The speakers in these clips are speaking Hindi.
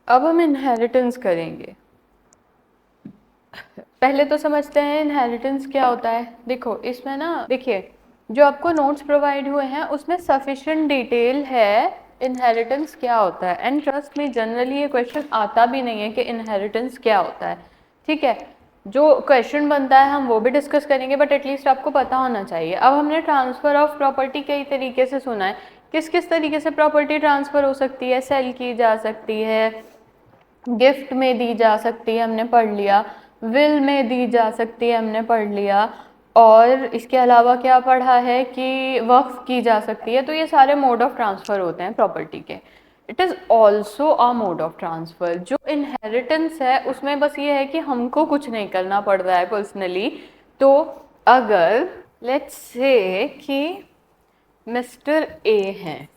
अब हम इनहेरिटेंस करेंगे। पहले तो समझते हैं इनहेरिटेंस क्या होता है। देखो इसमें ना, देखिए जो आपको नोट्स प्रोवाइड हुए हैं उसमें सफिशिएंट डिटेल है इनहेरिटेंस क्या होता है। एंड ट्रस्ट में जनरली ये क्वेश्चन आता भी नहीं है कि इनहेरिटेंस क्या होता है। ठीक है, जो क्वेश्चन बनता है हम वो भी डिस्कस करेंगे, बट एटलीस्ट आपको पता होना चाहिए। अब हमने ट्रांसफ़र ऑफ प्रॉपर्टी कई तरीके से सुना है। किस किस तरीके से प्रॉपर्टी ट्रांसफ़र हो सकती है? सेल की जा सकती है, गिफ्ट में दी जा सकती है, हमने पढ़ लिया। विल में दी जा सकती है, हमने पढ़ लिया। और इसके अलावा क्या पढ़ा है कि वक्फ की जा सकती है। तो ये सारे मोड ऑफ ट्रांसफ़र होते हैं प्रॉपर्टी के। It is also a mode of transfer. जो इनहेरिटेंस है उसमें बस ये है कि हमको कुछ नहीं करना पड़ रहा है पर्सनली। तो अगर लेट्स से कि मिस्टर ए हैं,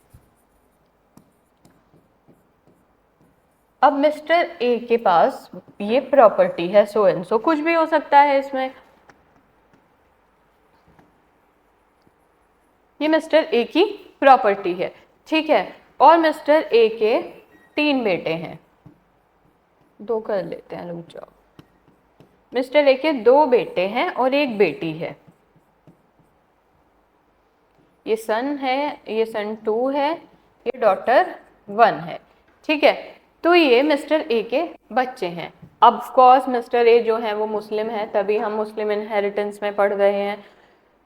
अब मिस्टर ए के पास ये प्रॉपर्टी है सो एंड सो, कुछ भी हो सकता है इसमें। ये मिस्टर ए की प्रॉपर्टी है, ठीक है। और मिस्टर ए के 3 बेटे हैं, 2 कर लेते हैं, रुक जाओ। मिस्टर ए के 2 बेटे हैं और 1 बेटी है। ये सन है, ये सन 2 है, ये डॉटर 1 है, ठीक है। तो ये मिस्टर ए के बच्चे हैं। ऑफ कोर्स मिस्टर ए जो है वो मुस्लिम है, तभी हम मुस्लिम इनहेरिटेंस में पढ़ रहे हैं।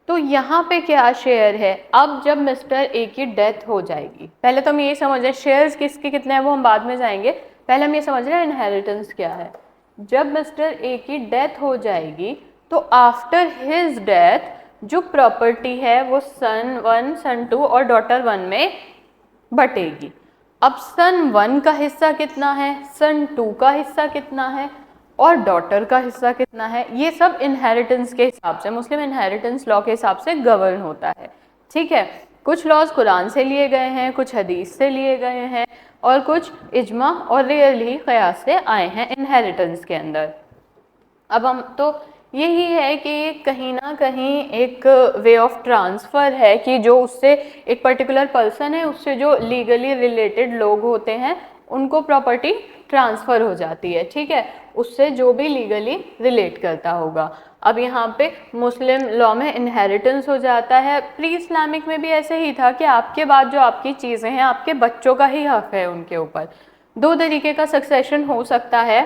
तो यहाँ पे क्या शेयर है? अब जब मिस्टर ए की डेथ हो जाएगी, पहले तो हम ये समझ रहे हैं शेयर्स किसके कितने हैं वो हम बाद में जाएंगे, पहले हम ये समझ रहे हैं इनहेरिटेंस क्या है। जब मिस्टर ए की डेथ हो जाएगी तो आफ्टर हिज डेथ जो प्रॉपर्टी है वो सन 1, सन 2 और डॉटर 1 में बटेगी। अब सन 1 का हिस्सा कितना है, सन 2 का हिस्सा कितना है और डॉटर का हिस्सा कितना है, ये सब इनहेरिटेंस के हिसाब से, मुस्लिम इनहेरिटेंस लॉ के हिसाब से गवर्न होता है, ठीक है। कुछ लॉज कुरान से लिए गए हैं, कुछ हदीस से लिए गए हैं और कुछ इजमा और रियली क़यास से आए हैं इनहेरिटेंस के अंदर। अब हम तो यही है कि कहीं ना कहीं एक वे ऑफ ट्रांसफ़र है कि जो उससे एक पर्टिकुलर पर्सन है उससे जो लीगली रिलेटेड लोग होते हैं उनको प्रॉपर्टी ट्रांसफ़र हो जाती है, ठीक है, उससे जो भी लीगली रिलेट करता होगा। अब यहाँ पे मुस्लिम लॉ में इनहेरिटेंस हो जाता है, प्री इस्लामिक में भी ऐसे ही था कि आपके बाद जो आपकी चीज़ें हैं आपके बच्चों का ही हक है उनके ऊपर। 2 तरीके का सक्सेशन हो सकता है।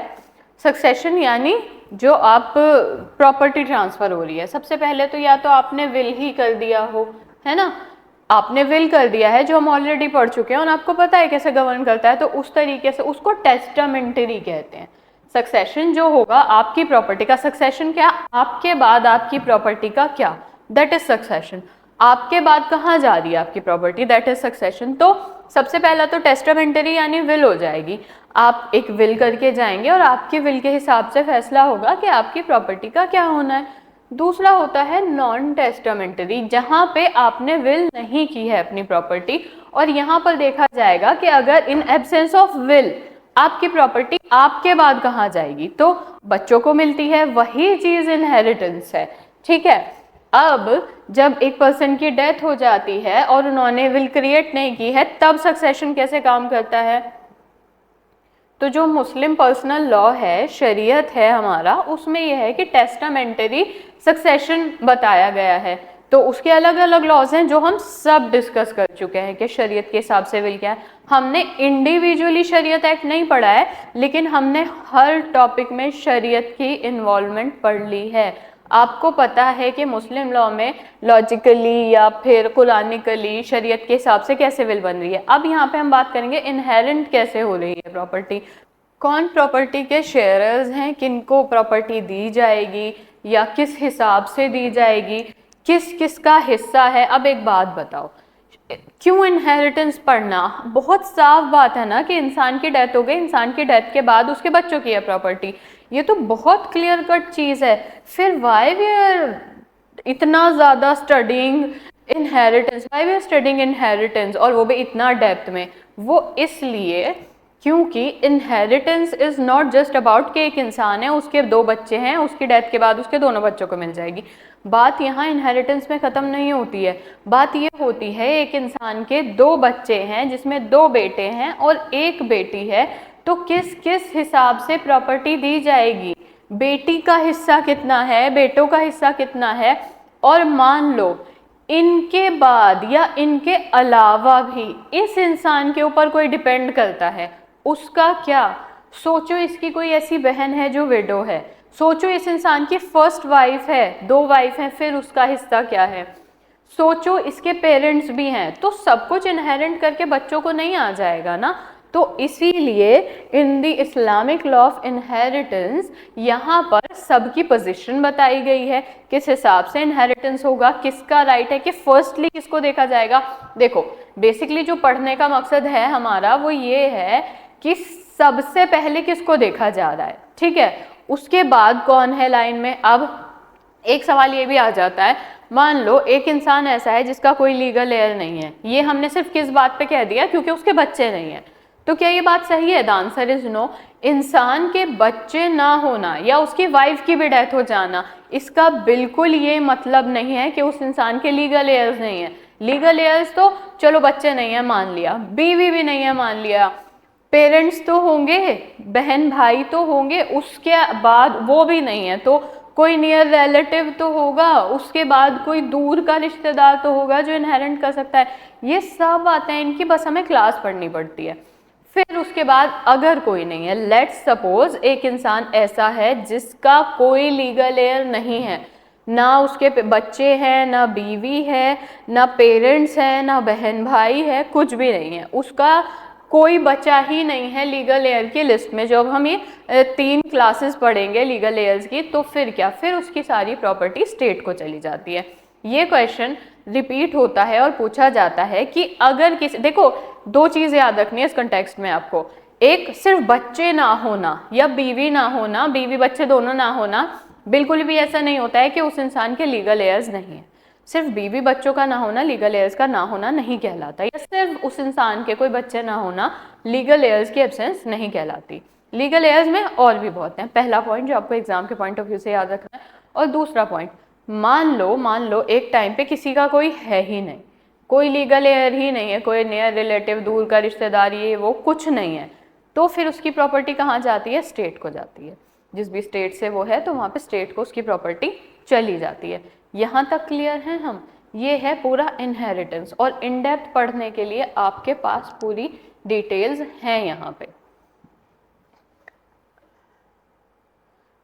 सक्सेशन यानी जो आप प्रॉपर्टी ट्रांसफ़र हो रही है, सबसे पहले तो या तो आपने विल ही कर दिया हो, है ना, आपने विल कर दिया है जो हम ऑलरेडी पढ़ चुके हैं और आपको पता है कैसे गवर्न करता है, तो उस तरीके से उसको टेस्टामेंटरी कहते हैं। सक्सेशन जो होगा आपकी प्रॉपर्टी का, सक्सेशन क्या, आपके बाद आपकी प्रॉपर्टी का क्या, दैट इज सक्सेशन। आपके बाद कहाँ जा रही है आपकी प्रॉपर्टी, दैट इज सक्सेशन। तो सबसे पहला तो टेस्टामेंटरी यानी विल हो जाएगी। आप एक विल करके जाएंगे और आपके विल के हिसाब से फैसला होगा कि आपकी प्रॉपर्टी का क्या होना है। दूसरा होता है नॉन टेस्टामेंटरी, जहाँ पे आपने विल नहीं की है अपनी प्रॉपर्टी, और यहाँ पर देखा जाएगा कि अगर इन एब्सेंस ऑफ विल आपकी प्रॉपर्टी आपके बाद कहाँ जाएगी, तो बच्चों को मिलती है, वही चीज़ इनहेरिटेंस है, ठीक है। अब जब एक पर्सन की डेथ हो जाती है और उन्होंने विल क्रिएट नहीं की है, तब सक्सेशन कैसे काम करता है? तो जो मुस्लिम पर्सनल लॉ है, शरीयत है हमारा, उसमें यह है कि टेस्टामेंटरी सक्सेशन बताया गया है। तो उसके अलग अलग लॉज हैं जो हम सब डिस्कस कर चुके हैं कि शरीयत के हिसाब से विल क्या है। हमने इंडिविजुअली शरीयत एक्ट नहीं पढ़ा है, लेकिन हमने हर टॉपिक में शरीयत की इन्वॉल्वमेंट पढ़ ली है। आपको पता है कि मुस्लिम लॉ में लॉजिकली या फिर कुरानिकली शरीयत के हिसाब से कैसे विल बन रही है। अब यहाँ पे हम बात करेंगे इनहेरेंट कैसे हो रही है प्रॉपर्टी, कौन प्रॉपर्टी के शेयरर्स हैं, किनको प्रॉपर्टी दी जाएगी या किस हिसाब से दी जाएगी, किस किस का हिस्सा है। अब एक बात बताओ, क्यों इनहेरिटेंस पढ़ना? बहुत साफ बात है ना कि इंसान की डेथ हो गई, इंसान की डेथ के बाद उसके बच्चों की है प्रॉपर्टी, ये तो बहुत क्लियर कट चीज़ है। फिर वाई वी आर इतना ज़्यादा studying inheritance, why we are studying inheritance, और वो भी इतना डेप्थ में? वो इसलिए क्योंकि inheritance is not just about कि एक इंसान है, उसके 2 बच्चे हैं, उसकी डेथ के बाद उसके दोनों बच्चों को मिल जाएगी। बात यहाँ इनहेरिटेंस में ख़त्म नहीं होती है। बात ये होती है एक इंसान के 2 बच्चे हैं जिसमें 2 बेटे हैं और 1 बेटी है, तो किस किस हिसाब से प्रॉपर्टी दी जाएगी, बेटी का हिस्सा कितना है, बेटों का हिस्सा कितना है, और मान लो इनके बाद या इनके अलावा भी इस इंसान के ऊपर कोई डिपेंड करता है, उसका क्या। सोचो इसकी कोई ऐसी बहन है जो विडो है, सोचो इस इंसान की फर्स्ट वाइफ है, 2 वाइफ हैं, फिर उसका हिस्सा क्या है। सोचो इसके पेरेंट्स भी हैं, तो सब कुछ इनहेरेंट करके बच्चों को नहीं आ जाएगा ना। तो इसीलिए in the Islamic law of inheritance यहाँ पर सबकी पोजीशन बताई गई है, किस हिसाब से इनहेरिटेंस होगा, किसका राइट है, कि फर्स्टली किसको देखा जाएगा। देखो बेसिकली जो पढ़ने का मकसद है हमारा वो ये है कि सबसे पहले किसको देखा जा रहा है, ठीक है, उसके बाद कौन है लाइन में। अब एक सवाल ये भी आ जाता है, मान लो एक इंसान ऐसा है जिसका कोई लीगल हेयर नहीं है, ये हमने सिर्फ किस बात पे कह दिया, क्योंकि उसके बच्चे नहीं है। तो क्या ये बात सही है? The answer is no. इंसान के बच्चे ना होना या उसकी वाइफ की भी डेथ हो जाना, इसका बिल्कुल ये मतलब नहीं है कि उस इंसान के लीगल हेयर्स नहीं है। लीगल हेयर्स तो चलो बच्चे नहीं है मान लिया, बीवी भी नहीं है मान लिया, पेरेंट्स तो होंगे, बहन भाई तो होंगे, उसके बाद वो भी नहीं है तो कोई नियर रिलेटिव तो होगा, उसके बाद कोई दूर का रिश्तेदार तो होगा जो इनहेरेंट कर सकता है। ये सब बातें इनकी बस हमें क्लास पढ़नी पड़ती है। फिर उसके बाद अगर कोई नहीं है, लेट्स सपोज एक इंसान ऐसा है जिसका कोई लीगल हेयर नहीं है, ना उसके बच्चे हैं, ना बीवी है, ना पेरेंट्स हैं, ना बहन भाई है, कुछ भी नहीं है, उसका कोई बचा ही नहीं है लीगल हेयर की लिस्ट में। जब हम ये 3 क्लासेस पढ़ेंगे लीगल हेयर्स की, तो फिर क्या, फिर उसकी सारी प्रॉपर्टी स्टेट को चली जाती है। ये क्वेश्चन रिपीट होता है और पूछा जाता है कि अगर किसी, देखो 2 चीज़ याद रखनी है इस कंटेक्स्ट में आपको, एक सिर्फ बच्चे ना होना या बीवी ना होना, बीवी बच्चे दोनों ना होना, बिल्कुल भी ऐसा नहीं होता है कि उस इंसान के लीगल हेयर्स नहीं है। सिर्फ बीवी बच्चों का ना होना लीगल हेयर्स का ना होना नहीं कहलाता, या सिर्फ उस इंसान के कोई बच्चे ना होना लीगल हेयर्स की एब्सेंस नहीं कहलाती। लीगल हेयर्स में और भी बहुत हैं। पहला पॉइंट जो आपको एग्जाम के पॉइंट ऑफ व्यू से याद रखना है। और दूसरा पॉइंट, मान लो एक टाइम पे किसी का कोई है ही नहीं, कोई लीगल हेयर ही नहीं है, कोई नियर रिलेटिव, दूर का रिश्तेदार, ये वो कुछ नहीं है, तो फिर उसकी प्रॉपर्टी कहाँ जाती है? स्टेट को जाती है। जिस भी स्टेट से वो है तो वहाँ पे स्टेट को उसकी प्रॉपर्टी चली जाती है। यहाँ तक क्लियर है हम? ये है पूरा इनहेरिटेंस, और इन डेप्थ पढ़ने के लिए आपके पास पूरी डिटेल्स हैं यहाँ पे।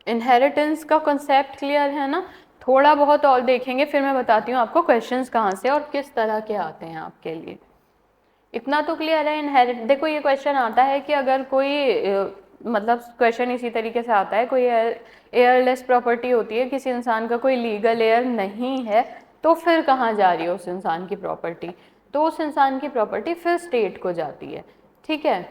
इनहेरिटेंस का कॉन्सेप्ट क्लियर है ना? थोड़ा बहुत और देखेंगे फिर मैं बताती हूँ आपको क्वेश्चंस कहाँ से और किस तरह के आते हैं आपके लिए। इतना तो क्लियर है। इनहेरिट, देखो ये क्वेश्चन आता है कि अगर कोई मतलब क्वेश्चन इसी तरीके से आता है, कोई एयरलेस प्रॉपर्टी होती है, किसी इंसान का कोई लीगल एयर नहीं है, तो फिर कहाँ जा रही है उस इंसान की प्रॉपर्टी? तो उस इंसान की प्रॉपर्टी फिर स्टेट को जाती है, ठीक है।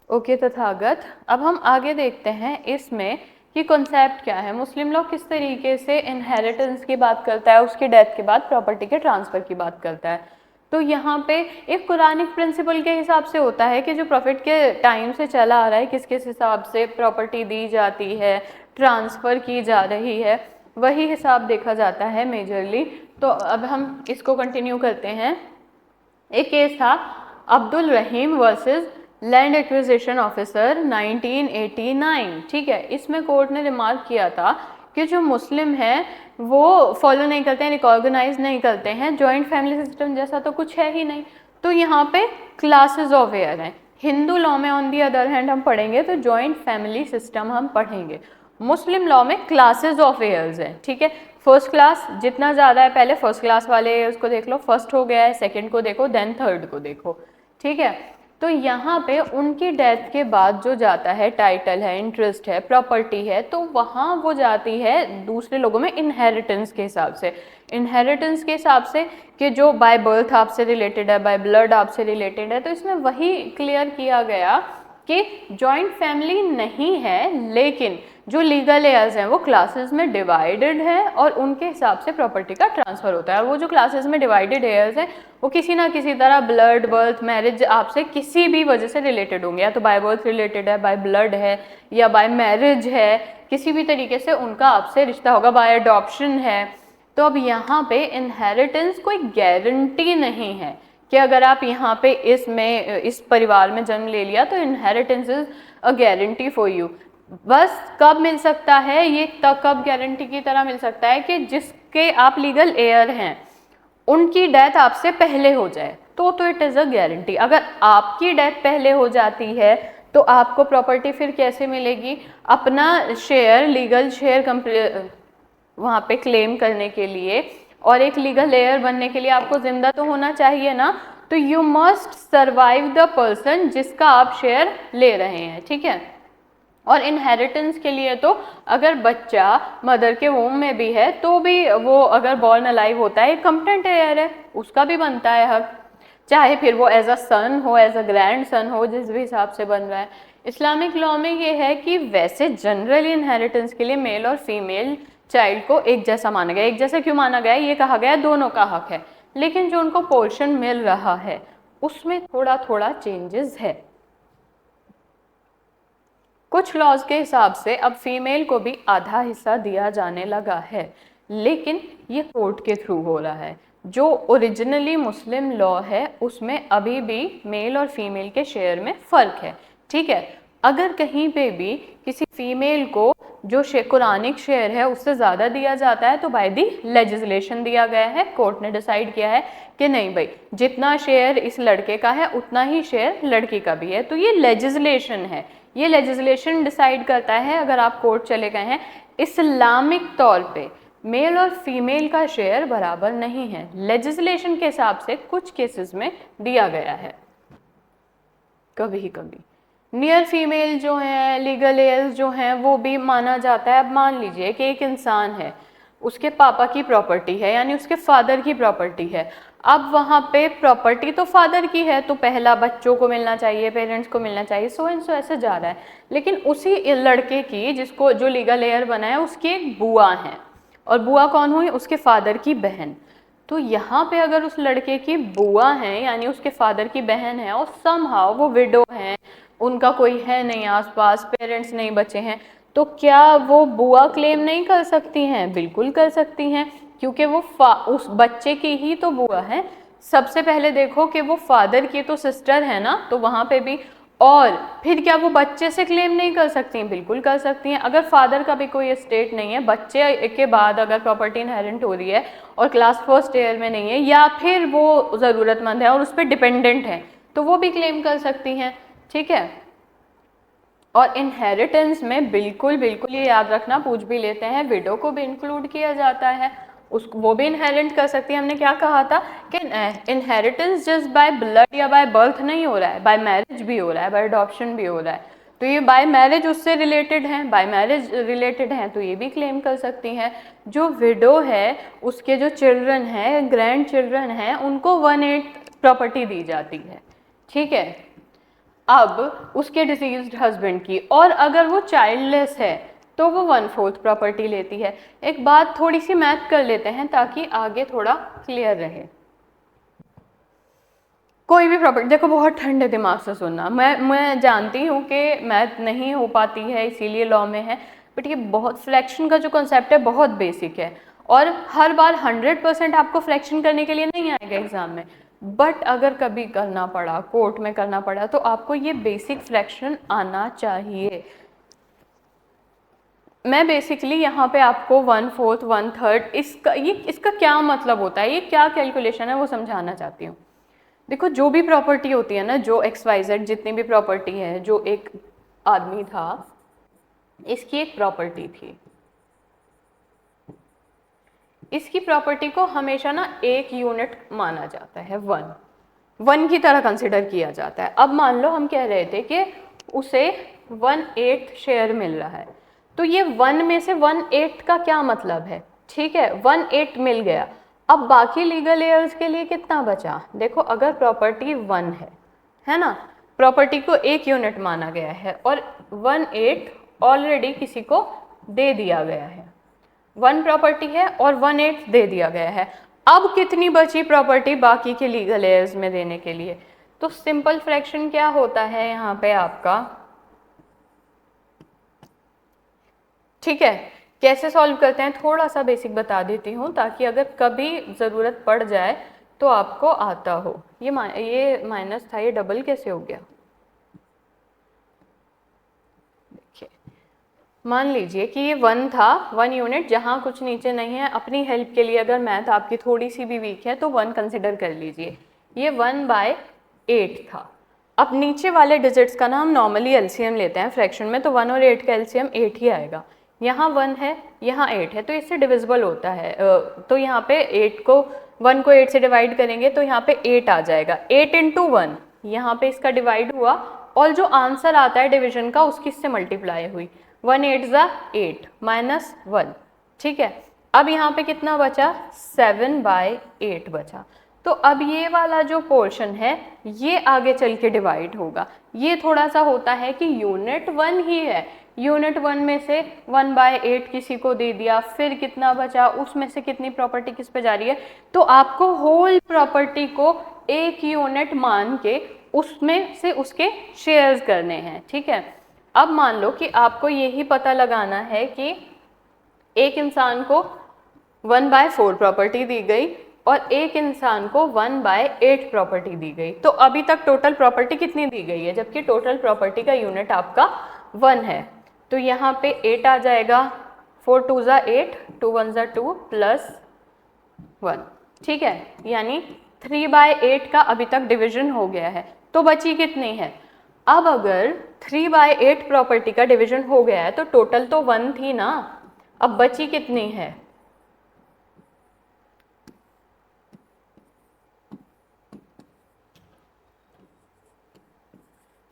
ओके तथागत, अब हम आगे देखते हैं इसमें कि कॉन्सेप्ट क्या है। मुस्लिम लॉ किस तरीके से इनहेरिटेंस की बात करता है, उसकी डेथ के बाद प्रॉपर्टी के ट्रांसफ़र की बात करता है। तो यहाँ पे एक कुरानिक प्रिंसिपल के हिसाब से होता है कि जो प्रॉफिट के टाइम से चला आ रहा है, किस किस हिसाब से प्रॉपर्टी दी जाती है, ट्रांसफ़र की जा रही है, वही हिसाब देखा जाता है मेजरली। तो अब हम इसको कंटिन्यू करते हैं। एक केस था अब्दुल रहीम वर्सेस लैंड एक्विजिशन ऑफिसर 1989, ठीक है। इसमें कोर्ट ने रिमार्क किया था कि जो मुस्लिम हैं वो फॉलो नहीं करते हैं, रिकॉग्नाइज नहीं करते हैं जॉइंट फैमिली सिस्टम जैसा, तो कुछ है ही नहीं। तो यहाँ पे क्लासेस ऑफ हेयर हैं। हिंदू लॉ में ऑन दी अदर हैंड हम पढ़ेंगे तो जॉइंट फैमिली सिस्टम हम पढ़ेंगे। मुस्लिम लॉ में क्लासेस ऑफ हेयर्स हैं, ठीक है। फर्स्ट क्लास जितना ज़्यादा है, पहले फर्स्ट क्लास वाले हेयर्स को देख लो, फर्स्ट हो गया है, सेकंड को देखो, देन थर्ड को देखो, ठीक है। तो यहाँ पे उनकी डेथ के बाद जो जाता है, टाइटल है, इंटरेस्ट है, प्रॉपर्टी है, तो वहाँ वो जाती है दूसरे लोगों में इनहेरिटेंस के हिसाब से। इनहेरिटेंस के हिसाब से कि जो बाय बर्थ आपसे रिलेटेड है, बाय ब्लड आपसे रिलेटेड है। तो इसमें वही क्लियर किया गया कि जॉइंट फैमिली नहीं है, लेकिन जो लीगल हेयर्स हैं वो क्लासेस में डिवाइडेड है और उनके हिसाब से प्रॉपर्टी का ट्रांसफ़र होता है। और वो जो क्लासेस में डिवाइडेड हेयर्स हैं वो किसी ना किसी तरह ब्लड, बर्थ, मैरिज आपसे किसी भी वजह से रिलेटेड होंगे, या तो बाय बर्थ रिलेटेड है, बाय ब्लड है, या बाय मैरिज है, किसी भी तरीके से उनका आपसे रिश्ता होगा, बाय अडॉप्शन है। तो अब यहाँ पे इनहेरिटेंस कोई गारंटी नहीं है कि अगर आप यहाँ पे इस परिवार में जन्म ले लिया तो inheritance is a guarantee for you. बस कब मिल सकता है ये, तब कब गारंटी की तरह मिल सकता है कि जिसके आप लीगल एयर हैं उनकी डेथ आपसे पहले हो जाए, तो इट इज़ अ गारंटी। अगर आपकी डेथ पहले हो जाती है तो आपको प्रॉपर्टी फिर कैसे मिलेगी? अपना शेयर, लीगल शेयर वहाँ पे क्लेम करने के लिए और एक लीगल एयर बनने के लिए आपको जिंदा तो होना चाहिए ना। तो you must survive the person जिसका आप शेयर ले रहे हैं, ठीक है। और इनहेरिटेंस के लिए तो अगर बच्चा मदर के वोम में भी है तो भी वो अगर बॉर्न अलाइव होता है, कंप्टेंट एयर है, उसका भी बनता है हक, चाहे फिर वो एज अ सन हो, एज अ ग्रैंड सन हो, जिस भी हिसाब से बन रहा है। इस्लामिक लॉ में ये है कि वैसे जनरली इनहेरिटेंस के लिए मेल और फीमेल चाइल्ड को एक जैसा माना गया। एक जैसा क्यों माना गया? ये कहा गया दोनों का हक है, लेकिन जो उनको पोर्शन मिल रहा है उसमें थोड़ा थोड़ा चेंजेस है। कुछ लॉज के हिसाब से अब फीमेल को भी आधा हिस्सा दिया जाने लगा है, लेकिन ये कोर्ट के थ्रू हो रहा है। जो ओरिजिनली मुस्लिम लॉ है उसमें अभी भी मेल और फीमेल के शेयर में फ़र्क है, ठीक है। अगर कहीं पे भी किसी फीमेल को जो कुरानिक शेयर है उससे ज़्यादा दिया जाता है तो बाय दी लेजिस्लेशन दिया गया है, कोर्ट ने डिसाइड किया है कि नहीं भाई, जितना शेयर इस लड़के का है उतना ही शेयर लड़की का भी है। तो ये लेजिस्लेशन है, ये लेजिस्लेशन डिसाइड करता है। अगर आप कोर्ट चले गए हैं, इस्लामिक तौर पे मेल और फीमेल का शेयर बराबर नहीं है, लेजिस्लेशन के हिसाब से कुछ केसेस में दिया गया है। कभी कभी नियर फीमेल जो है, लीगल एयर्स जो हैं, वो भी माना जाता है। अब मान लीजिए कि एक इंसान है, उसके पापा की प्रॉपर्टी है, यानी उसके फादर की प्रॉपर्टी है। अब वहाँ पे प्रॉपर्टी तो फादर की है तो पहला बच्चों को मिलना चाहिए, पेरेंट्स को मिलना चाहिए, सो एंड सो ऐसे जा रहा है। लेकिन उसी लड़के की, जिसको जो लीगल एयर बना है, उसकी एक बुआ है, और बुआ कौन हुई? उसके फादर की बहन। तो यहाँ पे अगर उस लड़के की बुआ है, यानी उसके फादर की बहन है, और समहाउ वो विडो है, उनका कोई है नहीं आसपास, पेरेंट्स नहीं बचे हैं, तो क्या वो बुआ क्लेम नहीं कर सकती हैं? बिल्कुल कर सकती हैं, क्योंकि वो उस बच्चे की ही तो बुआ है। सबसे पहले देखो कि वो फादर की तो सिस्टर है ना, तो वहाँ पे भी। और फिर क्या वो बच्चे से क्लेम नहीं कर सकती हैं? बिल्कुल कर सकती हैं। अगर फादर का भी कोई एस्टेट नहीं है, बच्चे के बाद अगर प्रॉपर्टी इनहेरिट हो रही है और क्लास फर्स्ट ईयर में नहीं है, या फिर वो ज़रूरतमंद है और उस पर डिपेंडेंट है, तो वो भी क्लेम कर सकती हैं, ठीक है। और इनहेरिटेंस में बिल्कुल बिल्कुल ये याद रखना, पूछ भी लेते हैं, विडो को भी इंक्लूड किया जाता है, उसको वो भी इनहेरिट कर सकती है। हमने क्या कहा था कि इनहेरिटेंस जस्ट बाय ब्लड या बाय बर्थ नहीं हो रहा है, बाय मैरिज भी हो रहा है, बाय अडॉप्शन भी हो रहा है। तो ये बाय मैरिज उससे रिलेटेड हैं, बाय मैरिज रिलेटेड हैं, तो ये भी क्लेम कर सकती हैं। जो विडो है उसके जो चिल्ड्रन हैं, ग्रैंड चिल्ड्रन हैं, उनको 1/8 प्रॉपर्टी दी जाती है, ठीक है। अब उसके डिसीज्ड हस्बैंड की, और अगर वो चाइल्डलेस है तो वो 1/4 प्रॉपर्टी लेती है। एक बात, थोड़ी सी मैथ कर लेते हैं ताकि आगे थोड़ा क्लियर रहे। कोई भी प्रॉपर्टी, देखो बहुत ठंडे दिमाग से सुनना, मैं जानती हूँ कि मैथ नहीं हो पाती है इसीलिए लॉ में है, बट ये बहुत, फ्रैक्शन का जो कॉन्सेप्ट है बहुत बेसिक है, और हर बार 100% आपको फ्रैक्शन करने के लिए नहीं आएगा एग्जाम में, बट अगर कभी करना पड़ा, कोर्ट में करना पड़ा, तो आपको ये बेसिक फ्रैक्शन आना चाहिए। मैं बेसिकली यहाँ पे आपको 1/4 1/3 इसका क्या मतलब होता है, ये क्या कैलकुलेशन है, वो समझाना चाहती हूँ। देखो, जो भी प्रॉपर्टी होती है ना, जो XYZ जितनी भी प्रॉपर्टी है, जो एक आदमी था, इसकी एक प्रॉपर्टी थी, इसकी प्रॉपर्टी को हमेशा ना एक यूनिट माना जाता है, वन की तरह कंसिडर किया जाता है। अब मान लो हम कह रहे थे कि उसे 1/8 शेयर मिल रहा है, तो ये 1 में से 1/8 का क्या मतलब है, ठीक है, 1/8 मिल गया। अब बाकी लीगल एयर्स के लिए कितना बचा? देखो, अगर प्रॉपर्टी 1 है ना, प्रॉपर्टी को एक यूनिट माना गया है और 1/8 ऑलरेडी किसी को दे दिया गया है, 1 प्रॉपर्टी है और 1/8 दे दिया गया है। अब कितनी बची प्रॉपर्टी बाकी के लीगल एयर्स में देने के लिए? तो सिंपल फ्रैक्शन क्या होता है यहाँ पे आपका, ठीक है। कैसे सॉल्व करते हैं, थोड़ा सा बेसिक बता देती हूँ ताकि अगर कभी ज़रूरत पड़ जाए तो आपको आता हो। ये माइनस था, ये डबल कैसे हो गया? देखिए, मान लीजिए कि ये 1 था, 1 यूनिट, जहाँ कुछ नीचे नहीं है। अपनी हेल्प के लिए अगर मैथ आपकी थोड़ी सी भी वीक है तो 1 कंसिडर कर लीजिए। ये 1/8 था। अब नीचे वाले डिजिट्स का ना हम नॉर्मली एलसीएम लेते हैं फ्रैक्शन में, तो 1 और 8 का एलसीएम 8 ही आएगा। यहाँ 1 है, यहाँ 8 है, तो इससे डिविजिबल होता है। तो यहाँ पे 1 को 8 से डिवाइड करेंगे तो यहाँ पे 8 आ जाएगा। 8 × 1 यहाँ पे इसका डिवाइड हुआ, और जो आंसर आता है डिवीजन का उसकी इससे मल्टीप्लाई हुई। 1 8 ज़ा 8 -1, ठीक है। अब यहाँ पे कितना बचा? 7/8 बचा। तो अब ये वाला जो पोर्शन है ये आगे चल के डिवाइड होगा। ये थोड़ा सा होता है कि यूनिट 1 ही है, यूनिट 1 में से 1/8 किसी को दे दिया, फिर कितना बचा, उसमें से कितनी प्रॉपर्टी किस पे जा रही है। तो आपको होल प्रॉपर्टी को एक यूनिट मान के उसमें से उसके शेयर्स करने हैं, ठीक है। अब मान लो कि आपको यही पता लगाना है कि एक इंसान को 1/4 प्रॉपर्टी दी गई और एक इंसान को 1/8 प्रॉपर्टी दी गई। तो अभी तक टोटल प्रॉपर्टी कितनी दी गई है, जबकि टोटल प्रॉपर्टी का यूनिट आपका 1 है। तो यहाँ पे 8 आ जाएगा, 4 2 ज़ा 8, 2 1 ज़ा 2 +1, ठीक है। यानी 3/8 का अभी तक डिवीजन हो गया है। तो बची कितनी है? अब अगर 3/8 प्रॉपर्टी का डिवीजन हो गया है तो टोटल तो 1 थी ना, अब बची कितनी है?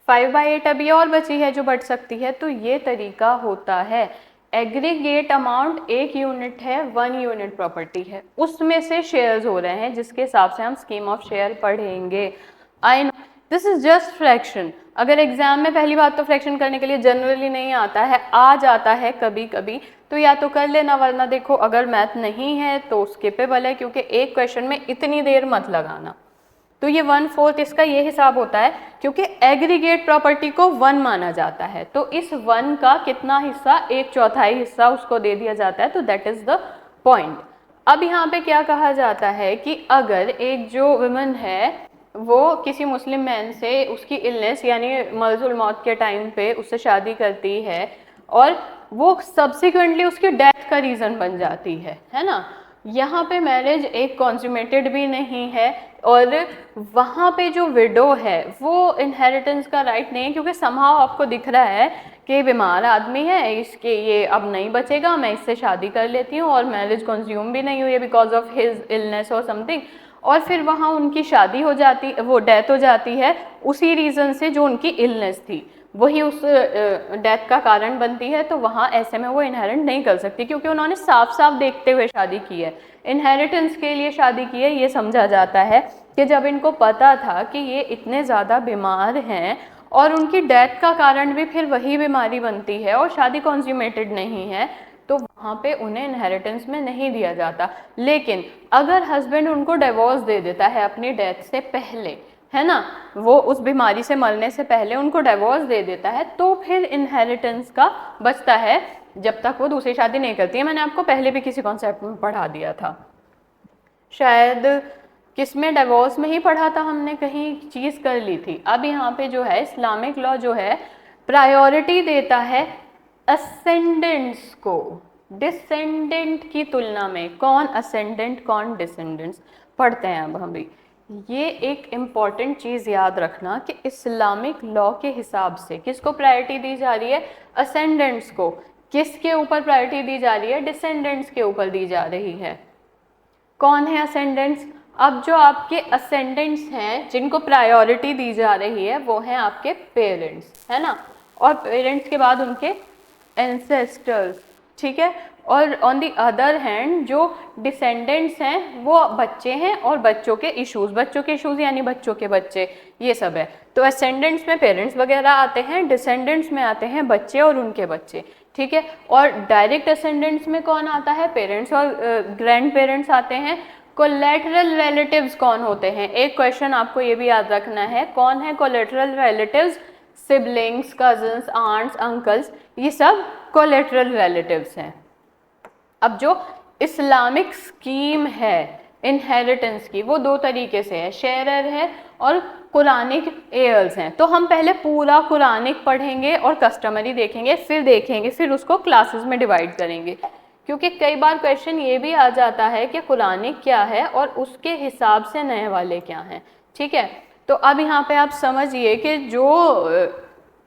5/8 अभी और बची है जो बढ़ सकती है। तो ये तरीका होता है। एग्रीगेट अमाउंट एक यूनिट है, 1 यूनिट प्रॉपर्टी है, उसमें से शेयर्स हो रहे हैं, जिसके हिसाब से हम स्कीम ऑफ शेयर पढ़ेंगे। I know this is just fraction. अगर एग्जाम में पहली बात तो फ्रैक्शन करने के लिए जनरली नहीं आता है, आ जाता है कभी कभी, तो या तो कर लेना, वरना देखो अगर मैथ नहीं है तो स्किपेबल है, क्योंकि एक क्वेश्चन में इतनी देर मत लगाना। तो ये 1/4 इसका ये हिसाब होता है, क्योंकि एग्रीगेट प्रॉपर्टी को 1 माना जाता है, तो इस 1 का कितना हिस्सा, 1/4 हिस्सा उसको दे दिया जाता है। तो दैट इज द पॉइंट। अब यहाँ पे क्या कहा जाता है कि अगर एक जो वुमन है वो किसी मुस्लिम मैन से उसकी इलनेस यानी मर्जुल मौत के टाइम पे उससे शादी करती है और वो सब्सिक्वेंटली उसकी डेथ का रीज़न बन जाती है ना। यहाँ पे मैरिज एक कॉन्ज्यूमेटेड भी नहीं है, और वहाँ पे जो विडो है वो इनहेरिटेंस का राइट नहीं है, क्योंकि समहाउ आपको दिख रहा है कि बीमार आदमी है, इसके ये अब नहीं बचेगा, मैं इससे शादी कर लेती हूँ, और मैरिज कंज्यूम भी नहीं हुई है बिकॉज ऑफ हिज इलनेस और समथिंग, और फिर वहाँ उनकी शादी हो जाती, वो डेथ हो जाती है उसी रीज़न से जो उनकी इलनेस थी, वही उस डेथ का कारण बनती है। तो वहाँ ऐसे में वो इनहेरिट नहीं कर सकती, क्योंकि उन्होंने साफ साफ देखते हुए शादी की है, इनहेरिटेंस के लिए शादी की है। ये समझा जाता है कि जब इनको पता था कि ये इतने ज़्यादा बीमार हैं और उनकी डेथ का कारण भी फिर वही बीमारी बनती है और शादी कॉन्ज्यूमेटेड नहीं है, तो वहाँ पे उन्हें इनहेरिटेंस में नहीं दिया जाता। लेकिन अगर हस्बैंड उनको डिवोर्स दे देता है अपनी डेथ से पहले, है ना, वो उस बीमारी से मरने से पहले उनको डिवोर्स दे देता है, तो फिर इनहेरिटेंस का बचता है जब तक वो दूसरी शादी नहीं करती है। मैंने आपको पहले भी किसी कॉन्सेप्ट में पढ़ा दिया था, शायद किसमें, डिवोर्स में ही पढ़ा था हमने, कहीं चीज़ कर ली थी। अब यहाँ पे जो है इस्लामिक लॉ जो है प्रायोरिटी देता है असेंडेंट्स को डिसेंडेंट की तुलना में। कौन असेंडेंट कौन डिसेंडेंट्स पढ़ते हैं अब हम भी। ये एक इम्पॉर्टेंट चीज़ याद रखना कि इस्लामिक लॉ के हिसाब से किसको प्रायोरिटी दी जा रही है, असेंडेंट्स को। किसके ऊपर प्रायोरिटी दी जा रही है, डिसेंडेंट्स के ऊपर दी जा रही है। कौन है असेंडेंट्स, अब जो आपके असेंडेंट्स हैं जिनको प्रायोरिटी दी जा रही है वो हैं आपके पेरेंट्स, है ना, और पेरेंट्स के बाद उनके एंसेस्टर्स, ठीक है। और ऑन दी अदर हैंड जो डिसेंडेंट्स हैं वो बच्चे हैं और बच्चों के इशूज़ यानी बच्चों के बच्चे, ये सब है। तो असेंडेंट्स में पेरेंट्स वगैरह आते हैं, डिसेंडेंट्स में आते हैं बच्चे और उनके बच्चे, ठीक है। और डायरेक्ट असेंडेंट्स में कौन आता है, पेरेंट्स और ग्रैंड पेरेंट्स आते हैं। कोलेटरल रिलेटिव्स कौन होते हैं, एक क्वेश्चन आपको ये भी याद रखना है, कौन है collateral relatives, siblings, cousins, aunts, uncles, ये सब कोलेटरल रिलेटिव्स हैं। अब जो इस्लामिक स्कीम है इनहेरिटेंस की, वो दो तरीके से है, शेयरर है और कुरानिक एयर्स हैं। तो हम पहले पूरा कुरानिक पढ़ेंगे और कस्टमरी देखेंगे, फिर उसको क्लासेस में डिवाइड करेंगे, क्योंकि कई बार क्वेश्चन ये भी आ जाता है कि कुरानिक क्या है और उसके हिसाब से नए वाले क्या हैं। ठीक है, तो अब यहाँ पे आप समझिए कि जो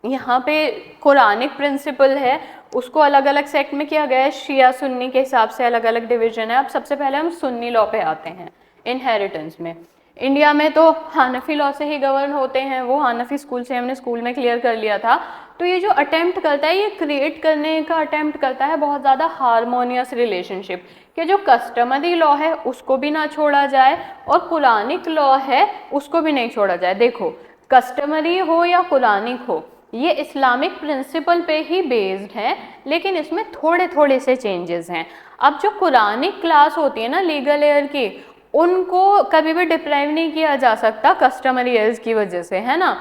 यहाँ पे कुरानिक प्रिंसिपल है उसको अलग अलग सेक्ट में किया गया है, शिया सुन्नी के हिसाब से अलग अलग डिवीजन है। अब सबसे पहले हम सुन्नी लॉ पे आते हैं इनहेरिटेंस में। इंडिया में तो हानफी लॉ से ही गवर्न होते हैं, वो हानफी स्कूल से हमने स्कूल में क्लियर कर लिया था। तो ये जो अटेम्प्ट करता है, ये क्रिएट करने का अटेम्प्ट करता है बहुत ज़्यादा हारमोनियस रिलेशनशिप, कि जो कस्टमरी लॉ है उसको भी ना छोड़ा जाए और कुरानिक लॉ है उसको भी नहीं छोड़ा जाए। देखो, कस्टमरी हो या कुरानिक हो, ये इस्लामिक प्रिंसिपल पे ही बेस्ड है, लेकिन इसमें थोड़े थोड़े से चेंजेस हैं। अब जो कुरानिक क्लास होती है ना लीगल एयर की, उनको कभी भी डिप्राइव नहीं किया जा सकता कस्टमरी एयर्स की वजह से, है ना।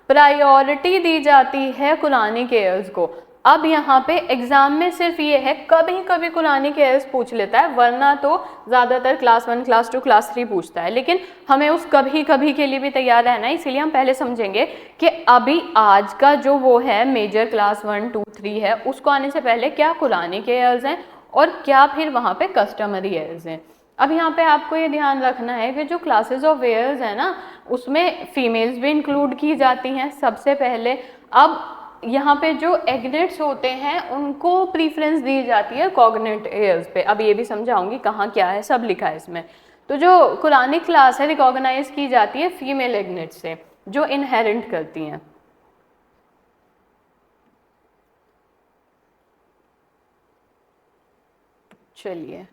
प्रायोरिटी दी जाती है कुरानिक एयर्स को। अब यहाँ पे एग्जाम में सिर्फ ये है, कभी कभी कुरानिक एयर्स पूछ लेता है, वरना तो ज़्यादातर क्लास 1, क्लास 2, क्लास 3 पूछता है। लेकिन हमें उस कभी कभी के लिए भी तैयार रहना है, इसीलिए हम पहले समझेंगे कि अभी आज का जो वो है मेजर क्लास 1, 2, 3 है, उसको आने से पहले क्या कुरानिक एयर्स हैं और क्या फिर वहाँ पे कस्टमरी एयर्स हैं। अब यहाँ पे आपको ये ध्यान रखना है कि जो क्लासेस ऑफ एयर्स है ना, उसमें फीमेल्स भी इंक्लूड की जाती हैं सबसे पहले। अब यहाँ पे जो एग्नेट्स होते हैं उनको प्रीफरेंस दी जाती है कॉग्नेट एयर्स पे। अब ये भी समझाऊंगी कहाँ क्या है, सब लिखा है इसमें। तो जो कुरानिक क्लास है रिकॉग्नाइज की जाती है फीमेल एग्नेट से, जो इनहेरेंट करती हैं। चलिए,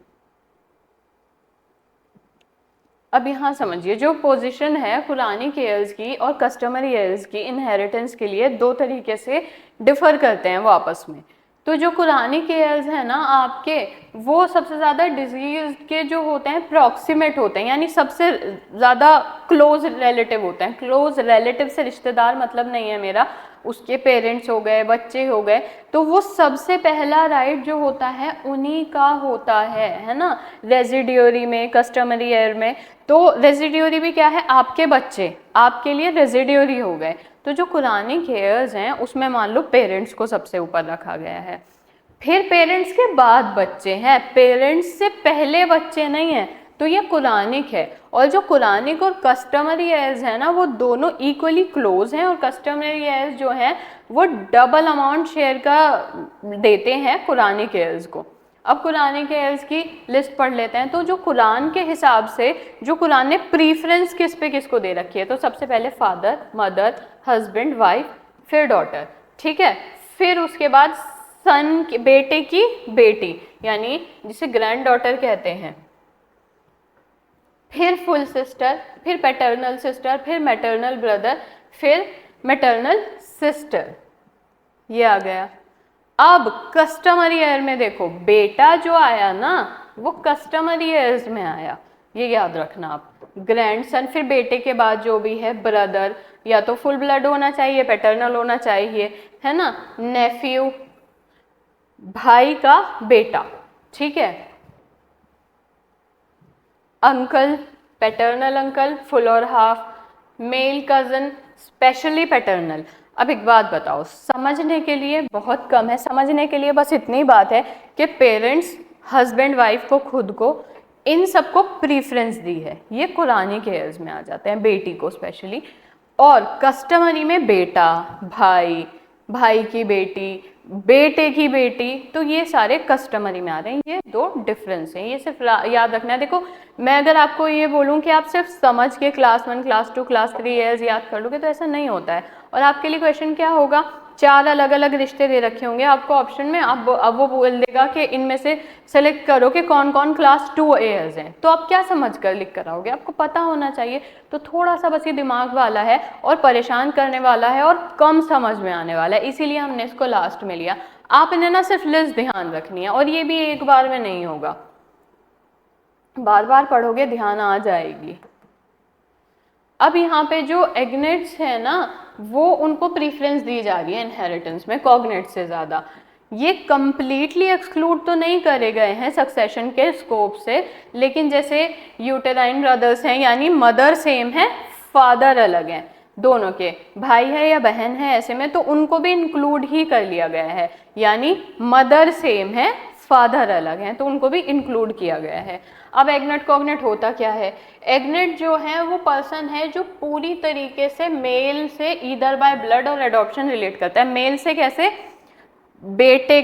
अब यहाँ समझिए, जो पोजीशन है कुरानिक एयर्स की और कस्टमरी एयर्स की इनहेरिटेंस के लिए दो तरीके से डिफर करते हैं वो आपस में। तो जो कुरानिक एयर्स है ना आपके, वो सबसे ज़्यादा डिजीज के जो होते हैं प्रॉक्सिमेट होते हैं, यानी सबसे ज़्यादा क्लोज रिलेटिव होते हैं। क्लोज रिलेटिव से रिश्तेदार मतलब नहीं है मेरा, उसके पेरेंट्स हो गए, बच्चे हो गए, तो वो सबसे पहला राइट जो होता है उन्हीं का होता है ना। रेजिडियोरी में, कस्टमरी एयर में, तो रेजिडियोरी भी क्या है, आपके बच्चे आपके लिए रेजिडियोरी हो गए। तो जो कुरानिक एयर्स हैं उसमें मान लो पेरेंट्स को सबसे ऊपर रखा गया है, फिर पेरेंट्स के बाद बच्चे हैं, पेरेंट्स से पहले बच्चे नहीं हैं, तो ये कुरानिक है। और जो कुरानिक और कस्टमरी एयर्स है ना, वो दोनों इक्वली क्लोज हैं, और कस्टमरी एयर्स जो हैं वो डबल अमाउंट शेयर का देते हैं कुरानिक एयर्स को। अब कुरानिक एयर्स की लिस्ट पढ़ लेते हैं। तो जो कुरान के हिसाब से, जो कुरान ने प्रीफरेंस किस पे किसको दे रखी है, तो सबसे पहले फादर, मदर, हस्बैंड, वाइफ, फिर डॉटर, ठीक है। फिर उसके बाद सन, बेटे की बेटी, यानी जिसे ग्रैंड डॉटर कहते हैं, फिर फुल सिस्टर, फिर पैटर्नल सिस्टर, फिर मैटरनल ब्रदर, फिर मैटरनल सिस्टर, ये आ गया। अब कस्टमरी एयर में देखो, बेटा जो आया ना वो कस्टमरी एयर्स में आया, ये याद रखना आप। ग्रैंडसन, फिर बेटे के बाद जो भी है ब्रदर, या तो फुल ब्लड होना चाहिए, पैटर्नल होना चाहिए, है ना। नेफ्यू, भाई का बेटा, ठीक है। अंकल, पैटर्नल अंकल, फुल और half. Male cousin, specially paternal. अब एक बात बताओ, समझने के लिए बहुत कम है, समझने के लिए बस इतनी बात है कि पेरेंट्स, हस्बैंड वाइफ को, खुद को, इन सबको प्रीफरेंस दी है, ये कुरानिक एयर्स में आ जाते हैं, बेटी को स्पेशली। और कस्टमरी में बेटा, भाई, भाई की बेटी, बेटे की बेटी, तो ये सारे कस्टमरी में आ रहे हैं। ये दो डिफरेंस हैं, ये सिर्फ याद रखना है। देखो, मैं अगर आपको ये बोलूं कि आप सिर्फ समझ के क्लास 1, क्लास 2, क्लास 3 ईयर्स याद कर लोगे तो ऐसा नहीं होता है। और आपके लिए क्वेश्चन क्या होगा, 4 अलग अलग रिश्ते दे रखे होंगे आपको ऑप्शन में, अब वो बोल देगा कि इनमें से सेलेक्ट करो कि कौन कौन क्लास 2 ईयर्स हैं, तो आप क्या समझ कर लिख कर आओगे, आपको पता होना चाहिए। तो थोड़ा सा बस ये दिमाग वाला है और परेशान करने वाला है और कम समझ में आने वाला है, इसीलिए हमने इसको लास्ट में लिया। आपने ना सिर्फ लिस्ट ध्यान रखनी है, और ये भी एक बार में नहीं होगा, बार बार पढ़ोगे ध्यान आ जाएगी। अब यहाँ पे जो एग्नेट्स है ना, वो उनको प्रीफरेंस दी जा रही है इनहेरिटेंस में कॉग्नेट से ज़्यादा। ये कंप्लीटली एक्सक्लूड तो नहीं करे गए हैं सक्सेशन के स्कोप से, लेकिन जैसे यूटेराइन ब्रदर्स हैं यानी मदर सेम है फादर अलग हैं, दोनों के भाई है या बहन है ऐसे में, तो उनको भी इंक्लूड ही कर लिया गया है, यानी मदर सेम है फादर अलग हैं तो उनको भी इंक्लूड किया गया है। अब एग्नेट कॉग्नेट होता क्या है? एग्नेट जो है वो पर्सन है जो पूरी तरीके से मेल से ईदर बाय ब्लड और एडॉप्शन रिलेट करता है। मेल से कैसे? बेटे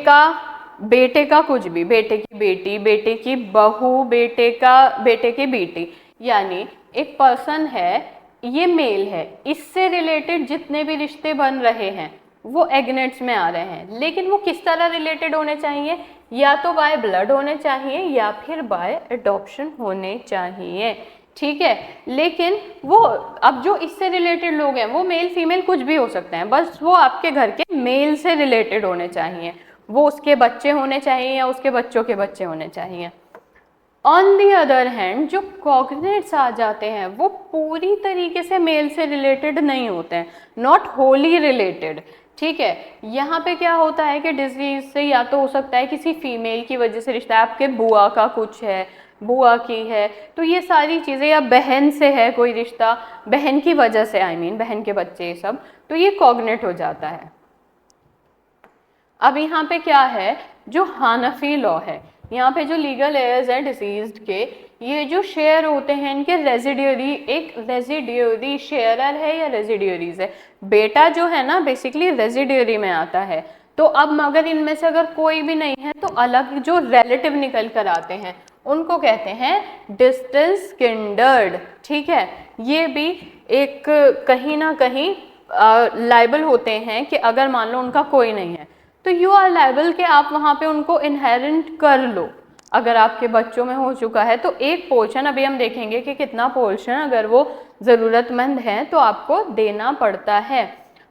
का कुछ भी, बेटे की बेटी, बेटे की बहू, बेटे की बेटी, यानी एक पर्सन है ये मेल है, इससे रिलेटेड जितने भी रिश्ते बन रहे हैं वो एग्नेट्स में आ रहे हैं। लेकिन वो किस तरह रिलेटेड होने चाहिए? या तो बाय ब्लड होने चाहिए या फिर बाय एडॉप्शन होने चाहिए, ठीक है। लेकिन वो अब जो इससे रिलेटेड लोग हैं वो मेल फीमेल कुछ भी हो सकते हैं, बस वो आपके घर के मेल से रिलेटेड होने चाहिए, वो उसके बच्चे होने चाहिए या उसके बच्चों के बच्चे होने चाहिए। ऑन दी अदर हैंड जो कॉग्नेट्स आ जाते हैं वो पूरी तरीके से मेल से रिलेटेड नहीं होते हैं, नॉट होली रिलेटेड, ठीक है। यहाँ पे क्या होता है कि डिजीज से या तो हो सकता है किसी फीमेल की वजह से रिश्ता है, आपके बुआ का कुछ है, बुआ की है, तो ये सारी चीज़ें, या बहन से है कोई रिश्ता, बहन की वजह से बहन के बच्चे, ये सब, तो ये कॉग्नेट हो जाता है। अब यहाँ पे क्या है, जो हानफी लॉ है, यहाँ पे जो लीगल एयर्स हैं डिसीज्ड के, ये जो शेयर होते हैं इनके रेजिडियरी, एक रेजिडियरी शेयरर है या रेजिडियरीज है। बेटा जो है ना बेसिकली रेजिडियरी में आता है, तो अब मगर इनमें से अगर कोई भी नहीं है तो अलग जो रिलेटिव निकल कर आते हैं उनको कहते हैं डिस्टेंस किंडर्ड, ठीक है। ये भी एक कहीं ना कहीं लाइबल होते हैं कि अगर मान लो उनका कोई नहीं है तो यू आर लाइबल कि आप वहाँ पे उनको इनहेरेंट कर लो। अगर आपके बच्चों में हो चुका है तो एक पोर्शन, अभी हम देखेंगे कि कितना पोर्शन अगर वो ज़रूरतमंद हैं तो आपको देना पड़ता है।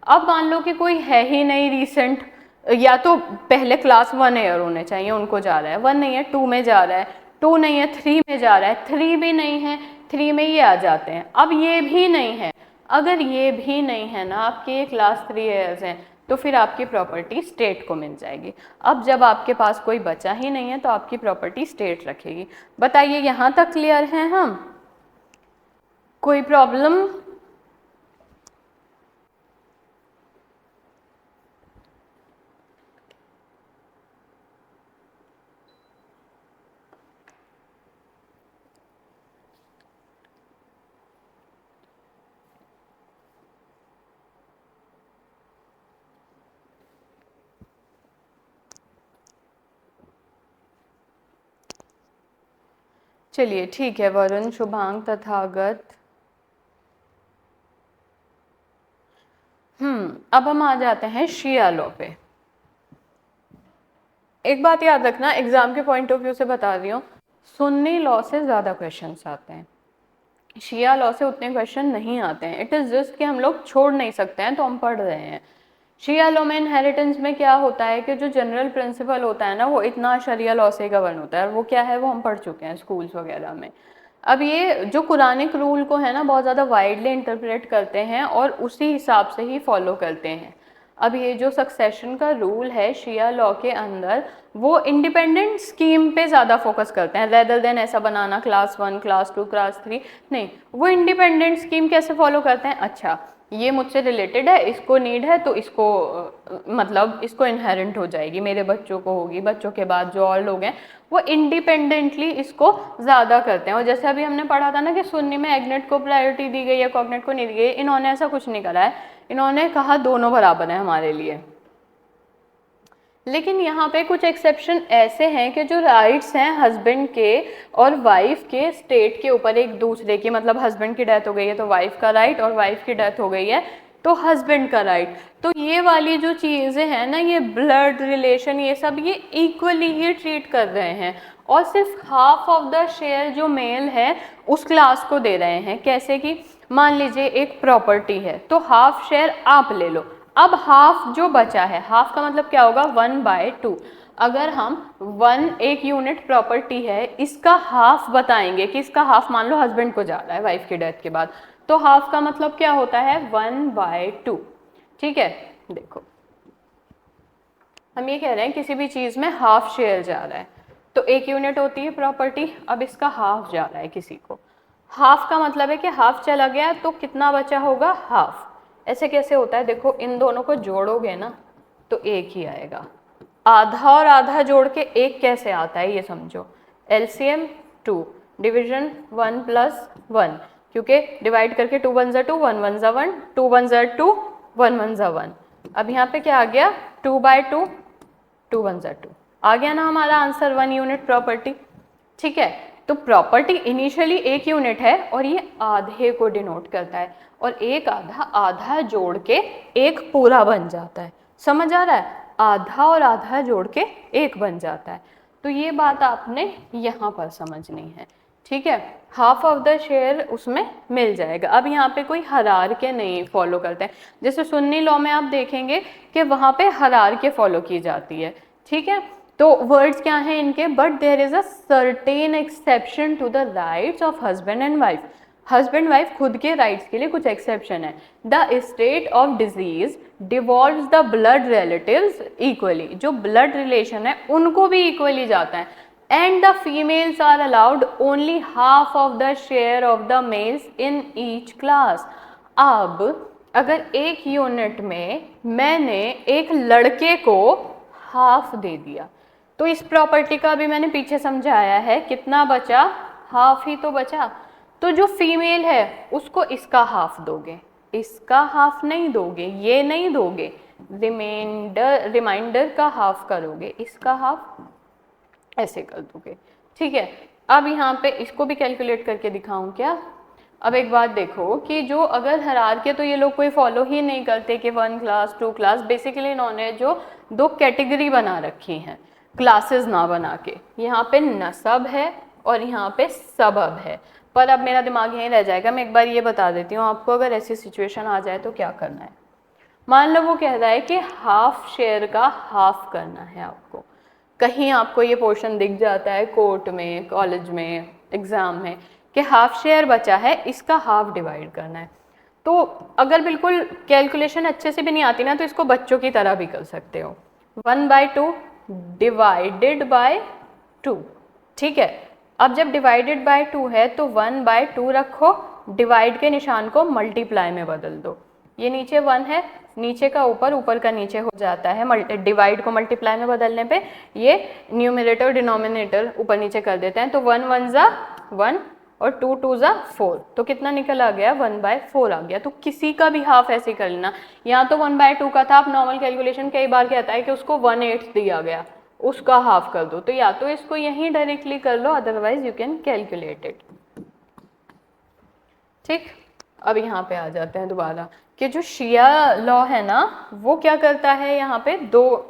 अब मान लो कि कोई है ही नहीं रीसेंट, या तो पहले क्लास 1 ईयर होने चाहिए उनको जा रहा है, 1 नहीं है 2 में जा रहा है, 2 नहीं है 3 में जा रहा है, 3 भी नहीं है 3 में ये आ जाते हैं। अब ये भी नहीं है, अगर ये भी नहीं है ना, आपके क्लास 3 ईयर्स हैं, तो फिर आपकी प्रॉपर्टी स्टेट को मिल जाएगी। अब जब आपके पास कोई बचा ही नहीं है तो आपकी प्रॉपर्टी स्टेट रखेगी। बताइए यहाँ तक क्लियर हैं हम? कोई प्रॉब्लम? चलिए ठीक है, वरुण, शुभांग, तथागत। अब हम आ जाते हैं शिया लॉ पे। एक बात याद रखना, एग्जाम के पॉइंट ऑफ व्यू से बता रही हूँ, सुन्नी लॉ से ज़्यादा क्वेश्चंस आते हैं, शिया लॉ से उतने क्वेश्चन नहीं आते हैं। इट इज़ जस्ट कि हम लोग छोड़ नहीं सकते हैं तो हम पढ़ रहे हैं। शिया लॉ में इनहेरिटेंस में क्या होता है कि जो जनरल प्रिंसिपल होता है ना वो इतना शरिया लॉ से गवर्न होता है, और वो क्या है वो हम पढ़ चुके हैं स्कूल्स वगैरह में। अब ये जो कुरानिक रूल को है ना बहुत ज़्यादा वाइडली इंटरप्रेट करते हैं और उसी हिसाब से ही फॉलो करते हैं। अब ये जो सक्सेशन का रूल है शिया लॉ के अंदर, वो इंडिपेंडेंट स्कीम पे ज़्यादा फोकस करते हैं रेदर देन ऐसा बनाना क्लास 1 क्लास 2 क्लास 3 नहीं। वो इंडिपेंडेंट स्कीम कैसे फॉलो करते हैं, अच्छा ये मुझसे रिलेटेड है, इसको नीड है तो इसको मतलब इसको इनहेरेंट हो जाएगी, मेरे बच्चों को होगी, बच्चों के बाद जो और लोग हैं वो इंडिपेंडेंटली इसको ज़्यादा करते हैं। और जैसे अभी हमने पढ़ा था ना कि सुन्नी में एग्नेट को प्रायोरिटी दी गई है, कॉग्नेट को नहीं दी गई, इन्होंने ऐसा कुछ नहीं करा है, इन्होंने कहा दोनों बराबर हैं हमारे लिए। लेकिन यहाँ पे कुछ एक्सेप्शन ऐसे हैं कि जो राइट्स हैं हस्बैंड के और वाइफ के स्टेट के ऊपर एक दूसरे की, मतलब हस्बैंड की डेथ हो गई है तो वाइफ का राइट, और वाइफ की डेथ हो गई है तो हस्बैंड का राइट। तो ये वाली जो चीज़ें हैं ना, ये ब्लड रिलेशन ये सब ये इक्वली ही ट्रीट कर रहे हैं, और सिर्फ हाफ ऑफ द शेयर जो मेल है उस क्लास को दे रहे हैं। कैसे कि मान लीजिए एक प्रॉपर्टी है तो हाफ शेयर आप ले लो, अब हाफ जो बचा है, हाफ का मतलब क्या होगा 1/2। अगर हम 1 एक यूनिट प्रॉपर्टी है इसका हाफ बताएंगे कि इसका हाफ मान लो हस्बैंड को जा रहा है वाइफ की डेथ के बाद, तो हाफ का मतलब क्या होता है 1/2, ठीक है। देखो हम ये कह रहे हैं किसी भी चीज़ में हाफ शेयर जा रहा है, तो एक यूनिट होती है प्रॉपर्टी, अब इसका हाफ जा रहा है किसी को। हाफ का मतलब है कि हाफ चला गया तो कितना बचा होगा, हाफ। ऐसे कैसे होता है, देखो इन दोनों को जोड़ोगे ना तो एक ही आएगा। आधा और आधा जोड़ के एक कैसे आता है ये समझो। एलसीएम 2, डिवीजन 1 + 1, क्योंकि डिवाइड करके 2 वन ज़ा 2, 1 वन ज़ा 1, 2 वन ज़ा 2, 1 वन ज़ा 1। अब यहाँ पे क्या आ गया, 2/2, 2 वन ज़ा 2 आ गया ना हमारा आंसर, 1 यूनिट प्रॉपर्टी। ठीक है, तो प्रॉपर्टी इनिशियली एक यूनिट है और ये आधे को डिनोट करता है, और एक आधा आधा जोड़ के एक पूरा बन जाता है। समझ आ रहा है, आधा और आधा जोड़ के एक बन जाता है। तो ये बात आपने यहाँ पर समझनी है। ठीक है, हाफ ऑफ द शेयर उसमें मिल जाएगा। अब यहाँ पे कोई हरार के नहीं फॉलो करते हैं, जैसे सुन्नी लॉ में आप देखेंगे कि वहाँ पे हरार के फॉलो की जाती है। ठीक है, तो वर्ड्स क्या हैं इनके, but there is a certain exception to the rights of husband and wife. Husband wife खुद के राइट्स के लिए कुछ एक्सेप्शन है। The state of deceased devolves the blood relatives equally, जो ब्लड रिलेशन है उनको भी इक्वली जाता है। And the females are allowed only half of the share of the males in each class. अब अगर एक यूनिट में मैंने एक लड़के को हाफ दे दिया, तो इस प्रॉपर्टी का भी मैंने पीछे समझाया है, कितना बचा, हाफ ही तो बचा। तो जो फीमेल है उसको इसका हाफ दोगे, इसका हाफ नहीं दोगे, ये नहीं दोगे, रिमाइंडर का हाफ करोगे, इसका हाफ ऐसे कर दोगे। ठीक है, अब यहाँ पे इसको भी कैलकुलेट करके दिखाऊं क्या। अब एक बात देखो कि जो अगर हरार के, तो ये लोग कोई फॉलो ही नहीं करते कि 1 क्लास 2 क्लास, बेसिकली इन्होंने जो दो कैटेगरी बना रखी हैं क्लासेस ना बना के, यहाँ पे नसब है और यहाँ पे सबब है। पर अब मेरा दिमाग यहीं रह जाएगा, मैं एक बार ये बता देती हूँ आपको, अगर ऐसी सिचुएशन आ जाए तो क्या करना है। मान लो वो कह रहा है कि हाफ शेयर का हाफ करना है आपको, कहीं आपको ये पोर्शन दिख जाता है कोर्ट में, कॉलेज में, एग्जाम में, कि हाफ शेयर बचा है, इसका हाफ डिवाइड करना है। तो अगर बिल्कुल कैलकुलेशन अच्छे से भी नहीं आती ना, तो इसको बच्चों की तरह भी कर सकते हो, 1/2 डिवाइडेड बाय 2। ठीक है, अब जब डिवाइडेड बाय 2 है तो 1/2 रखो, डिवाइड के निशान को मल्टीप्लाई में बदल दो। ये नीचे 1 है, नीचे का ऊपर, ऊपर का नीचे हो जाता है, डिवाइड को मल्टीप्लाई में बदलने पे ये न्यूमरेटर और डिनोमिनेटर ऊपर नीचे कर देते हैं। तो 1 1 ज़ा 1 और 2 2 ज़ा 4, तो कितना निकल आ गया, 1/4 आ गया। तो किसी का भी हाफ ऐसे कर लेना। यहाँ तो 1/2 का था, आप नॉर्मल कैलकुलेशन कई बार कहता है कि उसको 1/8 दिया गया, उसका हाफ कर दो, तो या तो इसको यहीं डायरेक्टली कर लो, otherwise you can calculate it. ठीक, अब यहाँ पे आ जाते हैं दोबारा कि जो शिया लॉ है ना, वो क्या करता है, यहाँ पे दो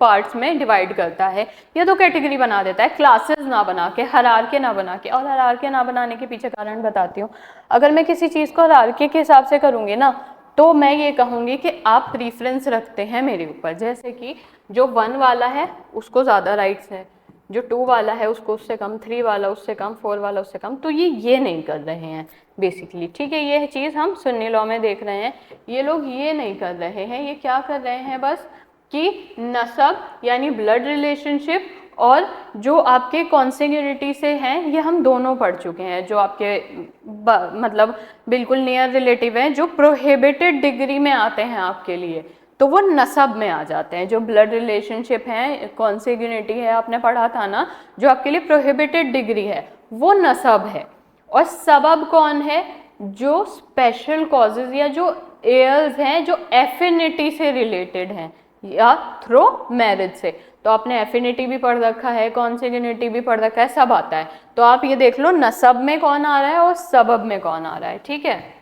पार्ट्स में डिवाइड करता है, या दो कैटेगरी बना देता है, क्लासेस ना बना के, हरारके ना बना के। और हरारके ना बनाने के पीछे कारण बताती हूँ। अगर मैं किसी चीज़ को हरारके के हिसाब से करूँगी ना, तो मैं ये कहूँगी कि आप प्रीफरेंस रखते हैं मेरे ऊपर, जैसे कि जो 1 वाला है उसको ज़्यादा राइट्स है, जो 2 वाला है उसको उससे कम, 3 वाला उससे कम, 4 वाला उससे कम। तो ये नहीं कर रहे हैं बेसिकली। ठीक है, ये चीज़ हम सुन्नी लॉ में देख रहे हैं, ये लोग ये नहीं कर रहे हैं। ये क्या कर रहे हैं बस कि नसब यानी ब्लड रिलेशनशिप और जो आपके कॉन्सिग्यूनिटी से हैं, ये हम दोनों पढ़ चुके हैं। जो आपके मतलब बिल्कुल नियर रिलेटिव हैं, जो प्रोहिबिटेड डिग्री में आते हैं आपके लिए, तो वो नसब में आ जाते हैं। जो ब्लड रिलेशनशिप है, कॉन्सिग्यूनिटी है, आपने पढ़ा था ना, जो आपके लिए प्रोहिबिटेड डिग्री है, वो नसब है। और सबब कौन है, जो स्पेशल कॉजेज या जो एयर्स हैं जो एफिनिटी से रिलेटेड हैं या थ्रू मैरिज से। तो आपने एफिनिटी भी पढ़ रखा है, कॉन्सिग्यूनिटी भी पढ़ रखा है, सब आता है। तो आप ये देख लो नसब में कौन आ रहा है और सबब में कौन आ रहा है। ठीक है,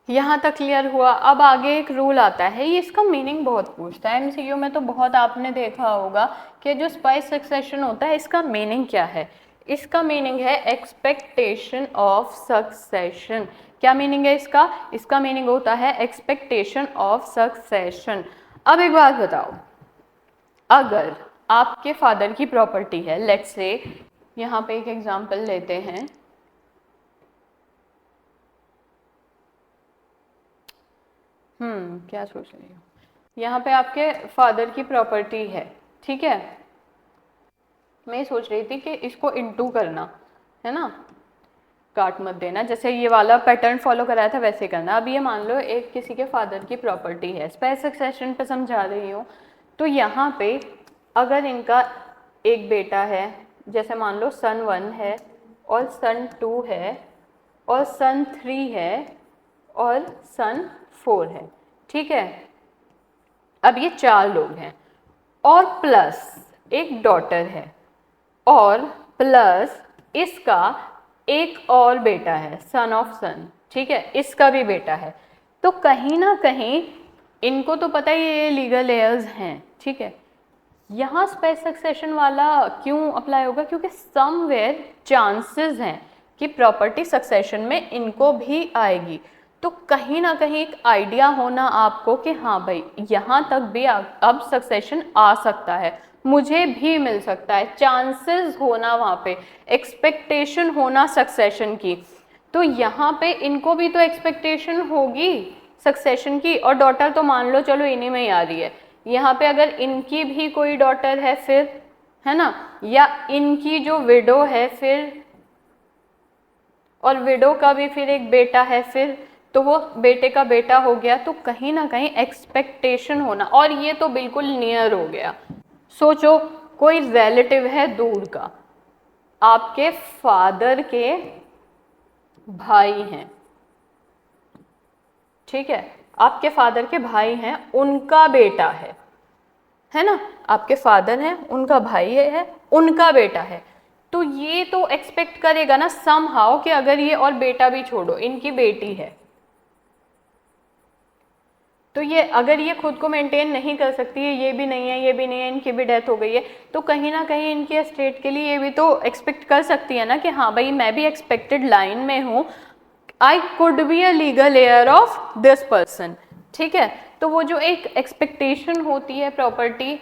यहाँ तक क्लियर हुआ। अब आगे एक रूल आता है, ये इसका मीनिंग बहुत पूछता है एमसीक्यू में, तो बहुत आपने देखा होगा कि जो स्पाइस सक्सेशन होता है, इसका मीनिंग क्या है। इसका मीनिंग है एक्सपेक्टेशन ऑफ सक्सेशन। क्या मीनिंग है इसका, इसका मीनिंग होता है एक्सपेक्टेशन ऑफ सक्सेशन। अब एक बात बताओ, अगर आपके फादर की प्रॉपर्टी है, लेट्स से यहाँ पे एक एग्जांपल लेते हैं। क्या सोच रही हूँ, यहाँ पे आपके फादर की प्रॉपर्टी है, ठीक है। मैं सोच रही थी कि इसको इनटू करना है ना, काट मत देना, जैसे ये वाला पैटर्न फॉलो कराया था वैसे करना। अब ये मान लो एक किसी के फादर की प्रॉपर्टी है, स्पेस सक्सेशन पे समझा रही हूँ। तो यहाँ पे अगर इनका एक बेटा है, जैसे मान लो सन 1 है और सन 2 है और सन 3 है और सन 4 है, ठीक है। अब ये 4 लोग हैं और प्लस एक डॉटर है और प्लस इसका एक और बेटा है, सन ऑफ सन, ठीक है, इसका भी बेटा है। तो कहीं ना कहीं इनको तो पता ही ये लीगल एयर्स हैं, ठीक है। यहाँ स्पेस सक्सेशन वाला क्यों अप्लाई होगा, क्योंकि समवेयर चांसेस हैं कि प्रॉपर्टी सक्सेशन में इनको भी आएगी। तो कहीं ना कहीं एक आइडिया होना आपको कि हाँ भाई यहाँ तक भी अब सक्सेशन आ सकता है, मुझे भी मिल सकता है, चांसेस होना वहाँ पे, एक्सपेक्टेशन होना सक्सेशन की। तो यहाँ पे इनको भी तो एक्सपेक्टेशन होगी सक्सेशन की, और डॉटर तो मान लो चलो इन्हीं में ही आ रही है। यहाँ पे अगर इनकी भी कोई डॉटर है फिर, है ना, या इनकी जो विडो है फिर, और विडो का भी फिर एक बेटा है फिर, तो वो बेटे का बेटा हो गया। तो कहीं ना कहीं एक्सपेक्टेशन होना, और ये तो बिल्कुल नियर हो गया। सोचो कोई रिलेटिव है दूर का, आपके फादर के भाई हैं, ठीक है, आपके फादर के भाई हैं, उनका बेटा है ना, आपके फादर हैं, उनका भाई है, उनका बेटा है। तो ये तो एक्सपेक्ट करेगा ना समहाउ कि अगर ये, और बेटा भी छोड़ो, इनकी बेटी है, तो ये अगर ये खुद को मेंटेन नहीं कर सकती है, ये भी नहीं है, ये भी नहीं है, इनकी भी डेथ हो गई है, तो कहीं ना कहीं इनकी एस्टेट के लिए ये भी तो एक्सपेक्ट कर सकती है ना कि हाँ भाई मैं भी एक्सपेक्टेड लाइन में हूँ, I could be a legal heir of this person, ठीक है। तो वो जो एक एक्सपेक्टेशन होती है प्रॉपर्टी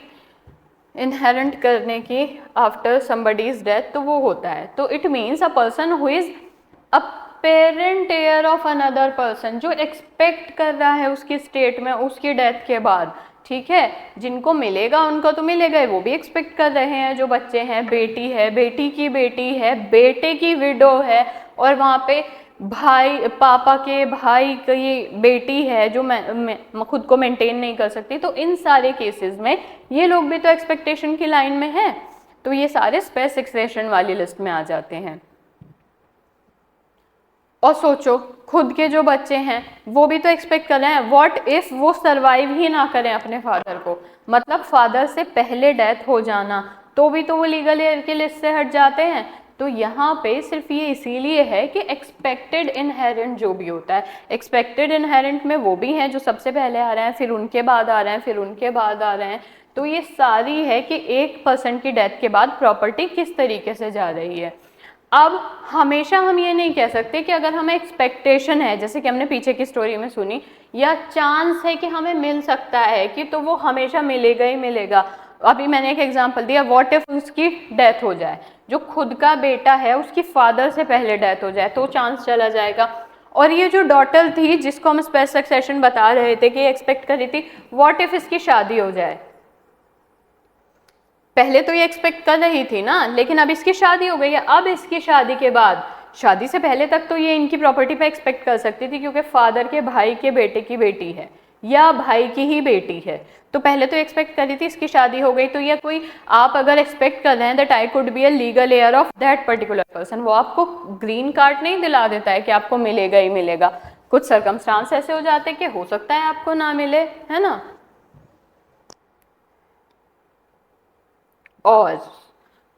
इनहेरेंट करने की आफ्टर समबडीज डेथ, तो वो होता है। तो it means a person who is a parent heir of another person, जो एक्सपेक्ट कर रहा है उसकी स्टेट में उसकी डेथ के बाद, ठीक है। जिनको मिलेगा उनको तो मिलेगा, वो भी एक्सपेक्ट कर रहे हैं, जो बच्चे हैं, बेटी है, बेटी की बेटी है, बेटे की विडो है, और वहाँ पे भाई, पापा के भाई की बेटी है जो मैं खुद को मेंटेन नहीं कर सकती। तो इन सारे केसेस में ये लोग भी तो एक्सपेक्टेशन की लाइन में हैं, तो ये सारे स्पेस सक्सेशन वाली लिस्ट में आ जाते हैं। और सोचो खुद के जो बच्चे हैं वो भी तो एक्सपेक्ट कर रहे हैं, व्हाट इफ वो सरवाइव ही ना करें अपने फादर को, मतलब फादर से पहले डेथ हो जाना, तो भी तो वो लीगल एयर की लिस्ट से हट जाते हैं। तो यहाँ पे सिर्फ ये इसीलिए है कि एक्सपेक्टेड इनहेरेंट जो भी होता है, एक्सपेक्टेड इनहेरेंट में वो भी हैं जो सबसे पहले आ रहे हैं, फिर उनके बाद आ रहे हैं, फिर उनके बाद आ रहे हैं। तो ये सारी है कि एक पर्सन की डेथ के बाद प्रॉपर्टी किस तरीके से जा रही है। अब हमेशा हम ये नहीं कह सकते कि अगर हमें एक्सपेक्टेशन है, जैसे कि हमने पीछे की स्टोरी में सुनी, या चांस है कि हमें मिल सकता है कि, तो वो हमेशा मिलेगा ही मिलेगा। अभी मैंने एक एग्जांपल दिया, व्हाट इफ उसकी डेथ हो जाए, जो खुद का बेटा है उसकी फादर से पहले डेथ हो जाए, तो चांस चला जाएगा। और ये जो डॉटर थी जिसको हम स्पेस सक्सेशन बता रहे थे कि एक्सपेक्ट कर रही थी, व्हाट इफ इसकी शादी हो जाए, पहले तो ये एक्सपेक्ट कर रही थी ना, लेकिन अब इसकी शादी हो गई है। अब इसकी शादी के बाद, शादी से पहले तक तो ये इनकी प्रॉपर्टी पे एक्सपेक्ट कर सकती थी क्योंकि फादर के भाई के बेटे की बेटी है या भाई की ही बेटी है, तो पहले तो एक्सपेक्ट कर रही थी, इसकी शादी हो गई। तो ये कोई, आप अगर एक्सपेक्ट कर रहे हैं that I could be a legal heir of that particular person, वो आपको ग्रीन कार्ड नहीं दिला देता है कि आपको मिलेगा ही मिलेगा। कुछ सर्कमस्टांस ऐसे हो जाते हैं कि हो सकता है आपको ना मिले, है ना। और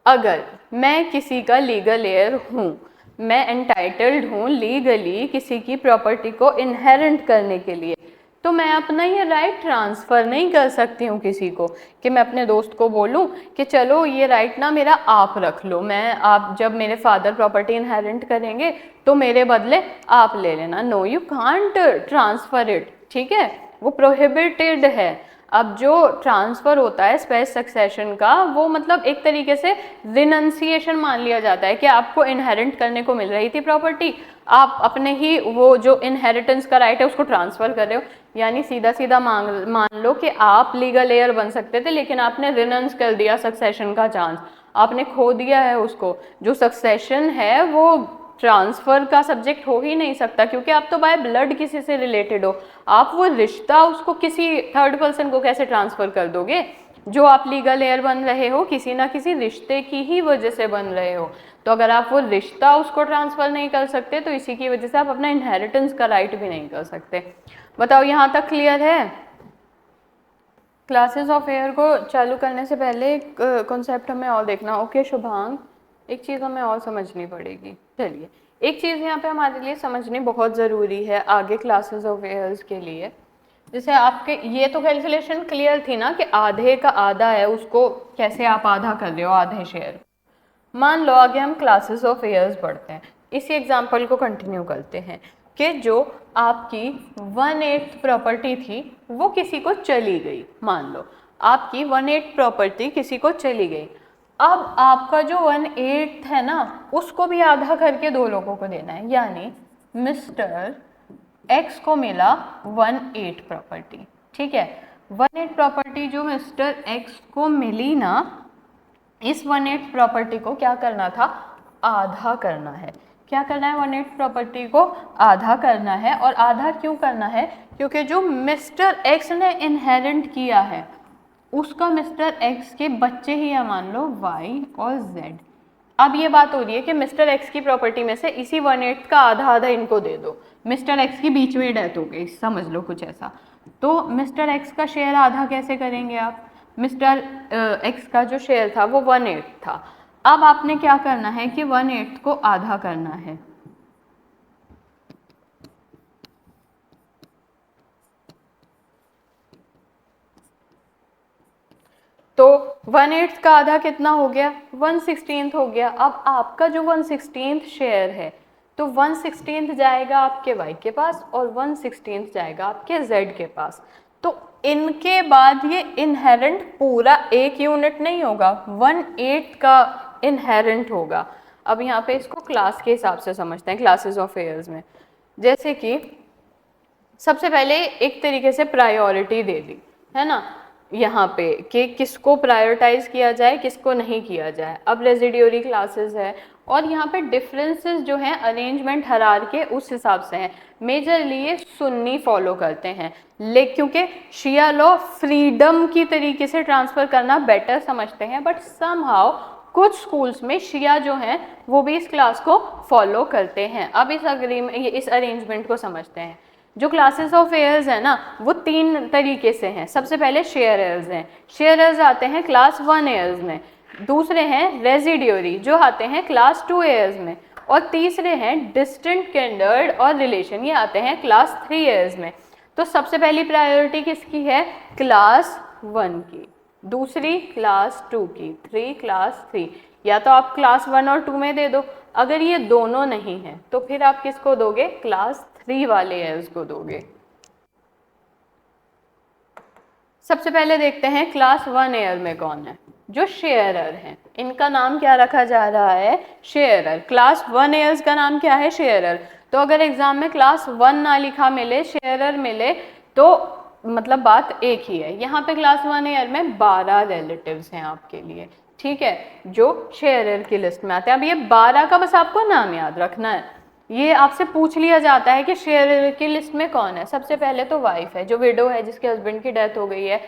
अगर मैं किसी का लीगल हेयर हूँ, मैं एंटाइटल्ड हूँ लीगली किसी की प्रॉपर्टी को इनहेरेंट करने के लिए, तो मैं अपना ये राइट ट्रांसफ़र नहीं कर सकती हूँ किसी को, कि मैं अपने दोस्त को बोलूँ कि चलो ये राइट ना मेरा आप रख लो, मैं, आप जब मेरे फादर प्रॉपर्टी इनहेरेंट करेंगे तो मेरे बदले आप ले लेना। No, you can't transfer it, ठीक है, वो प्रोहिबिटेड है। अब जो ट्रांसफर होता है स्पेस सक्सेशन का, वो मतलब एक तरीके से रिनंसिएशन मान लिया जाता है कि आपको इनहेरिट करने को मिल रही थी प्रॉपर्टी, आप अपने ही वो जो इनहेरिटेंस का राइट है उसको ट्रांसफर कर रहे हो। यानी सीधा सीधा मान लो कि आप लीगल हेयर बन सकते थे, लेकिन आपने रिनंस कर दिया सक्सेशन का चांस, आपने खो दिया है उसको। जो सक्सेशन है वो ट्रांसफर का सब्जेक्ट हो ही नहीं सकता, क्योंकि आप तो बाय ब्लड किसी से रिलेटेड हो, आप वो रिश्ता उसको किसी थर्ड पर्सन को कैसे ट्रांसफर कर दोगे? जो आप लीगल हेयर बन रहे हो किसी ना किसी रिश्ते की ही वजह से बन रहे हो, तो अगर आप वो रिश्ता उसको ट्रांसफर नहीं कर सकते तो इसी की वजह से आप अपना इनहेरिटेंस का राइट भी नहीं कर सकते। बताओ यहाँ तक क्लियर है? क्लासेस ऑफ हेयर को चालू करने से पहले एक कॉन्सेप्ट हमें और देखना। ओके शुभांग, एक चीज़ हमें और समझनी पड़ेगी। चलिए, एक चीज़ यहाँ पे हमारे लिए समझनी बहुत ज़रूरी है आगे क्लासेस ऑफ हेयर्स के लिए। जैसे आपके ये तो कैलकुलेशन क्लियर थी ना कि आधे का आधा है, उसको कैसे आप आधा कर रहे हो आधे शेयर। मान लो आगे हम क्लासेस ऑफ हेयर्स पढ़ते हैं, इसी एग्जाम्पल को कंटिन्यू करते हैं कि जो आपकी 1/8 प्रॉपर्टी थी वो किसी को चली गई। मान लो आपकी 1/8 प्रॉपर्टी किसी को चली गई, अब आपका जो 1/8 है ना उसको भी आधा करके दो लोगों को देना है। यानी मिस्टर एक्स को मिला 1/8 प्रॉपर्टी, ठीक है। 1/8 प्रॉपर्टी जो मिस्टर एक्स को मिली ना, इस 1/8 प्रॉपर्टी को क्या करना था? आधा करना है। क्या करना है? 1/8 प्रॉपर्टी को आधा करना है। और आधा क्यों करना है? क्योंकि जो मिस्टर एक्स ने इनहेरिट किया है उसका मिस्टर एक्स के बच्चे ही है, मान लो वाई और जेड। अब ये बात हो रही है कि मिस्टर एक्स की प्रॉपर्टी में से इसी 1/8 का आधा आधा इनको दे दो। मिस्टर एक्स की बीच में डेथ हो गई, समझ लो कुछ ऐसा। तो मिस्टर एक्स का शेयर आधा कैसे करेंगे आप? मिस्टर एक्स का जो शेयर था वो 1/8 था। अब आपने क्या करना है कि 1/8 को आधा करना है। तो 1/8 का आधा कितना हो गया? 1/16 हो गया। अब आपका जो 1/16 शेयर है तो 1/16 जाएगा आपके y के पास और 1/16 जाएगा आपके z के पास। तो इनके बाद ये इनहेरेंट पूरा एक यूनिट नहीं होगा, 1/8 का इनहेरेंट होगा। अब यहाँ पे इसको क्लास के हिसाब से समझते हैं क्लासेस ऑफ हेयर्स में। जैसे कि सबसे पहले एक तरीके से प्रायोरिटी दे दी है ना यहाँ पे कि किसको प्रायोरिटाइज किया जाए किसको नहीं किया जाए। अब रेजिडियोरी क्लासेस है और यहाँ पे डिफरेंसेस जो हैं अरेंजमेंट हरार के उस हिसाब से हैं। मेजरली ये सुन्नी फॉलो करते हैं, लेकिन क्योंकि शिया लॉ फ्रीडम की तरीके से ट्रांसफ़र करना बेटर समझते हैं, बट समहाउ कुछ स्कूल्स में शिया जो हैं वो भी इस क्लास को फॉलो करते हैं। अब इस अरेंजमेंट को समझते हैं। जो क्लासेस ऑफ हेयर्स है ना वो 3 तरीके से हैं। सबसे पहले शेयर हेयर्स हैं। शेयर हेयर्स आते हैं क्लास 1 हेयर्स में, दूसरे हैं रेजिडियोरी जो आते हैं क्लास 2 हेयर्स में, और तीसरे हैं डिस्टेंट किंडर्ड और रिलेशन, ये आते हैं क्लास 3 हेयर्स में। तो सबसे पहली प्रायोरिटी किसकी है? क्लास 1 की, दूसरी क्लास 2 की, 3 क्लास 3। या तो आप क्लास 1 और 2 में दे दो, अगर ये दोनों नहीं है तो फिर आप किसको दोगे? क्लास 3 वाले हेयर्स को दोगे। सबसे पहले देखते हैं क्लास 1 हेयर में कौन है? जो शेयरर हैं, इनका नाम क्या रखा जा रहा है? शेयरर। क्लास 1 हेयर्स का नाम क्या है? शेयरर। तो अगर एग्जाम में क्लास 1 ना लिखा मिले, शेयरर मिले, तो मतलब बात एक ही है। यहाँ पे क्लास 1 हेयर में 12 रिलेटिव्स हैं आपके लिए, ठीक है, जो शेयरर की लिस्ट में आते हैं। अब ये 12 का बस आपको नाम याद रखना है। ये आपसे पूछ लिया जाता है कि शेयरर की लिस्ट में कौन है। सबसे पहले तो वाइफ है, जो विडो है जिसके हस्बैंड की डेथ हो गई है,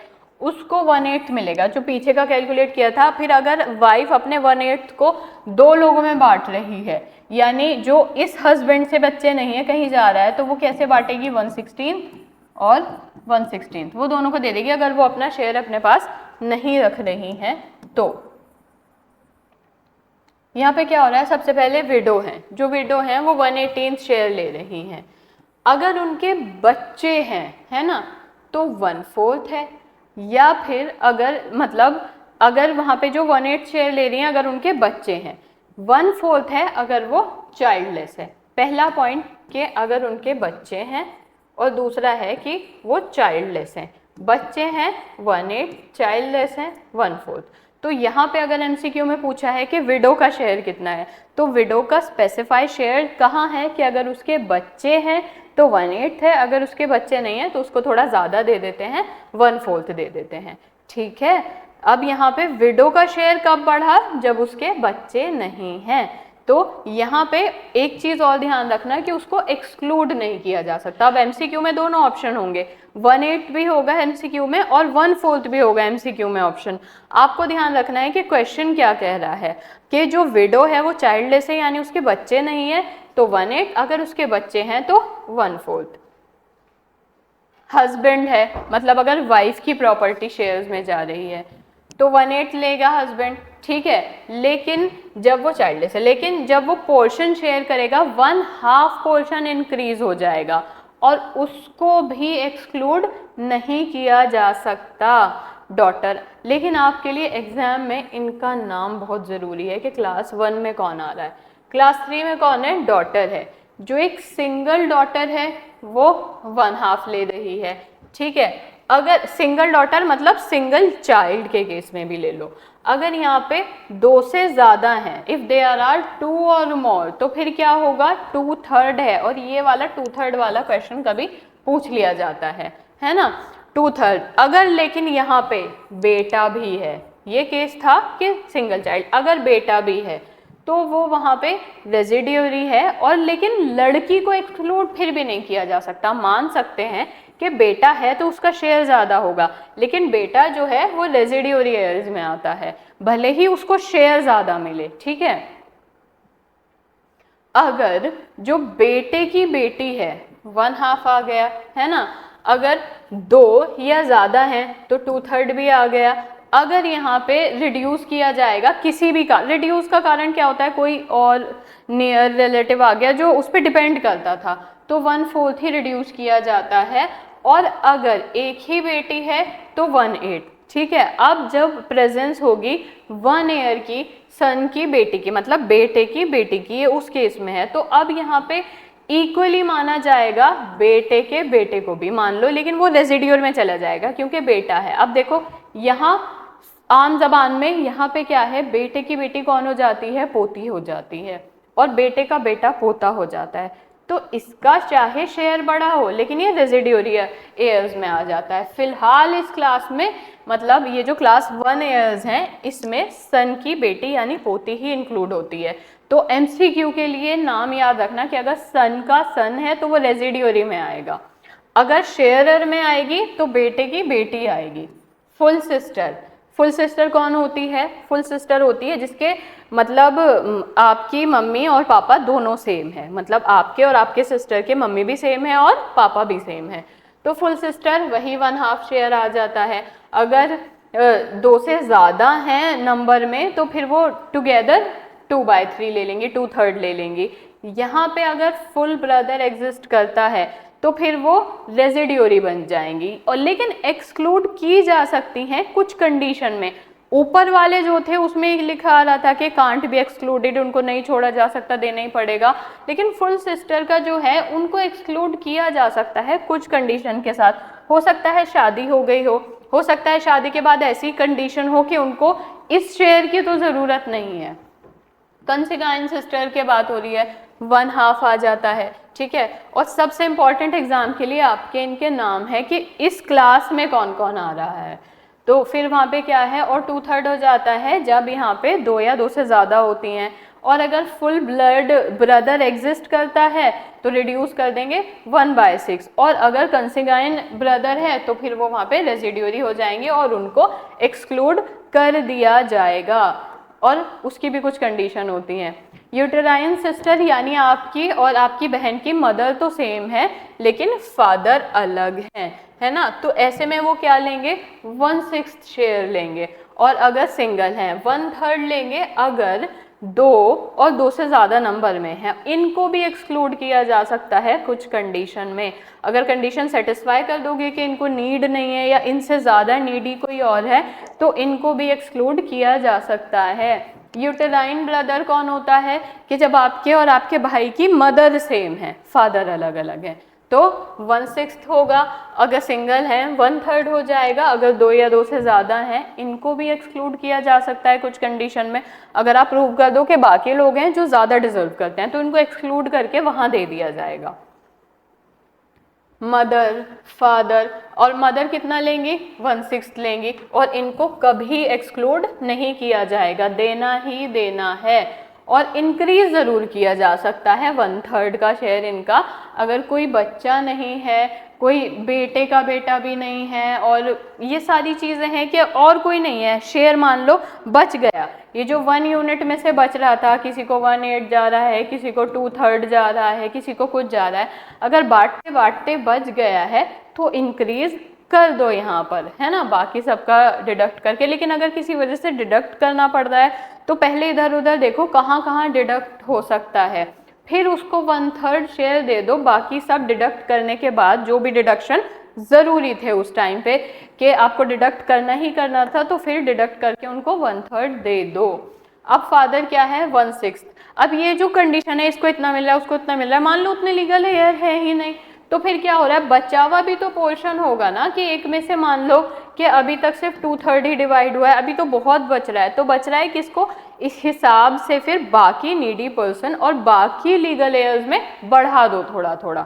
उसको 1/8 मिलेगा जो पीछे का कैलकुलेट किया था। फिर अगर वाइफ अपने 1/8 को 2 लोगों में बांट रही है, यानी जो इस हस्बैंड से बच्चे नहीं है कहीं जा रहा है, तो वो कैसे बांटेगी? 1/16 और 1/16 वो दोनों को दे देगी अगर वो अपना शेयर अपने पास नहीं रख रही हैं तो। यहाँ पे क्या हो रहा है? सबसे पहले विडो हैं, जो विडो हैं वो 1/18 शेयर ले रही हैं। अगर उनके बच्चे हैं, है ना, तो 1/4 है। या फिर अगर मतलब अगर वहाँ पे जो 1/8 शेयर ले रही हैं अगर उनके बच्चे हैं, 1/4 है अगर वो चाइल्डलेस है। पहला पॉइंट कि अगर उनके बच्चे हैं और दूसरा है कि वो चाइल्डलेस हैं। बच्चे हैं 1/8, चाइल्डलेस हैं 1/4। तो यहाँ पे अगर एमसीक्यू में पूछा है कि विडो का शेयर कितना है, तो विडो का स्पेसिफाई शेयर कहाँ है कि अगर उसके बच्चे हैं तो 1/8 है, अगर उसके बच्चे नहीं है तो उसको थोड़ा ज़्यादा दे देते हैं, 1/4 दे देते हैं। ठीक है, अब यहाँ पे विडो का शेयर कब बढ़ा, जब उसके बच्चे नहीं हैं। तो यहाँ पे एक चीज़ और ध्यान रखना कि उसको एक्सक्लूड नहीं किया जा सकता। अब एमसीक्यू में दोनों ऑप्शन होंगे, 1/8 भी होगा एमसीक्यू में और 1/4 भी होगा एमसीक्यू में ऑप्शन। आपको ध्यान रखना है कि क्वेश्चन क्या कह रहा है कि जो विडो है वो चाइल्डलेस है यानी उसके बच्चे नहीं है तो 1/8, अगर उसके बच्चे हैं तो 1/4। हस्बैंड है, मतलब अगर वाइफ की प्रॉपर्टी शेयर्स में जा रही है तो 1/8 लेगा हस्बैंड, ठीक है। लेकिन जब वो चाइल्डलेस है, लेकिन जब वो पोर्शन शेयर करेगा 1/2 पोर्शन इंक्रीज हो जाएगा और उसको भी एक्सक्लूड नहीं किया जा सकता, डॉटर। लेकिन आपके लिए एग्जाम में इनका नाम बहुत ज़रूरी है कि क्लास 1 में कौन आ रहा है, क्लास 3 में कौन है, डॉटर है। जो एक सिंगल डॉटर है वो 1/2 ले रही है, ठीक है। अगर सिंगल डॉटर मतलब सिंगल चाइल्ड के केस में भी ले लो, अगर यहाँ पे 2 से ज़्यादा हैं, इफ़ दे आर 2 और मोर, तो फिर क्या होगा, 2/3 है। और ये वाला 2/3 वाला क्वेश्चन कभी पूछ लिया जाता है ना, 2/3। अगर लेकिन यहाँ पे बेटा भी है, ये केस था कि सिंगल चाइल्ड, अगर बेटा भी है तो वो वहाँ पे रेजिडियरी है, और लेकिन लड़की को एक्सक्लूड फिर भी नहीं किया जा सकता। मान सकते हैं कि बेटा है तो उसका शेयर ज़्यादा होगा, लेकिन बेटा जो है वो रेजिडियरी एयर्स में आता है, भले ही उसको शेयर ज़्यादा मिले, ठीक है। अगर जो बेटे की बेटी है 1/2 आ गया, है ना। अगर 2 या ज़्यादा हैं तो 2/3 भी आ गया। अगर यहाँ पे रिड्यूस किया जाएगा किसी भी का, रिड्यूस का कारण क्या होता है, कोई और नियर रिलेटिव आ गया जो उस पर डिपेंड करता था, तो 1/4 ही रिड्यूस किया जाता है। और अगर एक ही बेटी है तो 1/8, ठीक है। अब जब प्रेजेंस होगी 1 ईयर की सन की बेटी की, मतलब बेटे की बेटी की, ये उस केस में है, तो अब यहाँ पे इक्वली माना जाएगा, बेटे के बेटे को भी मान लो, लेकिन वो रेजिड्यूअल में चला जाएगा क्योंकि बेटा है। अब देखो यहाँ आम जबान में यहाँ पे क्या है, बेटे की बेटी कौन हो जाती है, पोती हो जाती है, और बेटे का बेटा पोता हो जाता है। तो इसका चाहे शेयर बड़ा हो लेकिन ये रेजिड्यूअरी एयर्स में आ जाता है। फिलहाल इस क्लास में, मतलब ये जो क्लास 1 एयर्स हैं, इसमें सन की बेटी यानी पोती ही इंक्लूड होती है। तो एमसीक्यू के लिए नाम याद रखना कि अगर सन का सन है तो वो रेजिड्यूअरी में आएगा, अगर शेयरर में आएगी तो बेटे की बेटी आएगी। फुल सिस्टर, फुल सिस्टर कौन होती है, फुल सिस्टर होती है जिसके मतलब आपकी मम्मी और पापा दोनों सेम है, मतलब आपके और आपके सिस्टर के मम्मी भी सेम है और पापा भी सेम है, तो फुल सिस्टर वही 1/2 शेयर आ जाता है। अगर 2 से ज़्यादा हैं नंबर में तो फिर वो टुगेदर 2/3 ले लेंगी, 2/3 ले लेंगी। यहाँ पे अगर फुल ब्रदर एग्जिस्ट करता है तो फिर वो रेजिड्यूअरी बन जाएंगी, और लेकिन एक्सक्लूड की जा सकती हैं कुछ कंडीशन में। ऊपर वाले जो थे उसमें लिखा आ रहा था कि कांट बी एक्सक्लूडेड, उनको नहीं छोड़ा जा सकता, देना ही पड़ेगा। लेकिन फुल सिस्टर का जो है उनको एक्सक्लूड किया जा सकता है कुछ कंडीशन के साथ। हो सकता है शादी हो गई हो सकता है शादी के बाद ऐसी कंडीशन हो कि उनको इस शेयर की तो ज़रूरत नहीं है। कंसिगाइन सिस्टर की बात हो रही है, 1/2 आ जाता है, ठीक है। और सबसे इम्पॉर्टेंट एग्जाम के लिए आपके इनके नाम है कि इस क्लास में कौन कौन आ रहा है, तो फिर वहाँ पे क्या है, और 2/3 हो जाता है जब यहाँ पे 2 या 2 से ज़्यादा होती हैं। और अगर फुल ब्लड ब्रदर एग्जिस्ट करता है तो रिड्यूस कर देंगे 1/6, और अगर कंसिगाइन ब्रदर है तो फिर वो वहाँ पे रेजिड्यूअरी हो जाएंगे और उनको एक्सक्लूड कर दिया जाएगा। और उसकी भी कुछ कंडीशन होती हैं। यूटेराइन सिस्टर यानी आपकी और आपकी बहन की मदर तो सेम है लेकिन फादर अलग हैं, है ना, तो ऐसे में वो क्या लेंगे, 1/6 शेयर लेंगे। और अगर सिंगल हैं 1/3 लेंगे, अगर 2 और 2 से ज़्यादा नंबर में है, इनको भी एक्सक्लूड किया जा सकता है कुछ कंडीशन में। अगर कंडीशन सेटिस्फाई कर दोगे कि इनको नीड नहीं है या इनसे ज़्यादा नीडी कोई और है तो इनको भी एक्सक्लूड किया जा सकता है। यूटेराइन ब्रदर कौन होता है कि जब आपके और आपके भाई की मदर सेम है, फादर अलग अलग है, तो 1/6 होगा। अगर सिंगल है 1/3 हो जाएगा। अगर 2 या 2 से ज़्यादा हैं इनको भी एक्सक्लूड किया जा सकता है कुछ कंडीशन में। अगर आप प्रूव कर दो कि बाकी लोग हैं जो ज़्यादा डिजर्व करते हैं तो इनको एक्सक्लूड करके वहाँ दे दिया जाएगा। मदर, फादर, और मदर कितना लेंगी 1/6 लेंगी, और इनको कभी एक्सक्लूड नहीं किया जाएगा, देना ही देना है। और इंक्रीज ज़रूर किया जा सकता है 1/3 का शेयर इनका। अगर कोई बच्चा नहीं है, कोई बेटे का बेटा भी नहीं है, और ये सारी चीज़ें हैं कि और कोई नहीं है, शेयर मान लो बच गया, ये जो 1 यूनिट में से बच रहा था, किसी को 1/8 जा रहा है, किसी को 2/3 जा रहा है, किसी को कुछ जा रहा है, अगर बांटते बांटते बच गया है तो इंक्रीज कर दो यहाँ पर, है ना, बाकी सबका डिडक्ट करके। लेकिन अगर किसी वजह से डिडक्ट करना पड़ रहा है तो पहले इधर उधर देखो कहाँ कहाँ डिडक्ट हो सकता है, फिर उसको 1/3 शेयर दे दो। बाकी सब डिडक्ट करने के बाद जो भी डिडक्शन ज़रूरी थे उस टाइम पे कि आपको डिडक्ट करना ही करना था, तो फिर डिडक्ट करके उनको 1/3 दे दो। अब फादर क्या है 1/6। अब ये जो कंडीशन है, इसको इतना मिल रहा है उसको इतना मिल रहा है, मान लो उतने लीगल हेयर है ही नहीं, तो फिर क्या हो रहा है, बचा हुआ भी तो पोर्शन होगा ना, कि एक में से मान लो कि अभी तक सिर्फ 2/3 ही डिवाइड हुआ है, अभी तो बहुत बच रहा है, तो बच रहा है किसको, इस हिसाब से फिर बाकी नीडी पर्सन और बाकी लीगल हेयर्स में बढ़ा दो थोड़ा थोड़ा।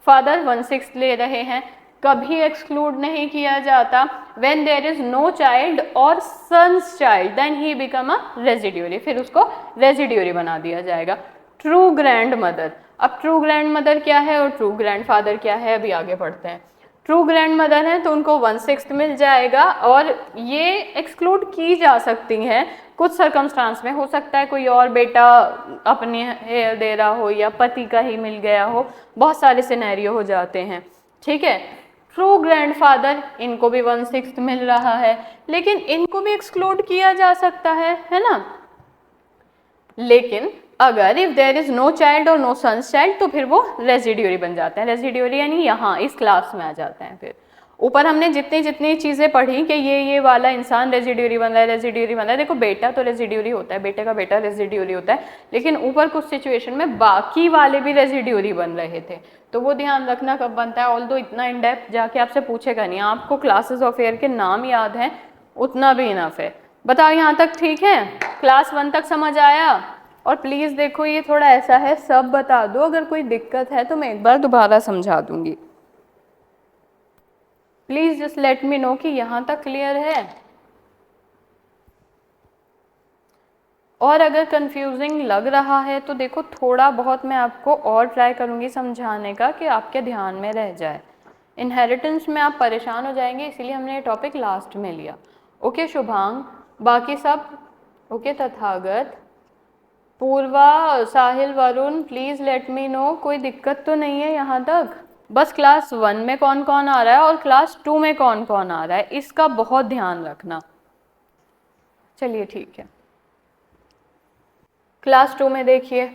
फादर 1/6 ले रहे हैं, कभी एक्सक्लूड नहीं किया जाता। When there is no child और sons child then he become a residuary, फिर उसको रेजिड्यूरी बना दिया जाएगा। ट्रू ग्रैंड मदर, अब ट्रू ग्रैंड मदर क्या है और ट्रू ग्रैंड फादर क्या है, अभी आगे पढ़ते हैं। ट्रू ग्रैंड मदर है तो उनको 1/6 मिल जाएगा, और ये एक्सक्लूड की जा सकती हैं कुछ सर्कमस्टांस में। हो सकता है कोई और बेटा अपने हेयर दे रहा हो या पति का ही मिल गया हो, बहुत सारे सिनेरियो हो जाते हैं, ठीक है। ट्रू ग्रैंडफादर, इनको भी 1/6 मिल रहा है, लेकिन इनको भी एक्सक्लूड किया जा सकता है ना। लेकिन अगर if there is no child और नो सन्स चाइल्ड तो फिर वो रेजिड्यूरी बन जाते हैं। रेजिड्यूरी यानी यहाँ इस क्लास में आ जाते हैं। फिर ऊपर हमने जितनी जितनी चीज़ें पढ़ी कि ये वाला इंसान रेजिड्यूरी बन रहा है, रेजिड्यूरी बन रहा है, देखो बेटा तो रेजिड्यूरी होता है, बेटे का बेटा रेजिड्यूरी होता है, लेकिन ऊपर कुछ सिचुएशन में बाकी वाले भी रेजिड्यूरी बन रहे थे, तो वो ध्यान रखना कब बनता है। ऑल्दो इतना इन डेप्थ जाके आपसे पूछेगा नहीं, आपको क्लासेस ऑफ एयर के नाम याद हैं उतना भी इनफ है। बताओ यहाँ तक ठीक है, क्लास 1 तक समझ आया। और प्लीज़ देखो ये थोड़ा ऐसा है, सब बता दो, अगर कोई दिक्कत है तो मैं एक बार दोबारा समझा दूंगी। Please just let me know कि यहाँ तक क्लियर है। और अगर कंफ्यूजिंग लग रहा है तो देखो थोड़ा बहुत मैं आपको और ट्राई करूँगी समझाने का कि आपके ध्यान में रह जाए। इनहेरिटेंस में आप परेशान हो जाएंगे, इसीलिए हमने ये टॉपिक लास्ट में लिया। ओके शुभांग, बाकी सब okay. Tathagat, Purva, Sahil, Varun, please let me know, कोई दिक्कत तो नहीं है यहाँ तक। बस क्लास 1 में कौन कौन आ रहा है और क्लास 2 में कौन कौन आ रहा है इसका बहुत ध्यान रखना। चलिए ठीक है, क्लास 2 में देखिए,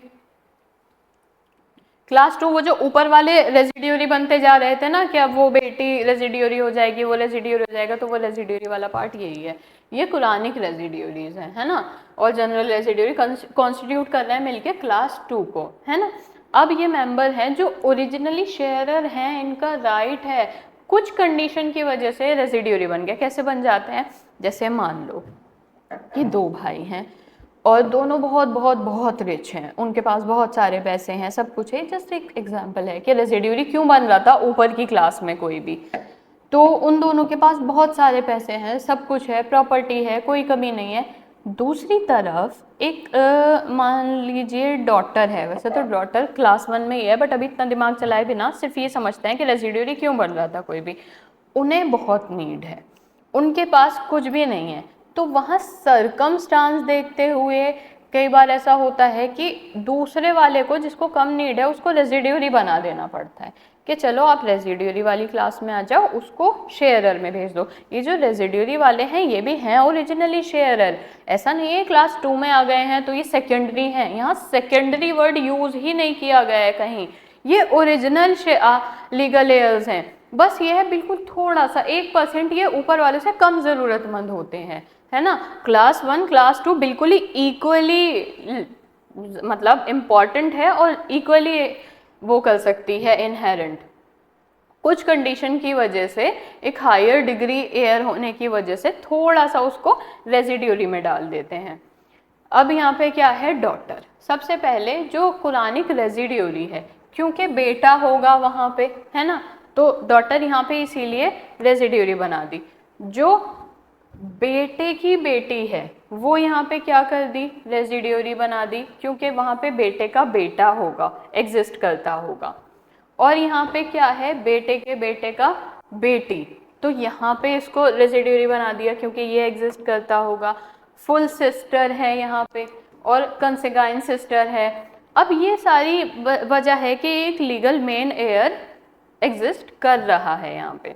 क्लास 2 वो जो ऊपर वाले रेजिड्यूरी बनते जा रहे थे ना कि अब वो बेटी रेजिड्यूरी हो जाएगी, वो रेजिड्यूरी हो जाएगा, तो वो रेजिड्यूरी वाला पार्ट यही है। ये कुरानिक रेजिड्यूरीज हैं, है ना, और जनरल रेजिड्यूरी कॉन्स्टिट्यूट कर रहे हैं मिलके क्लास 2 को, है ना। अब ये मेंबर हैं जो ओरिजिनली शेयरर हैं, इनका राइट है, कुछ कंडीशन की वजह से रेजिड्यूरी बन गया। कैसे बन जाते हैं, जैसे मान लो कि 2 भाई हैं और दोनों बहुत बहुत बहुत रिच हैं, उनके पास बहुत सारे पैसे हैं, सब कुछ है। जस्ट एक एग्जांपल है कि रेजिड्यूरी क्यों बन रहा था ऊपर की क्लास में कोई भी, तो उन दोनों के पास बहुत सारे पैसे हैं, सब कुछ है, प्रॉपर्टी है, कोई कमी नहीं है। दूसरी तरफ एक मान लीजिए डॉटर है, वैसे तो डॉटर क्लास 1 में ही है, बट अभी इतना दिमाग चलाए बिना सिर्फ ये समझते हैं कि रेजिड्यूरी क्यों बन रहा था कोई भी। उन्हें बहुत नीड है, उनके पास कुछ भी नहीं है, तो वहाँ सर्कमस्टांस देखते हुए कई बार ऐसा होता है कि दूसरे वाले को जिसको कम नीड है उसको रेजिड्यूरी बना देना पड़ता है कि चलो आप रेजिड्यूरी वाली क्लास में आ जाओ, उसको शेयरर में भेज दो। ये जो रेजिड्यूरी वाले हैं ये भी हैं ओरिजिनली शेयरर, ऐसा नहीं है क्लास 2 में आ गए हैं तो ये सेकेंडरी हैं, यहाँ सेकेंडरी वर्ड यूज ही नहीं किया गया है कहीं, ये ओरिजिनल लीगल हेयर्स हैं। बस ये है बिल्कुल थोड़ा सा 1% ये ऊपर वाले से कम ज़रूरतमंद होते हैं, है ना। क्लास 1 क्लास 2 बिल्कुल ही इक्वली मतलब इम्पॉर्टेंट है और इक्वली वो कर सकती है इनहेरेंट। कुछ कंडीशन की वजह से, एक हायर डिग्री एयर होने की वजह से थोड़ा सा उसको रेजिड्यूरी में डाल देते हैं। अब यहाँ पे क्या है, डॉटर। सबसे पहले जो कुरानिक रेजिड्यूरी है, क्योंकि बेटा होगा वहाँ पे, है ना, तो डॉटर यहाँ पे इसीलिए रेजिड्यूरी बना दी। जो बेटे की बेटी है वो यहाँ पे क्या कर दी, रेजिड्यूरी बना दी, क्योंकि वहाँ पे बेटे का बेटा होगा, एग्जिस्ट करता होगा। और यहाँ पे क्या है, बेटे के बेटे का बेटी, तो यहाँ पे इसको रेजिड्यूरी बना दिया क्योंकि ये एग्जिस्ट करता होगा। फुल सिस्टर है यहाँ पे और कंसिगाइन सिस्टर है। अब ये सारी वजह है कि एक लीगल मेन एयर एग्जिस्ट कर रहा है यहाँ पे।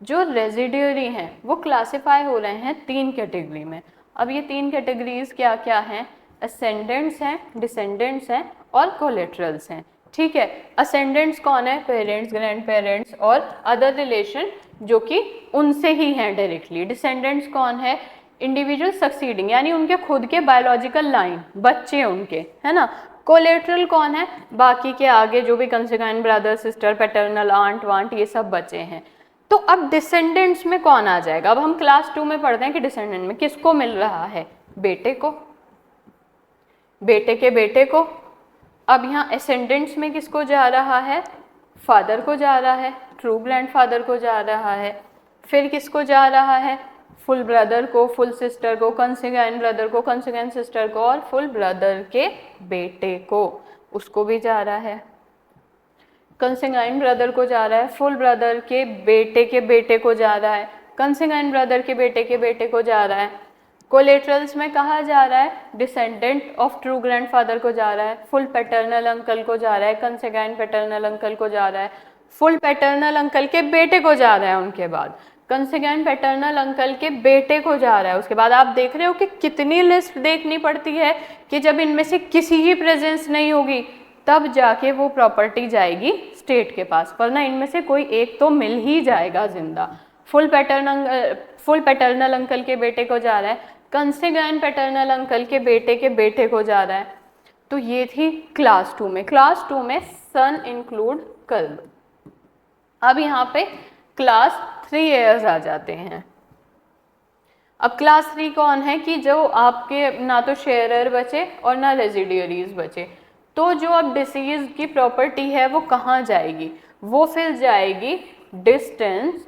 जो रेजिड्यूरी हैं वो क्लासिफाई हो रहे हैं 3 कैटेगरी में। अब ये 3 कैटेगरीज क्या क्या हैं, असेंडेंट्स हैं, डिसेंडेंट्स हैं और कोलेटरल्स हैं। ठीक है, असेंडेंट्स कौन है, पेरेंट्स, ग्रैंड पेरेंट्स और अदर रिलेशन जो कि उनसे ही हैं डायरेक्टली। डिसेंडेंट्स कौन है, इंडिविजुअल सक्सीडिंग, यानी उनके खुद के बायोलॉजिकल लाइन, बच्चे उनके, है ना। कोलेटरल कौन है, बाकी के आगे जो भी consanguine brother sister, paternal aunt want, ये सब बचे हैं। तो अब डिसेंडेंट्स में कौन आ जाएगा। अब हम क्लास 2 में पढ़ते हैं कि डिसेंडेंट में किसको मिल रहा है, बेटे को, बेटे के बेटे को। अब यहाँ असेंडेंट्स में किसको जा रहा है, फादर को जा रहा है, ट्रू ग्रैंडफादर को जा रहा है। फिर किसको जा रहा है, फुल ब्रदर को, फुल सिस्टर को, कंसिगाइन ब्रदर को, कंसिगाइन सिस्टर को और फुल ब्रदर के बेटे को, उसको भी जा रहा है। कंसिगाइन ब्रदर को जा रहा है, फुल ब्रदर के बेटे को जा रहा है, कंसिगाइन ब्रदर के बेटे को जा रहा है। कोलेटरल्स में कहा जा रहा है, डिसेंडेंट ऑफ ट्रू ग्रैंडफादर को जा रहा है, फुल पैटर्नल अंकल को जा रहा है, कंसिगाइन पैटर्नल अंकल को जा रहा है, फुल पैटर्नल अंकल के बेटे को जा रहा है, उनके बाद कंसिगाइन पैटर्नल अंकल के बेटे को जा रहा है। उसके बाद आप देख रहे हो कि कितनी लिस्ट देखनी पड़ती है कि जब इनमें से किसी की प्रेजेंस नहीं होगी तब जाके वो प्रॉपर्टी जाएगी स्टेट के पास, वरना इनमें से कोई एक तो मिल ही जाएगा जिंदा। फुल पैटर्नल अंकल के बेटे को जा रहा है, कंसिगाइन पैटर्नल अंकल के बेटे को जा रहा है। तो ये थी क्लास 2 में। क्लास 2 में सन इंक्लूड कर दो। अब यहाँ पे क्लास 3 एयर्स आ जाते हैं। अब क्लास 3 कौन है कि जो आपके ना तो शेयरर बचे और ना रेजिडियरीज बचे, तो जो अब डिसीज की प्रॉपर्टी है वो कहाँ जाएगी, वो फिर जाएगी डिस्टेंस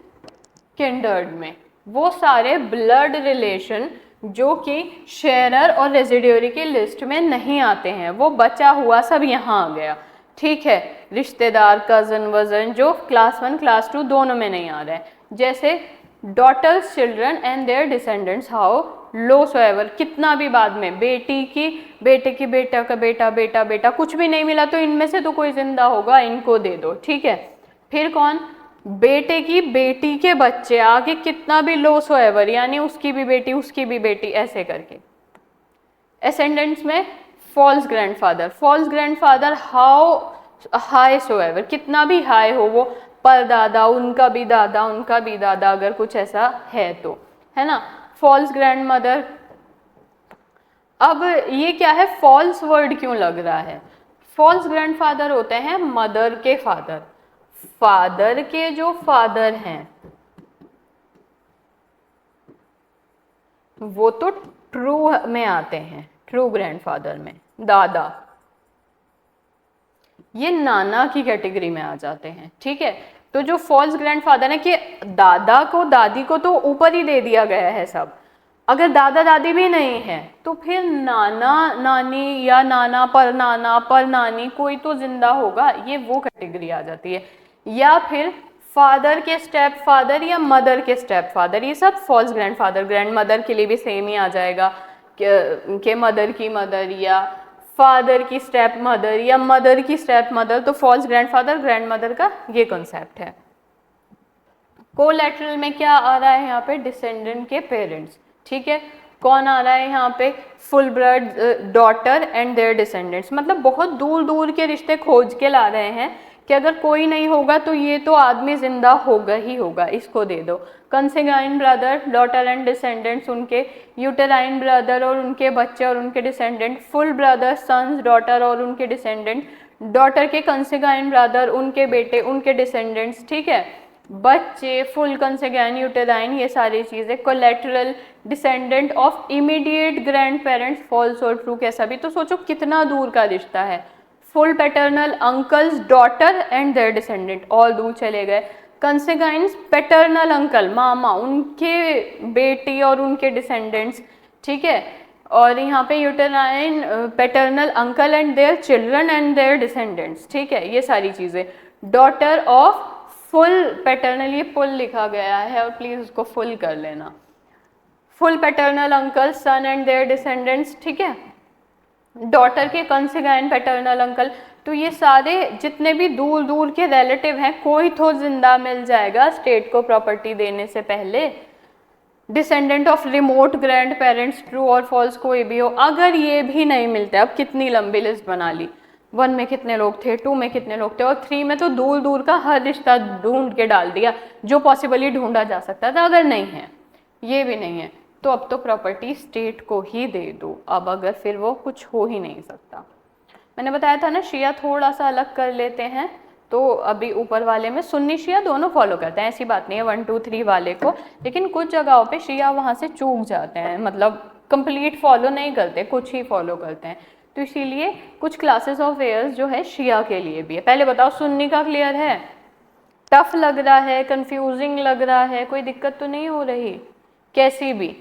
किंडर्ड में। वो सारे ब्लड रिलेशन जो कि शेयरर और रेजिडियरी की लिस्ट में नहीं आते हैं, वो बचा हुआ सब यहाँ आ गया। ठीक है, रिश्तेदार, कजन, वजन जो क्लास 1 क्लास 2 दोनों में नहीं आ रहा है। जैसे daughters children and their descendants how low so ever, कितना भी बाद में बेटे की बेटा का बेटा कुछ भी नहीं मिला तो इनमें से तो कोई जिंदा होगा, इनको दे दो। ठीक है, फिर कौन, बेटे की बेटी के बच्चे आगे कितना भी लो सो एवर, यानी उसकी भी बेटी ऐसे करके। एसेंडेंट्स में false grandfather how high so ever, कितना भी हाई हो वो, परदादा, उनका भी दादा अगर कुछ ऐसा है तो, है ना। फॉल्स ग्रैंडमदर, अब ये क्या है, फॉल्स वर्ड क्यों लग रहा है। फॉल्स ग्रैंडफादर होते हैं मदर के फादर के जो फादर हैं वो तो ट्रू में आते हैं, ट्रू ग्रैंडफादर में दादा, ये नाना की कैटेगरी में आ जाते हैं। ठीक है, तो जो फॉल्स ग्रैंडफादर है कि दादा को दादी को तो ऊपर ही दे दिया गया है सब, अगर दादा दादी भी नहीं है तो फिर नाना नानी या नाना पर नानी कोई तो जिंदा होगा, ये वो कैटेगरी आ जाती है। या फिर फादर के स्टेप फादर या मदर के स्टेप फादर, ये सब फॉल्स ग्रैंडफादर। ग्रैंड मदर के लिए भी सेम ही आ जाएगा कि मदर की मदर या फादर की स्टेप मदर या मदर की स्टेप मदर, तो फॉल्स ग्रैंडफादर ग्रैंड मदर का ये कॉन्सेप्ट है। कोलैटरल में क्या आ रहा है यहाँ पे, डिसेंडेंट के पेरेंट्स। ठीक है, कौन आ रहा है यहाँ पे, full blood daughter and their descendants, मतलब बहुत दूर दूर के रिश्ते खोज के ला रहे हैं कि अगर कोई नहीं होगा तो ये तो आदमी जिंदा होगा ही होगा, इसको दे दो। Consanguine brother, daughter and descendants उनके, यूटेराइन ब्रदर और उनके बच्चे और उनके descendant, full brother, sons, daughter और उनके डिसेंडेंट, डॉटर के कंसिगाइन ब्रदर, उनके बेटे, उनके डिसेंडेंट्स, ठीक है, बच्चे, फुल कंसिगाइन यूटेराइन, ये सारी चीजें, collateral, descendant of immediate grandparents, false और ट्रू, कैसा भी। तो सोचो कितना दूर का रिश्ता है, full paternal uncle's daughter and their descendant, और दूर चले गए। कंसिगाइंस पैटर्नल अंकल मामा, उनके बेटी और उनके डिसेंडेंट्स, ठीक है, और यहाँ पे uterine paternal uncle and their children and their descendants, ठीक है, ये सारी चीजें। डॉटर ऑफ फुल पैटर्नल, ये फुल लिखा गया है और प्लीज उसको फुल कर लेना, full paternal uncle, son and their descendants, ठीक है, डॉटर के कंसिगाइन पैटर्नल अंकल। तो ये सारे जितने भी दूर दूर के रिलेटिव हैं, कोई तो जिंदा मिल जाएगा स्टेट को प्रॉपर्टी देने से पहले। Descendant of remote grand parents, true और फॉल्स कोई भी हो। अगर ये भी नहीं मिलते, अब कितनी लंबी लिस्ट बना ली, 1 में कितने लोग थे, 2 में कितने लोग थे, और 3 में तो दूर दूर का हर रिश्ता ढूंढ के डाल दिया जो पॉसिबली ढूंढा जा सकता था। अगर नहीं है, ये भी नहीं है, तो अब तो प्रॉपर्टी स्टेट को ही दे दो। अब अगर फिर वो कुछ हो ही नहीं सकता। मैंने बताया था ना, शिया थोड़ा सा अलग कर लेते हैं, तो अभी ऊपर वाले में सुन्नी शिया दोनों फॉलो करते हैं, ऐसी बात नहीं है 1 2 3 वाले को, लेकिन कुछ जगहों पे शिया वहाँ से चूक जाते हैं, मतलब कंप्लीट फॉलो नहीं करते, कुछ ही फॉलो करते हैं। तो इसीलिए कुछ क्लासेस ऑफ वेयर्स जो है शिया के लिए भी है। पहले बताओ सुन्नी का क्लियर है? टफ लग रहा है, कंफ्यूजिंग लग रहा है, कोई दिक्कत तो नहीं हो रही? कैसी भी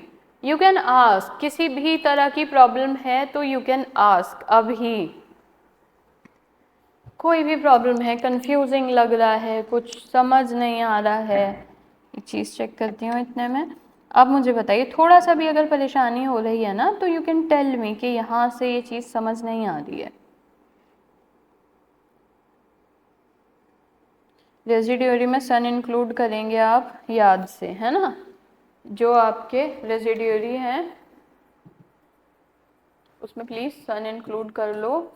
यू कैन आस्क, किसी भी तरह की प्रॉब्लम है तो यू कैन आस्क अभी। कोई भी प्रॉब्लम है, कंफ्यूजिंग लग रहा है, कुछ समझ नहीं आ रहा है, एक चीज़ चेक करती हूँ इतने में। अब मुझे बताइए, थोड़ा सा भी अगर परेशानी हो रही है ना, तो यू कैन टेल मी कि यहाँ से ये चीज़ समझ नहीं आ रही है। रेजिड्यूरी में सन इंक्लूड करेंगे आप याद से, है ना, जो आपके रेजिड्यूरी हैं उसमें प्लीज़ सन इंक्लूड कर लो,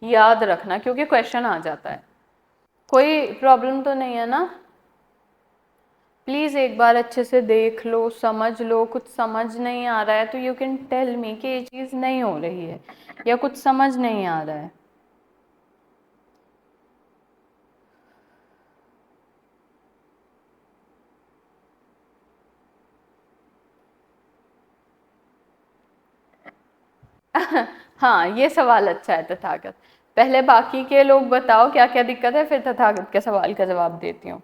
याद रखना, क्योंकि क्वेश्चन आ जाता है। कोई प्रॉब्लम तो नहीं है ना? प्लीज़ एक बार अच्छे से देख लो, समझ लो। कुछ समझ नहीं आ रहा है तो यू कैन टेल मी कि ये चीज़ नहीं हो रही है या कुछ समझ नहीं आ रहा है। हाँ, ये सवाल अच्छा है तथागत। पहले बाकी के लोग बताओ क्या क्या दिक्कत है, फिर तथागत के सवाल का जवाब देती हूँ।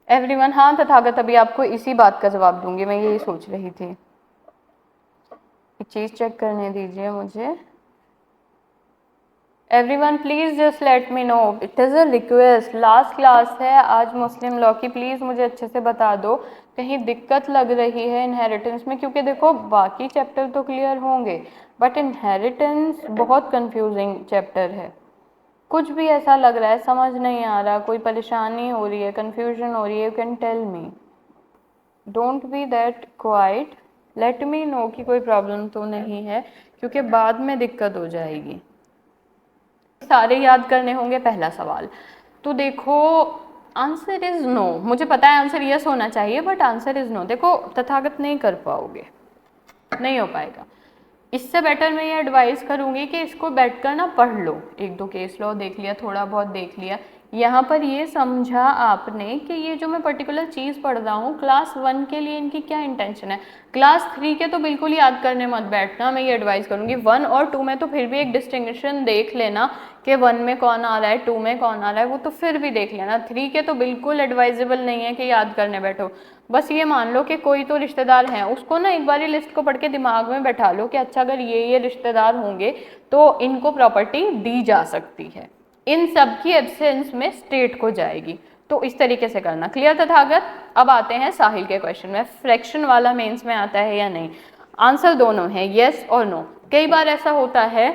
एवरीवन, हाँ तथागत, अभी आपको इसी बात का जवाब दूंगी, मैं यही सोच रही थी। एक चीज़ चेक करने दीजिए मुझे। Everyone please just let me no, it is a request, last class है आज मुस्लिम लॉ की, प्लीज़ मुझे अच्छे से बता दो कहीं दिक्कत लग रही है इनहेरिटेंस में, क्योंकि देखो बाकी चैप्टर तो क्लियर होंगे बट इनहेरिटेंस बहुत कंफ्यूजिंग चैप्टर है। कुछ भी ऐसा लग रहा है, समझ नहीं आ रहा, कोई परेशानी हो रही है, कन्फ्यूजन हो रही है, you can tell me, don't be that quiet, let me know कि कोई प्रॉब्लम तो नहीं है, क्योंकि बाद में दिक्कत हो जाएगी। सारे याद करने होंगे पहला सवाल। तो देखो आंसर इज नो, मुझे पता है आंसर यस होना चाहिए बट आंसर इज नो। देखो तथागत नहीं कर पाओगे, नहीं हो पाएगा। इससे बेटर मैं ये एडवाइस करूँगी कि इसको बैठकर ना पढ़ लो, 1 2 केस लॉ देख लिया, थोड़ा बहुत देख लिया, यहाँ पर ये समझा आपने कि ये जो मैं पर्टिकुलर चीज़ पढ़ रहा हूँ क्लास 1 के लिए इनकी क्या इंटेंशन है। क्लास 3 के तो बिल्कुल याद करने मत बैठना, मैं ये एडवाइस करूँगी। 1 और 2 में तो फिर भी एक डिस्टिंक्शन देख लेना कि 1 में कौन आ रहा है, 2 में कौन आ रहा है, वो तो फिर भी देख लेना। 3 के तो बिल्कुल एडवाइजेबल नहीं है कि याद करने बैठो। बस ये मान लो कि कोई तो रिश्तेदार हैं, उसको ना एक बार लिस्ट को पढ़ के दिमाग में बैठा लो कि अच्छा अगर ये रिश्तेदार होंगे तो इनको प्रॉपर्टी दी जा सकती है, इन सब की एब्सेंस में स्टेट को जाएगी। तो इस तरीके से करना। क्लियर तथागत? अब आते हैं साहिल के क्वेश्चन में। फ्रैक्शन वाला मेंस में आता है या नहीं? आंसर दोनों है, येस और नो। कई बार ऐसा होता है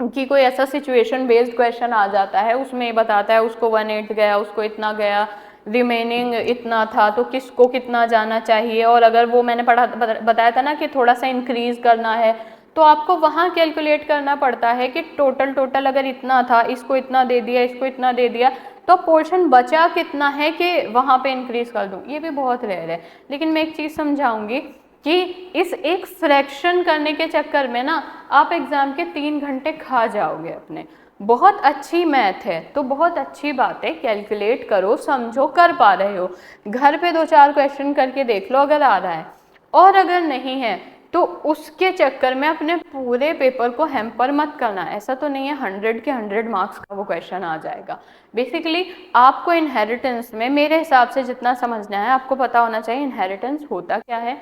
कि कोई ऐसा सिचुएशन बेस्ड क्वेश्चन आ जाता है, उसमें बताता है उसको 1/8 गया, उसको इतना गया, रिमेनिंग इतना था, तो किसको कितना जाना चाहिए। और अगर वो मैंने बताया था ना कि थोड़ा सा इंक्रीज करना है, तो आपको वहाँ कैलकुलेट करना पड़ता है कि टोटल अगर इतना था, इसको इतना दे दिया, इसको इतना दे दिया, तो पोर्शन बचा कितना है कि वहाँ पे इंक्रीज कर दूँ। ये भी बहुत रेयर है, लेकिन मैं एक चीज़ समझाऊंगी कि इस एक फ्रैक्शन करने के चक्कर में ना आप एग्जाम के 3 घंटे खा जाओगे अपने। बहुत अच्छी मैथ है तो बहुत अच्छी बात है, कैलकुलेट करो, समझो, कर पा रहे हो, घर पे 2-4 क्वेश्चन करके देख लो अगर आ रहा है, और अगर नहीं है तो उसके चक्कर में अपने पूरे पेपर को हैम्पर मत करना। ऐसा तो नहीं है 100 के 100 मार्क्स का वो क्वेश्चन आ जाएगा। बेसिकली आपको इनहेरिटेंस में मेरे हिसाब से जितना समझना है आपको पता होना चाहिए इनहेरिटेंस होता क्या है,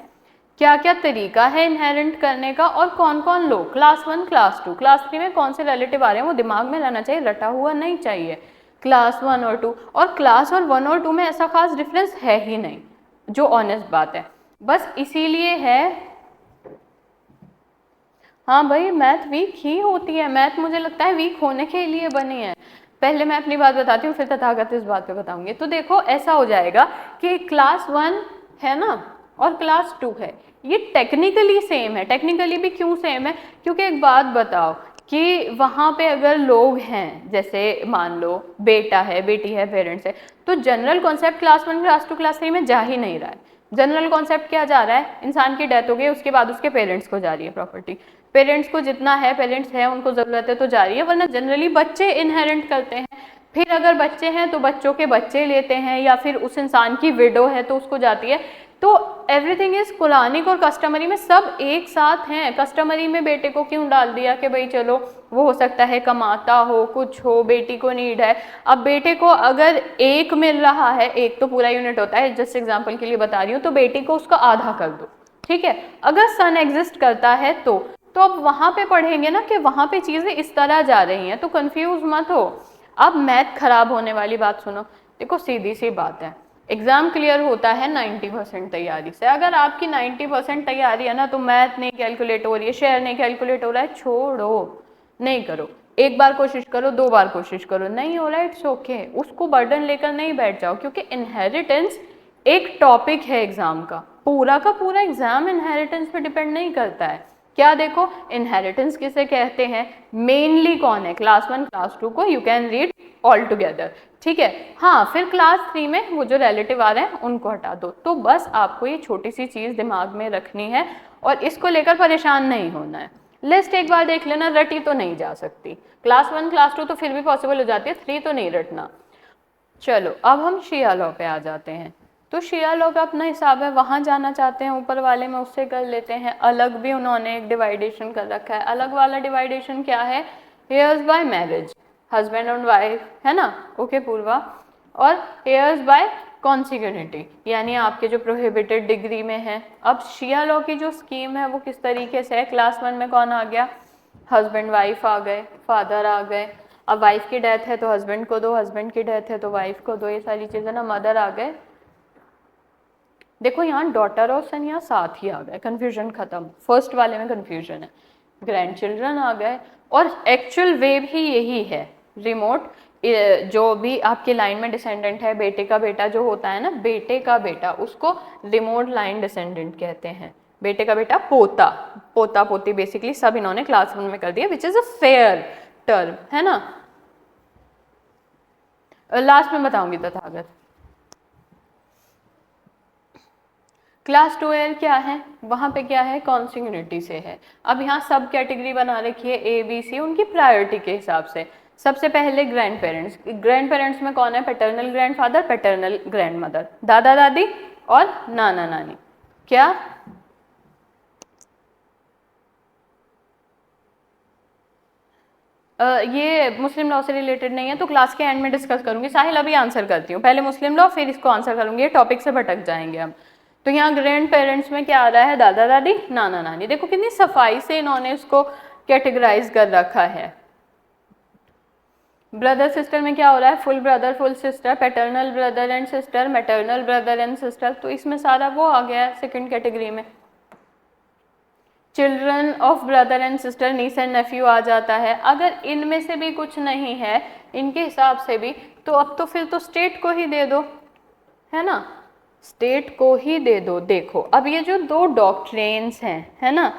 क्या क्या तरीका है इनहेरिट करने का, और कौन कौन लोग क्लास 1 क्लास 2 क्लास 3 में कौन से रिलेटिव आ रहे हैं वो दिमाग में रहना चाहिए, रटा हुआ नहीं चाहिए। क्लास 1 और 2, और क्लास और 1 और 2 में ऐसा खास डिफरेंस है ही नहीं, जो ऑनेस्ट बात है, बस इसीलिए है। हाँ भाई मैथ वीक ही होती है, मैथ मुझे लगता है वीक होने के लिए बनी है। पहले मैं अपनी बात बताती हूँ फिर तथागत इस बात पे बताऊंगी। तो देखो ऐसा हो जाएगा कि क्लास 1 है ना और क्लास 2 है, ये टेक्निकली सेम है। टेक्निकली भी क्यों सेम है, क्योंकि एक बात बताओ कि वहाँ पे अगर लोग हैं, जैसे मान लो बेटा है, बेटी है, पेरेंट्स है, तो general concept class 1 class 2 class 3 में जा ही नहीं रहा है। जनरल कॉन्सेप्ट क्या जा रहा है, इंसान की डेथ हो गई उसके बाद उसके पेरेंट्स को जा रही है प्रॉपर्टी, पेरेंट्स को जितना है, पेरेंट्स है उनको ज़रूरत है तो जा रही है, वरना जनरली बच्चे इनहेरिट करते हैं। फिर अगर बच्चे हैं तो बच्चों के बच्चे लेते हैं, या फिर उस इंसान की विडो है तो उसको जाती है। तो एवरीथिंग इज कुरानिक और कस्टमरी में सब एक साथ हैं। कस्टमरी में बेटे को क्यों डाल दिया कि भाई चलो वो हो सकता है कमाता हो, कुछ हो, बेटी को नीड है। अब बेटे को अगर 1 मिल रहा है, 1 तो पूरा यूनिट होता है, जस्ट एग्जाम्पल के लिए बता रही हूँ, तो बेटी को उसका आधा कर दो, ठीक है। अगर सन एग्जिस्ट करता है तो अब वहां पे पढ़ेंगे ना कि वहां पे चीजें इस तरह जा रही हैं, तो कंफ्यूज मत हो। अब मैथ खराब होने वाली बात सुनो, देखो सीधी सी बात है, एग्जाम क्लियर होता है 90% तैयारी से। अगर आपकी 90% तैयारी है ना, तो मैथ नहीं कैलकुलेट हो रही है, शेयर नहीं कैलकुलेट हो रहा है, छोड़ो, नहीं करो। 1 बार कोशिश करो, 2 बार कोशिश करो, नहीं हो रहा है, इट्स ओके, उसको बर्डन लेकर नहीं बैठ जाओ, क्योंकि इनहेरिटेंस एक टॉपिक है एग्जाम का पूरा एग्जाम इनहेरिटेंस पे डिपेंड नहीं करता है। क्या देखो, इनहेरिटेंस किसे कहते हैं, मेनली कौन है, क्लास 1 क्लास 2 को you can read all together, ठीक है। हाँ, फिर क्लास 3 में वो जो रिलेटिव आ रहे हैं उनको हटा दो। तो बस आपको ये छोटी सी चीज दिमाग में रखनी है और इसको लेकर परेशान नहीं होना है। लिस्ट एक बार देख लेना, रटी तो नहीं जा सकती। क्लास 1 क्लास 2 तो फिर भी पॉसिबल हो जाती है, 3 तो नहीं रटना। चलो अब हम शिया लॉ पे आ जाते हैं। तो शिया लॉ का अपना हिसाब है, वहां जाना चाहते हैं ऊपर वाले में उससे कर लेते हैं। अलग भी उन्होंने एक डिवाइडेशन कर रखा है। अलग वाला डिवाइडेशन क्या है, hairs bye marriage, husband and wife, है ना, ओके पूर्वा, और हेयर्स बाय कॉन्सिग्यूनिटी, यानी आपके जो प्रोहिबिटेड डिग्री में है। अब शिया लॉ की जो स्कीम है वो किस तरीके से है, क्लास 1 में कौन आ गया, हस्बैंड वाइफ आ गए, फादर आ गए। अब वाइफ की डेथ है तो हस्बैंड को दो, हस्बैंड की डेथ है तो वाइफ को दो, ये सारी चीजें ना, मदर आ गए। देखो यहाँ डॉटर और सन यहाँ साथ ही आ गए, कंफ्यूजन खत्म, फर्स्ट वाले में कंफ्यूजन है। ग्रैंड चिल्ड्रन आ गए, और एक्चुअल वे भी यही है, रिमोट जो भी आपके लाइन में डिसेंडेंट है, बेटे का बेटा जो होता है ना, बेटे का बेटा, उसको रिमोट लाइन डिसेंडेंट कहते हैं। बेटे का बेटा पोता, पोता पोती बेसिकली सब इन्होंने क्लास 1 में कर दिया, which is a fair term, है ना। लास्ट में बताऊंगी तथागत। क्लास 12 क्या है, वहां पे क्या है, कॉन्सिग्यूनिटी से है। अब यहाँ सब कैटेगरी बना रखी है ए बी सी उनकी प्रायोरिटी के हिसाब से। सबसे पहले ग्रैंड पेरेंट्स, ग्रैंड पेरेंट्स में कौन है, paternal grandfather, paternal grand mother, दादा दादी और नाना नानी। क्या ये मुस्लिम लॉ से रिलेटेड नहीं है, तो क्लास के एंड में डिस्कस करूंगी। साहिल अभी आंसर करती हूँ, पहले मुस्लिम लॉ फिर इसको आंसर करूंगी, ये टॉपिक से भटक जाएंगे हम। तो यहाँ ग्रैंड पेरेंट्स में क्या आ रहा है, दादा दादी नाना नानी। देखो कितनी सफाई से इन्होंने इसको कैटेगराइज कर रखा है। ब्रदर सिस्टर में क्या हो रहा है, full brother full sister, paternal brother and sister, maternal brother and sister, तो इसमें सारा वो आ गया है सेकेंड कैटेगरी में। Children of brother and sister, niece and nephew आ जाता है। अगर इनमें से भी कुछ नहीं है इनके हिसाब से भी, तो अब तो फिर तो स्टेट को ही दे दो, है ना, स्टेट को ही दे दो। देखो अब ये जो 2 डॉक्ट्रेन्स हैं, है ना,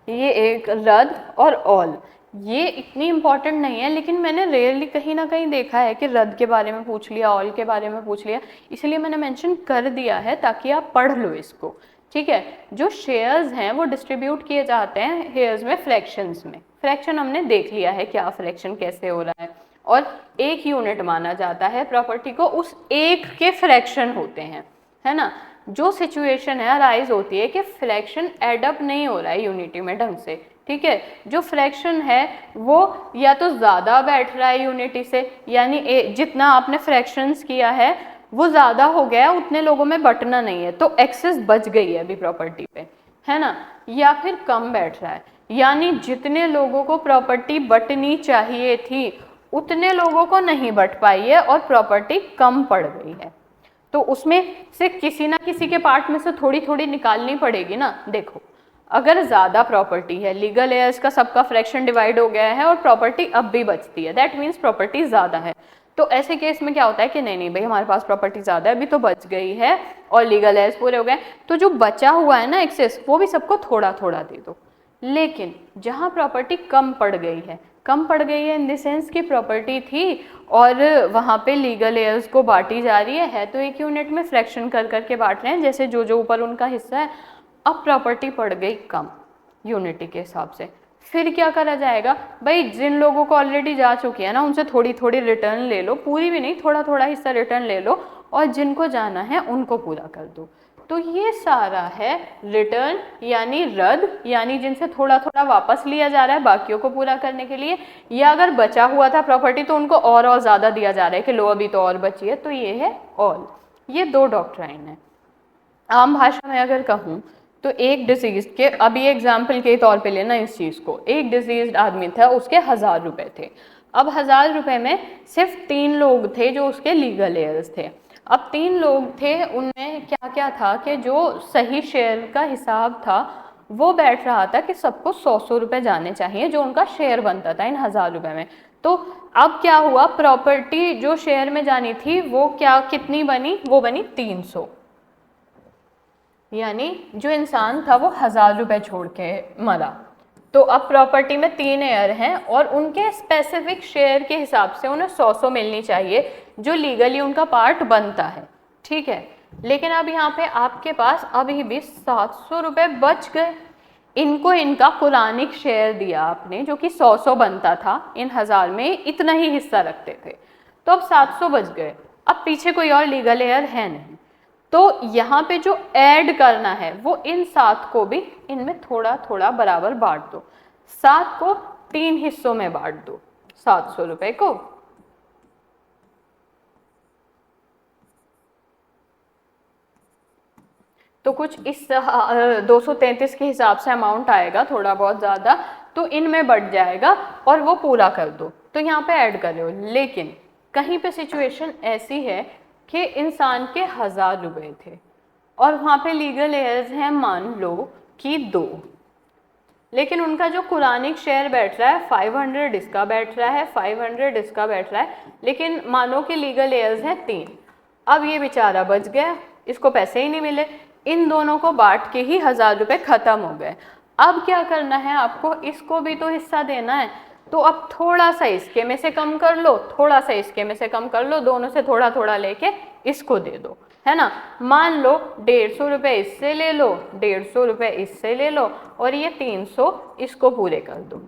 ये एक रद और ऑल, ये इतनी इंपॉर्टेंट नहीं है, लेकिन मैंने रेयरली कहीं ना कहीं देखा है कि रद के बारे में पूछ लिया, ऑल के बारे में पूछ लिया, इसलिए मैंने मेंशन कर दिया है ताकि आप पढ़ लो इसको। ठीक है। जो शेयर्स हैं वो डिस्ट्रीब्यूट किए जाते हैं हेयर्स में, फ्रैक्शंस में। फ्रैक्शन हमने देख लिया है क्या फ्रैक्शन कैसे हो रहा है, और एक यूनिट माना जाता है प्रॉपर्टी को, उस एक के फ्रैक्शन होते हैं, है ना। जो सिचुएशन है अराइज होती है कि फ्रैक्शन एडअप नहीं हो रहा है यूनिटी में ढंग से, ठीक है, जो फ्रैक्शन है वो या तो ज़्यादा बैठ रहा है यूनिटी से, यानी जितना आपने फ्रैक्शंस किया है वो ज़्यादा हो गया, उतने लोगों में बंटना नहीं है, तो एक्सेस बच गई है अभी प्रॉपर्टी पे, है ना। या फिर कम बैठ रहा है, यानी जितने लोगों को प्रॉपर्टी बंटनी चाहिए थी उतने लोगों को नहीं बंट पाई है और प्रॉपर्टी कम पड़ गई है। तो उसमें से किसी ना किसी के पार्ट में से थोड़ी थोड़ी निकालनी पड़ेगी ना। देखो, अगर ज़्यादा प्रॉपर्टी है, लीगल एयर्स का सबका फ्रैक्शन डिवाइड हो गया है और प्रॉपर्टी अब भी बचती है, दैट मीन्स प्रॉपर्टी ज़्यादा है। तो ऐसे केस में क्या होता है कि नहीं नहीं भाई हमारे पास प्रॉपर्टी ज़्यादा है, अभी तो बच गई है और लीगल एयर्स पूरे हो गए, तो जो बचा हुआ है ना एक्सेस, वो भी सबको थोड़ा थोड़ा दे दो। लेकिन जहाँ प्रॉपर्टी कम पड़ गई है, कम पड़ गई है इन द सेंस की प्रॉपर्टी थी और वहाँ पे लीगल एयर्स को बांटी जा रही है तो एक यूनिट में फ्रैक्शन कर करके बांट रहे हैं, जैसे जो जो ऊपर उनका हिस्सा है। अब प्रॉपर्टी पड़ गई कम यूनिटी के हिसाब से, फिर क्या करा जाएगा भाई, जिन लोगों को ऑलरेडी जा चुकी है ना उनसे थोड़ी थोड़ी रिटर्न ले लो, पूरी भी नहीं, थोड़ा थोड़ा हिस्सा रिटर्न ले लो, और जिनको जाना है उनको पूरा कर दो। तो ये सारा है रिटर्न यानी रद्द, यानी जिनसे थोड़ा थोड़ा वापस लिया जा रहा है बाकियों को पूरा करने के लिए, या अगर बचा हुआ था प्रॉपर्टी तो उनको और ज़्यादा दिया जा रहा है कि लो अभी तो और बची है, तो ये है ऑल। ये दो डॉक्ट्राइन है। आम भाषा में अगर कहूँ तो एक डिजीज के, अभी एग्जाम्पल के तौर पे लेना इस चीज़ को, एक डिजीज आदमी था, उसके 1000 रुपये थे। अब 1000 रुपये में सिर्फ 3 लोग थे जो उसके लीगल एयर्स थे। अब 3 लोग थे, उनमें क्या क्या था कि जो सही शेयर का हिसाब था वो बैठ रहा था कि सबको 100 रुपये जाने चाहिए जो उनका शेयर बनता था इन 1000 रुपये में। तो अब क्या हुआ, प्रॉपर्टी जो शेयर में जानी थी वो क्या कितनी बनी, वो बनी 300, यानी जो इंसान था वो 1000 रुपये छोड़ के मरा। तो अब प्रॉपर्टी में 3 एयर हैं और उनके स्पेसिफिक शेयर के हिसाब से उन्हें 100 मिलनी चाहिए जो लीगली उनका पार्ट बनता है, ठीक है। लेकिन अब यहाँ पे आपके पास अभी भी 700 रुपये बच गए, इनको इनका कुरानिक शेयर दिया आपने जो कि 100 बनता था, इन 1000 में इतना ही हिस्सा रखते थे, तो अब 700 बच गए। अब पीछे कोई और लीगल एयर है नहीं, तो यहाँ पे जो ऐड करना है वो इन 7 को भी इनमें थोड़ा थोड़ा बराबर बांट दो, 7 को 3 हिस्सों में बांट दो, 700 रुपये को। तो कुछ इस 233 के हिसाब से अमाउंट आएगा, थोड़ा बहुत ज़्यादा, तो इनमें बढ़ जाएगा और वो पूरा कर दो, तो यहाँ पे ऐड कर लो। लेकिन कहीं पे सिचुएशन ऐसी है कि इंसान के 1000 रुपये थे और वहाँ पे लीगल एयर्स हैं मान लो कि 2, लेकिन उनका जो कुरानिक शेयर बैठ रहा है 500 इसका बैठ रहा है, 500 इसका बैठ रहा है, लेकिन मानो कि लीगल एयर्स हैं 3। अब ये बेचारा बच गया, इसको पैसे ही नहीं मिले, इन दोनों को बांट के ही 1000 रुपये खत्म हो गए। अब क्या करना है आपको, इसको भी तो हिस्सा देना है, तो अब थोड़ा सा इसके में से कम कर लो, थोड़ा सा इसके में से कम कर लो, दोनों से थोड़ा थोड़ा लेके इसको दे दो, है ना। मान लो 150 रुपये इससे ले लो, 150 रुपये इससे ले लो, और ये 300 इसको पूरे कर दो,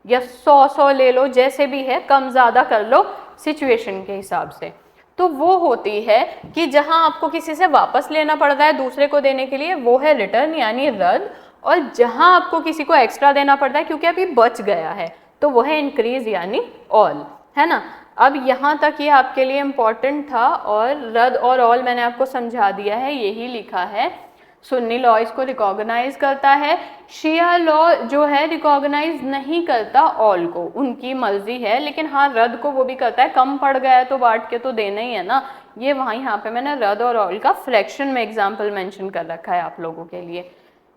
या 100 ले लो, जैसे भी है, कम ज़्यादा कर लो सिचुएशन के हिसाब से। तो वो होती है कि जहाँ आपको किसी से वापस लेना पड़ रहा है दूसरे को देने के लिए, वो है रिटर्न यानी रद्द, और जहाँ आपको किसी को एक्स्ट्रा देना पड़ रहा है क्योंकि अभी बच गया है, तो वो है इंक्रीज यानी ऑल, है ना। अब यहाँ तक ये आपके लिए इम्पॉर्टेंट था, और रद्द और ऑल मैंने आपको समझा दिया है, यही लिखा है। सुन्नी लॉ इसको रिकॉग्नाइज करता है, शिया लॉ जो है रिकॉग्नाइज नहीं करता ऑल को, उनकी मर्जी है, लेकिन हाँ रद्द को वो भी करता है, कम पड़ गया है तो बांट के तो देना ही है ना। ये वहाँ यहाँ पे मैंने रद्द और ऑल का फ्रैक्शन में एग्जाम्पल मेंशन कर रखा है आप लोगों के लिए,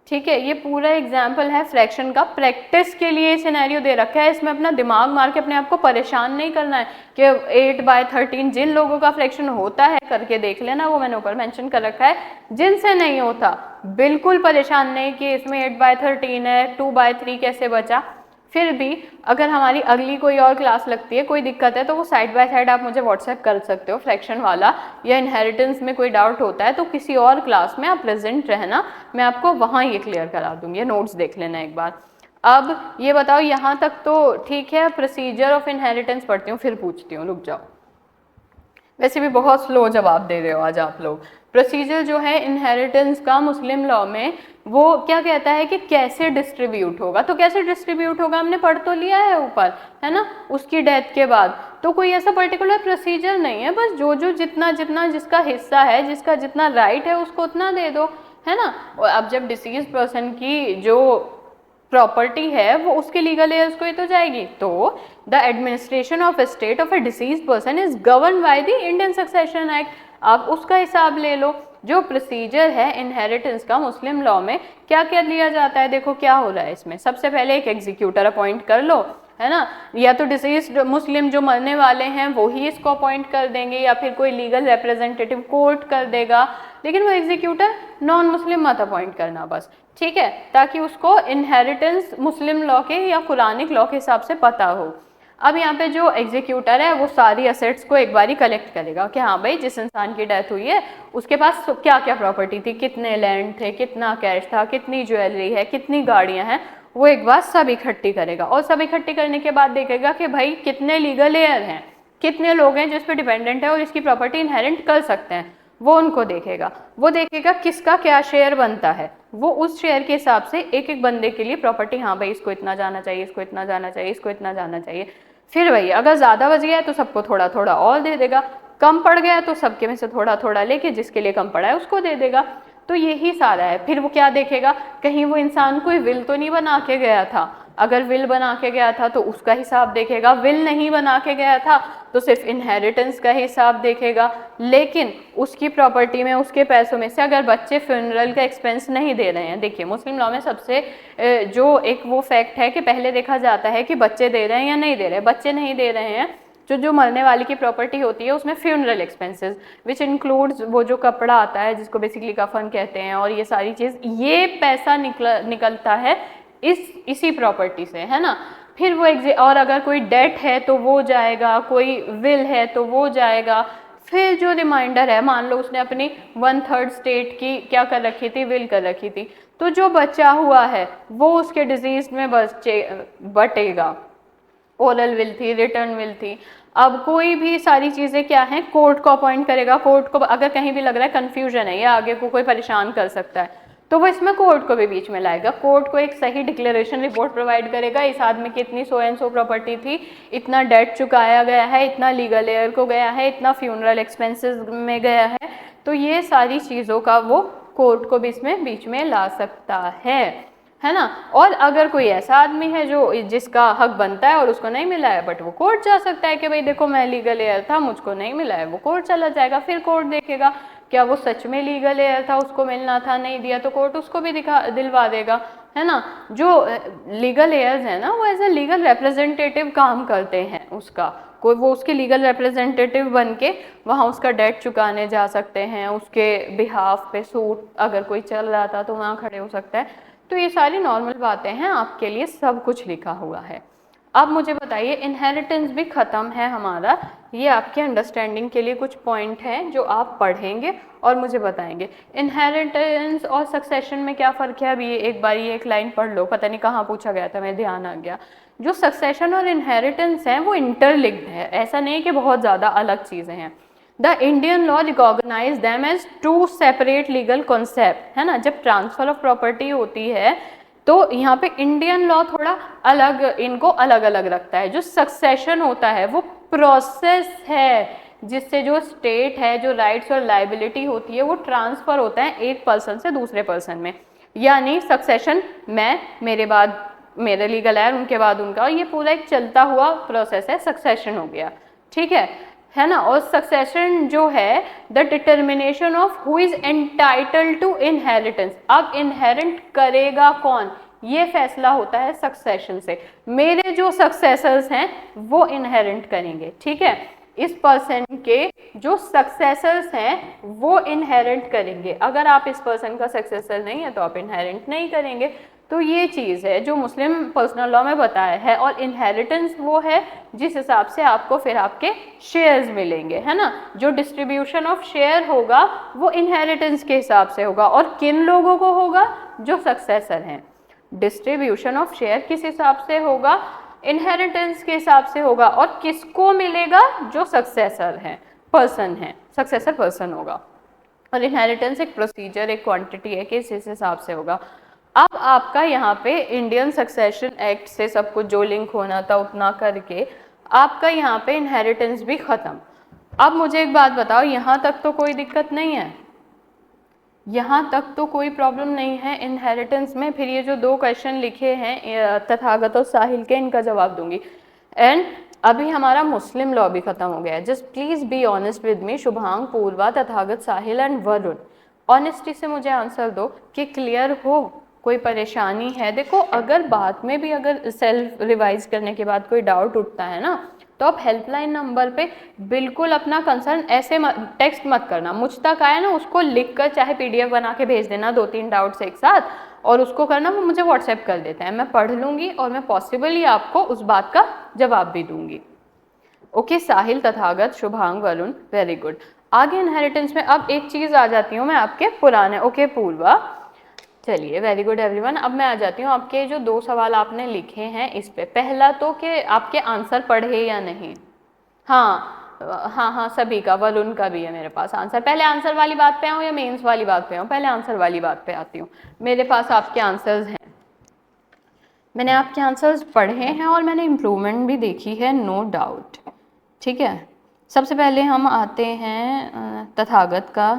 ठीक है। ये पूरा एग्जाम्पल है फ्रैक्शन का, प्रैक्टिस के लिए सिनेरियो दे रखा है, इसमें अपना दिमाग मार के अपने आप को परेशान नहीं करना है कि 8/13 जिन लोगों का फ्रैक्शन होता है करके देख लेना, वो मैंने ऊपर मेंशन कर रखा है। जिनसे नहीं होता बिल्कुल परेशान नहीं कि इसमें 8/13 है, 2/3 कैसे बचा, फिर भी अगर हमारी अगली कोई और क्लास लगती है, कोई दिक्कत है, तो वो साइड बाय साइड आप मुझे व्हाट्सएप कर सकते हो, फ्रैक्शन वाला या इनहेरिटेंस में कोई डाउट होता है तो किसी और क्लास में आप प्रेजेंट रहना, मैं आपको वहाँ ये क्लियर करा दूँगी, नोट्स देख लेना एक बार। अब ये बताओ यहाँ तक तो ठीक है, प्रोसीजर ऑफ इनहेरिटेंस पढ़ती हूँ फिर पूछती हूँ, रुक जाओ। वैसे भी बहुत स्लो जवाब दे रहे हो आज आप लोग। प्रोसीजर जो है इनहेरिटेंस का मुस्लिम लॉ में, वो क्या कहता है कि कैसे डिस्ट्रीब्यूट होगा, तो कैसे डिस्ट्रीब्यूट होगा हमने पढ़ तो लिया है ऊपर, है ना, उसकी डेथ के बाद। तो कोई ऐसा पर्टिकुलर प्रोसीजर नहीं है, बस जो जो जितना जितना जिसका हिस्सा है, जिसका जितना राइट है उसको उतना दे दो, है ना। और अब जब डिसीज पर्सन की जो प्रॉपर्टी है वो उसके लीगल एयर्स को ही तो जाएगी, तो the administration of estate of A disease person is govern by the Indian succession act, आप उसका हिसाब ले लो। जो प्रोसीजर है इनहेरिटेंस का मुस्लिम लॉ में क्या क्या लिया जाता है, देखो क्या हो रहा है इसमें। सबसे पहले एक एग्जीक्यूटर अपॉइंट कर लो, है ना, या तो डिसीज मुस्लिम जो मरने वाले हैं वो ही इसको अपॉइंट कर देंगे, या फिर कोई लीगल रिप्रेजेंटेटिव कोर्ट कर देगा, लेकिन वो एग्जीक्यूटर नॉन मुस्लिम मत अपॉइंट करना बस, ठीक है, ताकि उसको इनहेरिटेंस मुस्लिम लॉ के या कुरानिक लॉ के हिसाब से पता हो। अब यहाँ पे जो एग्जीक्यूटर है वो सारी असेट्स को एक बारी कलेक्ट करेगा कि हाँ भाई जिस इंसान की डेथ हुई है उसके पास क्या क्या प्रॉपर्टी थी, कितने लैंड थे, कितना कैश था, कितनी ज्वेलरी है, कितनी गाड़ियाँ हैं, वो एक बार सब इकट्ठी करेगा। और सब इकट्ठी करने के बाद देखेगा कि भाई कितने लीगल हेयर हैं, कितने लोग हैं जो इस पर डिपेंडेंट है और इसकी प्रॉपर्टी इनहेरिट कर सकते हैं, वो उनको देखेगा। वो देखेगा किसका क्या शेयर बनता है, वो उस शेयर के हिसाब से एक एक बंदे के लिए प्रॉपर्टी, हाँ भाई इसको इतना जाना चाहिए, इसको इतना जाना चाहिए, इसको इतना जाना चाहिए। फिर वही अगर ज़्यादा बच गया है तो सबको थोड़ा थोड़ा और दे देगा, कम पड़ गया तो सबके में से थोड़ा थोड़ा लेके जिसके लिए कम पड़ा है उसको दे देगा। तो यही सारा है। फिर वो क्या देखेगा, कहीं वो इंसान कोई विल तो नहीं बना के गया था, अगर विल बना के गया था तो उसका हिसाब देखेगा, विल नहीं बना के गया था तो सिर्फ इनहेरिटेंस का हिसाब देखेगा। लेकिन उसकी प्रॉपर्टी में उसके पैसों में से अगर बच्चे फ्यूनरल का एक्सपेंस नहीं दे रहे हैं, देखिए मुस्लिम लॉ में सबसे जो एक वो फैक्ट है कि पहले देखा जाता है कि बच्चे दे रहे हैं या नहीं दे रहे हैं। बच्चे नहीं दे रहे हैं, जो मरने वाले की प्रॉपर्टी होती है उसमें फ्यूनरल एक्सपेंसेस विच इंक्लूड्स वो जो कपड़ा आता है जिसको बेसिकली कफन कहते हैं, और ये सारी चीज़, ये पैसा निकलता है इसी प्रॉपर्टी से, है ना। फिर वो और अगर कोई डेट है तो वो जाएगा, कोई विल है तो वो जाएगा। फिर जो रिमाइंडर है, मान लो उसने अपनी 1/3 स्टेट की क्या कर रखी थी, विल कर रखी थी, तो जो बचा हुआ है वो उसके डिजीज में बटेगा। ओरल विल थी, रिटर्न विल थी। अब कोई भी सारी चीज़ें क्या हैं, कोर्ट को अपॉइंट करेगा। कोर्ट को अगर कहीं भी लग रहा है कन्फ्यूजन है या आगे को कोई परेशान कर सकता है तो वो इसमें कोर्ट को भी बीच में लाएगा। कोर्ट को एक सही डिक्लेरेशन रिपोर्ट प्रोवाइड करेगा, इस आदमी की इतनी सो एंड सो प्रॉपर्टी थी, इतना डेट चुकाया गया है, इतना लीगल एयर को गया है, इतना फ्यूनरल एक्सपेंसेस में गया है। तो ये सारी चीज़ों का वो कोर्ट को भी इसमें बीच में ला सकता है ना। और अगर कोई ऐसा आदमी है जो जिसका हक बनता है और उसको नहीं मिला है, बट वो कोर्ट जा सकता है कि भाई देखो मैं लीगल एयर था, मुझको नहीं मिला है, वो कोर्ट चला जाएगा। फिर कोर्ट देखेगा क्या वो सच में लीगल एयर था, उसको मिलना था, नहीं दिया तो कोर्ट उसको भी दिलवा देगा, है ना। जो लीगल एयर्स है ना वो एज ए लीगल रिप्रेजेंटेटिव काम करते हैं, उसका कोई वो उसके लीगल रिप्रेजेंटेटिव बन के वहाँ उसका डेट चुकाने जा सकते हैं, उसके बिहाफ पे सूट अगर कोई चल रहा था तो वहाँ खड़े हो सकता है। तो ये सारी नॉर्मल बातें हैं, आपके लिए सब कुछ लिखा हुआ है। अब मुझे बताइए, इनहेरिटेंस भी ख़त्म है हमारा, ये आपके अंडरस्टैंडिंग के लिए कुछ पॉइंट हैं जो आप पढ़ेंगे और मुझे बताएंगे। इनहेरिटेंस और सक्सेशन में क्या फ़र्क है, अभी एक बार ये एक लाइन पढ़ लो, पता नहीं कहाँ पूछा गया था, मेरे ध्यान आ गया। जो सक्सेशन और इनहेरिटेंस हैं वो इंटरलिंक्ड है, ऐसा नहीं कि बहुत ज़्यादा अलग चीज़ें हैं। The Indian law recognise them as two separate legal concept, है ना। जब ट्रांसफर ऑफ प्रॉपर्टी होती है तो यहाँ पे इंडियन लॉ थोड़ा अलग, इनको अलग अलग रखता है। जो सक्सेशन होता है वो प्रोसेस है जिससे जो स्टेट है, जो राइट्स और लाइबिलिटी होती है वो ट्रांसफर होता है एक पर्सन से दूसरे पर्सन में। यानी सक्सेशन मैं, मेरे बाद मेरे लीगल है, उनके बाद उनका, और ये पूरा एक चलता हुआ प्रोसेस है, सक्सेशन हो गया, ठीक है ना। और सक्सेशन जो है the determination of who is entitled to inheritance, अब इनहेरिट करेगा कौन, ये फैसला होता है सक्सेशन से। मेरे जो सक्सेसर्स हैं वो इनहेरिट करेंगे, ठीक है। इस पर्सन के जो सक्सेसर्स हैं वो इनहेरिट करेंगे। अगर आप इस पर्सन का सक्सेसर नहीं है तो आप इनहेरिट नहीं करेंगे। तो ये चीज़ है जो मुस्लिम पर्सनल लॉ में बताया है। और इनहेरिटेंस वो है जिस हिसाब से आपको फिर आपके शेयर्स मिलेंगे, है ना। जो डिस्ट्रीब्यूशन ऑफ शेयर होगा वो इनहेरिटेंस के हिसाब से होगा। और किन लोगों को होगा? जो सक्सेसर हैं। डिस्ट्रीब्यूशन ऑफ शेयर किस हिसाब से होगा? इनहेरिटेंस के हिसाब से होगा। और किसको मिलेगा? जो सक्सेसर है, पर्सन है, सक्सेसर पर्सन होगा। और इनहेरिटेंस एक प्रोसीजर, एक क्वांटिटी है कि इस हिसाब से होगा। अब आपका यहाँ पे इंडियन सक्सेशन एक्ट से सब कुछ जो लिंक होना था उतना करके आपका यहाँ पे इनहेरिटेंस भी खत्म। अब मुझे एक बात बताओ, यहाँ तक तो कोई दिक्कत नहीं है? यहाँ तक तो कोई प्रॉब्लम नहीं है इनहेरिटेंस में? फिर ये जो 2 क्वेश्चन लिखे हैं तथागत और साहिल के, इनका जवाब दूंगी। एंड अभी हमारा मुस्लिम लॉ भी खत्म हो गया है। Just please be honest with me, Shubhang, Purva, Tathagat, Sahil and Varun. Honesty से मुझे आंसर दो कि क्लियर हो, कोई परेशानी है? देखो, अगर बाद में भी अगर सेल्फ रिवाइज करने के बाद कोई डाउट उठता है ना, तो आप हेल्पलाइन नंबर पे बिल्कुल अपना कंसर्न ऐसे टेक्स्ट मत करना, मुझ तक आया ना उसको लिखकर चाहे पीडीएफ बना के भेज देना 2-3 डाउट्स एक साथ, और उसको करना, वो मुझे व्हाट्सएप कर देते हैं, मैं पढ़ लूँगी और मैं पॉसिबली आपको उस बात का जवाब भी दूंगी। ओके साहिल, तथागत, शुभांग, वरुण, वेरी गुड। आगे इनहेरिटेंस में अब एक चीज़ आ जाती हूँ मैं आपके पुराने। ओके पूर्वा, चलिए वेरी गुड एवरीवन। अब मैं आ जाती हूँ आपके जो 2 सवाल आपने लिखे हैं इस पे। पहला तो कि आपके आंसर पढ़े या नहीं? हाँ, सभी का, वरुण का भी है मेरे पास आंसर। पहले आंसर वाली बात पे आऊँ या मेंस वाली बात पे आऊँ? पहले आंसर वाली बात पे आती हूँ। मेरे पास आपके आंसर्स हैं, मैंने आपके आंसर्स पढ़े हैं और मैंने इम्प्रूवमेंट भी देखी है, नो डाउट। ठीक है, सबसे पहले हम आते हैं तथागत का।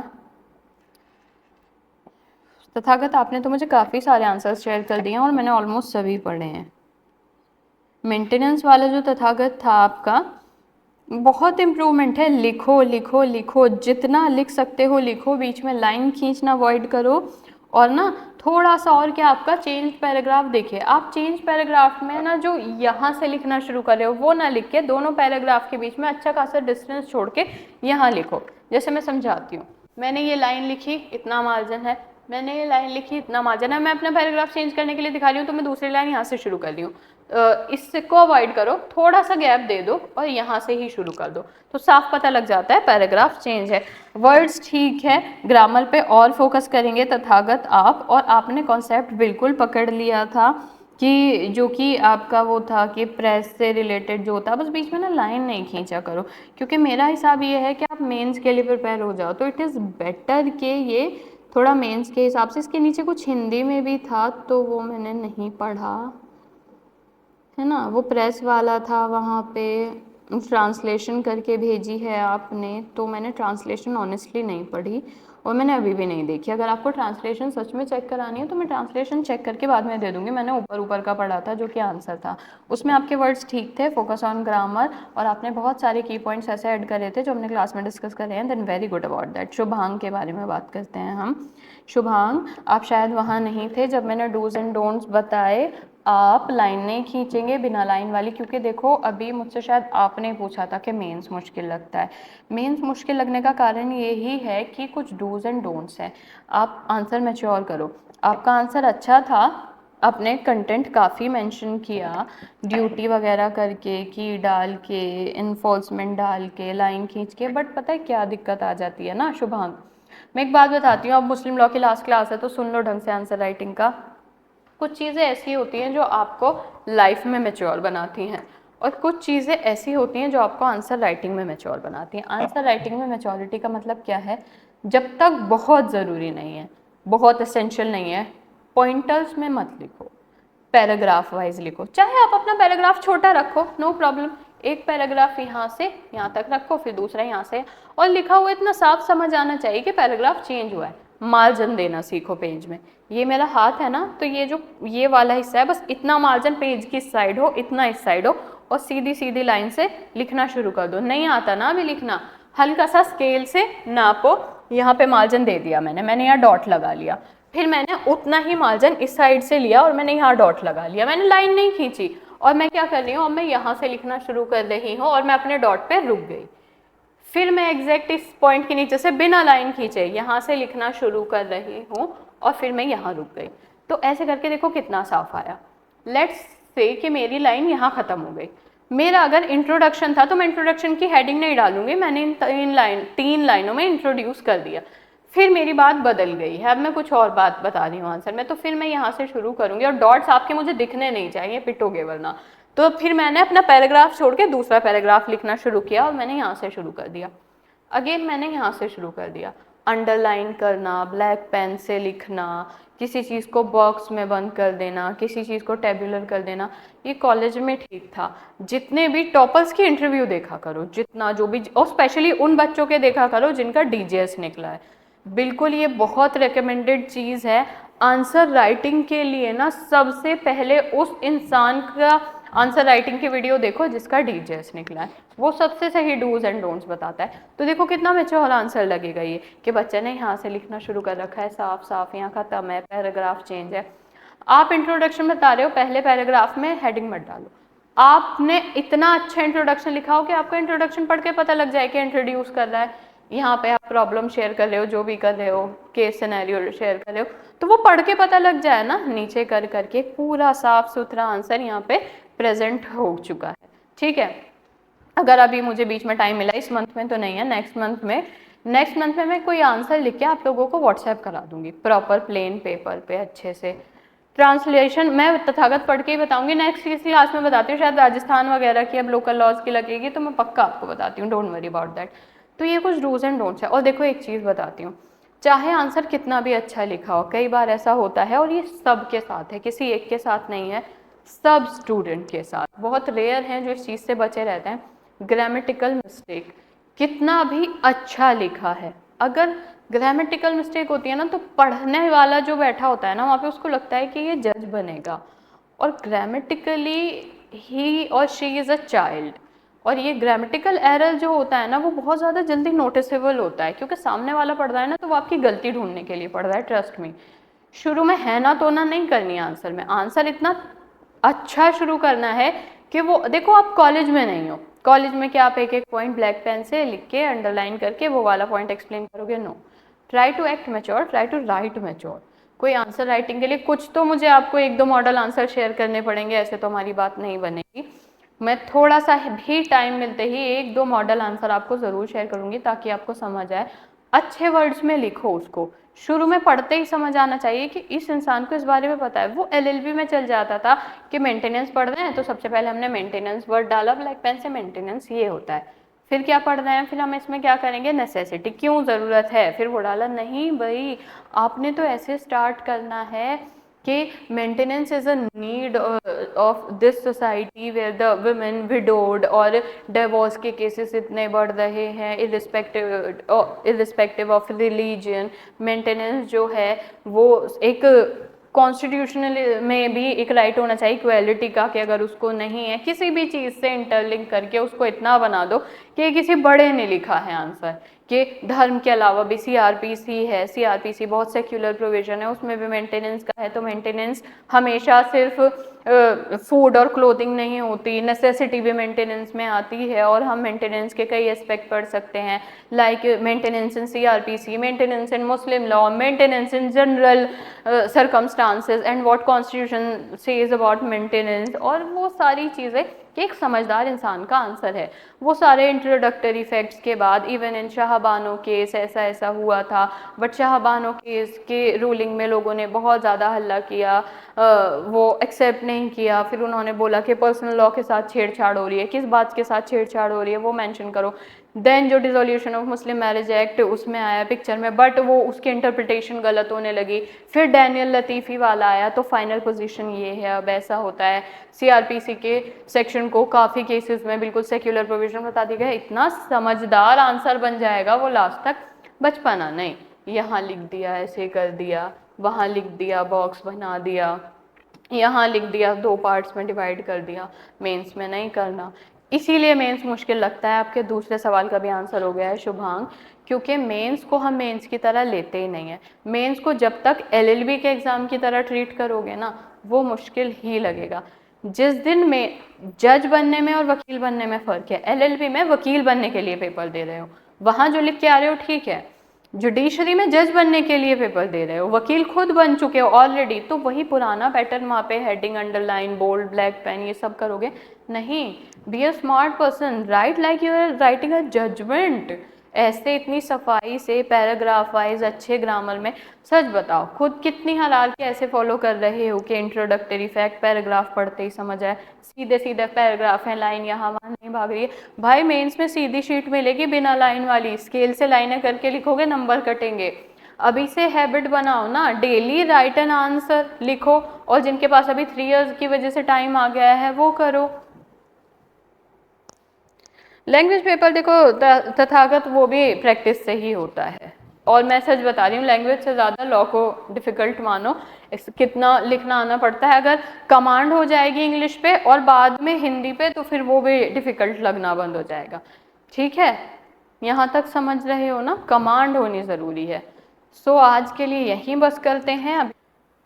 तथागत, आपने तो मुझे काफ़ी सारे आंसर्स शेयर कर दिए हैं और मैंने ऑलमोस्ट सभी पढ़े हैं। मेंटेनेंस वाला जो तथागत था आपका, बहुत इम्प्रूवमेंट है। लिखो लिखो लिखो, जितना लिख सकते हो लिखो, बीच में लाइन खींचना अवॉइड करो। और ना थोड़ा सा और क्या, आपका चेंज पैराग्राफ देखिए, आप चेंज पैराग्राफ में ना जो यहाँ से लिखना शुरू कर रहे हो वो ना लिख के दोनों पैराग्राफ के बीच में अच्छा खासा डिस्टेंस छोड़ के यहाँ लिखो। जैसे मैं समझाती हूँ, मैंने ये लाइन लिखी, इतना मार्जिन है, मैंने ये लाइन लिखी, इतना मार्जिन है, मैं अपना पैराग्राफ चेंज करने के लिए दिखा रही हूँ तो मैं दूसरी लाइन यहाँ से शुरू कर रही हूँ। इसको अवॉइड करो, थोड़ा सा गैप दे दो और यहाँ से ही शुरू कर दो, तो साफ पता लग जाता है पैराग्राफ चेंज है। वर्ड्स ठीक है, ग्रामर पे और फोकस करेंगे तथागत आप। और आपने कॉन्सेप्ट बिल्कुल पकड़ लिया था कि जो कि आपका वो था कि प्रेस से रिलेटेड जो होता है, बस बीच में ना लाइन नहीं खींचा करो, क्योंकि मेरा हिसाब ये है कि आप मेंस के लिए प्रिपेयर हो जाओ, तो इट इज़ बेटर कि ये थोड़ा मेंस के हिसाब से। इसके नीचे कुछ हिंदी में भी था तो वो मैंने नहीं पढ़ा, है ना, वो प्रेस वाला था, वहाँ पे ट्रांसलेशन करके भेजी है आपने, तो मैंने ट्रांसलेशन ऑनेस्टली नहीं पढ़ी और मैंने अभी भी नहीं देखी। अगर आपको ट्रांसलेशन सच में चेक करानी है तो मैं ट्रांसलेशन चेक करके बाद में दे दूँगी। मैंने ऊपर ऊपर का पढ़ा था जो कि आंसर था, उसमें आपके वर्ड्स ठीक थे, फोकस ऑन ग्रामर, और आपने बहुत सारे की पॉइंट्स ऐसे ऐड करे थे जो हमने क्लास में डिस्कस करे हैं, then very good about that. Shubhang के बारे में बात करते हैं हम। शुभांग, आप शायद वहाँ नहीं थे जब मैंने डूज एंड डोंट्स बताए। आप लाइन नहीं खींचेंगे बिना लाइन वाली, क्योंकि देखो अभी मुझसे शायद आपने पूछा था कि मेंस मुश्किल लगता है। मेंस मुश्किल लगने का कारण यही है कि कुछ डूज एंड डोंट्स हैं। आप आंसर मैच्योर करो। आपका आंसर अच्छा था, आपने कंटेंट काफ़ी मेंशन किया, ड्यूटी वगैरह करके, की डाल के, इन्फोर्समेंट डाल के, लाइन खींच के, बट पता है क्या दिक्कत आ जाती है ना शुभांग, मैं एक बात बताती हूँ। अब मुस्लिम लॉ की लास्ट क्लास है तो सुन लो ढंग से आंसर राइटिंग का। कुछ चीज़ें ऐसी होती हैं जो आपको लाइफ में मैच्योर बनाती हैं, और कुछ चीज़ें ऐसी होती हैं जो आपको आंसर राइटिंग में मैच्योर बनाती हैं। आंसर राइटिंग में मैच्योरिटी का मतलब क्या है? जब तक बहुत ज़रूरी नहीं है, बहुत एसेंशियल नहीं है, पॉइंटर्स में मत लिखो, पैराग्राफ वाइज लिखो। चाहे आप अपना पैराग्राफ छोटा रखो, नो प्रॉब्लम, एक पैराग्राफ यहाँ से यहाँ तक रखो, फिर दूसरा यहाँ से, और लिखा हुआ इतना साफ समझ आना चाहिए कि पैराग्राफ चेंज हुआ है। मार्जिन देना सीखो पेज में। ये मेरा हाथ है ना, तो ये जो ये वाला हिस्सा है, बस इतना मार्जिन पेज की साइड हो, इतना इस साइड हो, और सीधी सीधी लाइन से लिखना शुरू कर दो। नहीं आता ना अभी लिखना, हल्का सा स्केल से नापो, यहाँ पे मार्जिन दे दिया मैंने यहाँ डॉट लगा लिया, फिर मैंने उतना ही मार्जिन इस साइड से लिया और मैंने यहाँ डॉट लगा लिया, मैंने लाइन नहीं खींची। और मैं क्या कर रही हूँ, अब मैं यहाँ से लिखना शुरू कर रही हूँ और मैं अपने डॉट पे रुक गई। फिर मैं एग्जैक्ट इस पॉइंट के नीचे से बिना लाइन खींचे यहाँ से लिखना शुरू कर रही हूँ और फिर मैं यहाँ रुक गई। तो ऐसे करके देखो कितना साफ आया। लेट्स से कि मेरी लाइन यहाँ ख़त्म हो गई। मेरा अगर इंट्रोडक्शन था तो मैं इंट्रोडक्शन की हेडिंग नहीं डालूंगी, मैंने इन तीन लाइनों में इंट्रोड्यूस कर दिया। फिर मेरी बात बदल गई है, अब मैं कुछ और बात बता रही हूँ आंसर में, तो फिर मैं यहाँ से शुरू करूँगी और डॉट्स आपके मुझे दिखने नहीं चाहिए, पिटोगे वरना। तो फिर मैंने अपना पैराग्राफ छोड़ के दूसरा पैराग्राफ लिखना शुरू किया और मैंने यहाँ से शुरू कर दिया। अगेन मैंने यहाँ से शुरू कर दिया। अंडरलाइन करना, ब्लैक पेन से लिखना, किसी चीज़ को बॉक्स में बंद कर देना, किसी चीज़ को टेबुलर कर देना, ये कॉलेज में ठीक था। जितने भी टॉपर्स की इंटरव्यू देखा करो, जितना जो भी, और स्पेशली उन बच्चों के देखा करो जिनका डीजेएस निकला है, बिल्कुल ये बहुत रिकमेंडेड चीज़ है। आंसर राइटिंग के लिए ना सबसे पहले उस इंसान का आंसर राइटिंग की वीडियो देखो जिसका डीजेएस निकला है, वो सबसे सही डूज एंड डोंट्स बताता है। तो देखो कितना मैच्योर आंसर लगेगा ये, कि बच्चे ने यहाँ से लिखना शुरू कर रखा है, साफ साफ यहाँ खत्म है, पैराग्राफ चेंज है। आप इंट्रोडक्शन बता रहे हो, पहले पैराग्राफ में हेडिंग मत डालो। आपने इतना अच्छा इंट्रोडक्शन लिखा हो कि आपको इंट्रोडक्शन पढ़ के पता लग जाए कि इंट्रोड्यूस कर रहा है। यहाँ पे आप प्रॉब्लम शेयर कर रहे हो, जो भी कर रहे हो, केस सिनेरियो शेयर कर रहे हो, तो वो पढ़ के पता लग जाए ना। नीचे कर करके पूरा साफ सुथरा आंसर यहाँ पे प्रेजेंट हो चुका है, ठीक है। अगर अभी मुझे बीच में टाइम मिला, इस मंथ में तो नहीं है, नेक्स्ट मंथ में मैं कोई आंसर लिख के आप लोगों को व्हाट्सएप करा दूंगी प्रॉपर प्लेन पेपर पे अच्छे से। ट्रांसलेशन मैं तथागत पढ़ के ही बताऊंगी, नेक्स्ट इस क्लास में बताती हूँ, शायद राजस्थान वगैरह की अब लोकल लॉज की लगेगी तो मैं पक्का आपको बताती हूँ, डोंट वरी अबाउट दैट। तो ये कुछ डूज एंड डोंट्स है। और देखो एक चीज़ बताती हूँ, चाहे आंसर कितना भी अच्छा लिखा हो, कई बार ऐसा होता है, और ये सबके साथ है, किसी एक के साथ नहीं है, सब स्टूडेंट के साथ, बहुत रेयर हैं जो इस चीज़ से बचे रहते हैं। ग्रामेटिकल मिस्टेक, कितना भी अच्छा लिखा है, अगर ग्रामेटिकल मिस्टेक होती है ना, तो पढ़ने वाला जो बैठा होता है ना वहाँ पे, उसको लगता है कि ये जज बनेगा, और ग्रामेटिकली ही और शी इज़ अ चाइल्ड। और ये ग्रामेटिकल एरर जो होता है ना, वो बहुत ज़्यादा जल्दी नोटिसेबल होता है, क्योंकि सामने वाला पढ़ रहा है ना, तो वो आपकी गलती ढूंढने के लिए पढ़ रहा है, ट्रस्ट मी। शुरू में है ना तो ना नहीं करनी है आंसर में, आंसर इतना अच्छा शुरू करना है कि वो, देखो आप कॉलेज में नहीं हो, कॉलेज में क्या आप एक एक पॉइंट ब्लैक पेन से लिख के अंडरलाइन करके वो वाला पॉइंट एक्सप्लेन करोगे? No. Try to act mature, try to write mature. कोई आंसर राइटिंग के लिए कुछ तो मुझे आपको एक दो मॉडल आंसर शेयर करने पड़ेंगे, ऐसे तो हमारी बात नहीं बनेगी। मैं थोड़ा सा भी टाइम मिलते ही एक दो मॉडल आंसर आपको ज़रूर शेयर करूँगी, ताकि आपको समझ आए। अच्छे वर्ड्स में लिखो उसको, शुरू में पढ़ते ही समझ आना चाहिए कि इस इंसान को इस बारे में पता है। वो एलएलबी में चल जाता था कि मेंटेनेंस पढ़ रहे हैं, तो सबसे पहले हमने मेंटेनेंस वर्ड डाला ब्लैक पेन से, मेंटेनेंस ये होता है, फिर क्या पढ़ रहे हैं, फिर हम इसमें क्या करेंगे, नेसेसिटी, क्यों ज़रूरत है, फिर वो डाला। नहीं भाई, आपने तो ऐसे स्टार्ट करना है कि maintenance is a need of this society where the women widowed, और डिवोर्स के केसेस इतने बढ़ रहे हैं, इरिस्पेक्टिव ऑफ रिलीजन। मेंटेनेंस जो है वो एक कॉन्स्टिट्यूशनल में भी एक राइट होना चाहिए इक्वालिटी का, कि अगर उसको नहीं है, किसी भी चीज़ से इंटरलिंक करके उसको इतना बना दो कि किसी बड़े ने लिखा है आंसर, कि धर्म के अलावा भी सीआरपीसी है, सीआरपीसी बहुत सेक्युलर प्रोविजन है, उसमें भी मेंटेनेंस का है। तो मेंटेनेंस हमेशा सिर्फ फूड और क्लोथिंग नहीं होती, नेसेसिटी भी मेंटेनेंस में आती है, और हम मेंटेनेंस के कई एस्पेक्ट पढ़ सकते हैं, like maintenance in CrPC, maintenance in Muslim law, maintenance in general circumstances and what constitution says about maintenance, और वो सारी चीज़ें कि एक समझदार इंसान का आंसर है। वो सारे इंट्रोडक्टरी फैक्ट्स के बाद, इवन इन शाहबानो केस ऐसा ऐसा हुआ था, बट शाहबानो केस के रूलिंग में लोगों ने बहुत ज़्यादा हल्ला किया, वो एक्सेप्ट नहीं किया, फिर उन्होंने बोला कि पर्सनल लॉ के साथ छेड़छाड़ हो रही है, किस बात के साथ छेड़छाड़ हो रही है वो मेंशन करो। देन जो dissolution of Muslim marriage act उसमें आया पिक्चर में, बट वो उसकी इंटरप्रिटेशन गलत होने लगी, फिर डैनियल लतीफ़ी वाला आया, तो फाइनल पोजीशन ये है। अब ऐसा होता है, सीआरपीसी के सेक्शन को काफ़ी केसेस में बिल्कुल सेक्युलर प्रोविजन बता दिया गया, इतना समझदार आंसर बन जाएगा वो लास्ट तक, बचपना नहीं, यहाँ लिख दिया, ऐसे कर दिया, वहाँ लिख दिया, बॉक्स बना दिया, यहाँ लिख दिया, दो पार्ट्स में डिवाइड कर दिया। मेंस में नहीं करना, इसीलिए मेंस मुश्किल लगता है। आपके दूसरे सवाल का भी आंसर हो गया है शुभांग, क्योंकि मेंस को हम मेंस की तरह लेते ही नहीं है। मेंस को जब तक एलएलबी के एग्ज़ाम की तरह ट्रीट करोगे ना, वो मुश्किल ही लगेगा। जिस दिन में जज बनने में और वकील बनने में फ़र्क है, एलएलबी में वकील बनने के लिए पेपर दे रहे हो, वहाँ जो लिख के आ रहे हो ठीक है, जुडिशरी में जज बनने के लिए पेपर दे रहे हो, वकील खुद बन चुके हो ऑलरेडी, तो वही पुराना पैटर्न वहाँ पे heading, underline, bold, black pen ये सब करोगे नहीं। Be a smart person, write like you are writing a judgement, ऐसे इतनी सफाई से पैराग्राफ वाइज अच्छे ग्रामर में। सच बताओ खुद कितनी हलाल के ऐसे फॉलो कर रहे हो कि इंट्रोडक्टरी फैक्ट पैराग्राफ पढ़ते ही समझ आए, सीधे सीधे पैराग्राफ है, लाइन यहाँ वहाँ नहीं भाग रही है। भाई मेंस में सीधी शीट मिलेगी बिना लाइन वाली, स्केल से लाइनें करके लिखोगे नंबर कटेंगे। अभी से हैबिट बनाओ ना, डेली राइट एन आंसर लिखो, और जिनके पास अभी 3 इयर्स की वजह से टाइम आ गया है वो करो। लैंग्वेज पेपर देखो तथागत वो भी प्रैक्टिस से ही होता है, और मैं सच बता रही हूँ लैंग्वेज से ज़्यादा लॉ को डिफ़िकल्ट मानो। कितना लिखना आना पड़ता है, अगर कमांड हो जाएगी इंग्लिश पे और बाद में हिंदी पे तो फिर वो भी डिफ़िकल्ट लगना बंद हो जाएगा। ठीक है, यहाँ तक समझ रहे हो ना, कमांड होनी ज़रूरी है। सो आज के लिए यहीं बस करते हैं अब।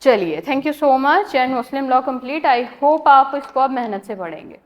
चलिए, thank you so much. And Muslim law complete, I hope आप इसको अब मेहनत से पढ़ेंगे।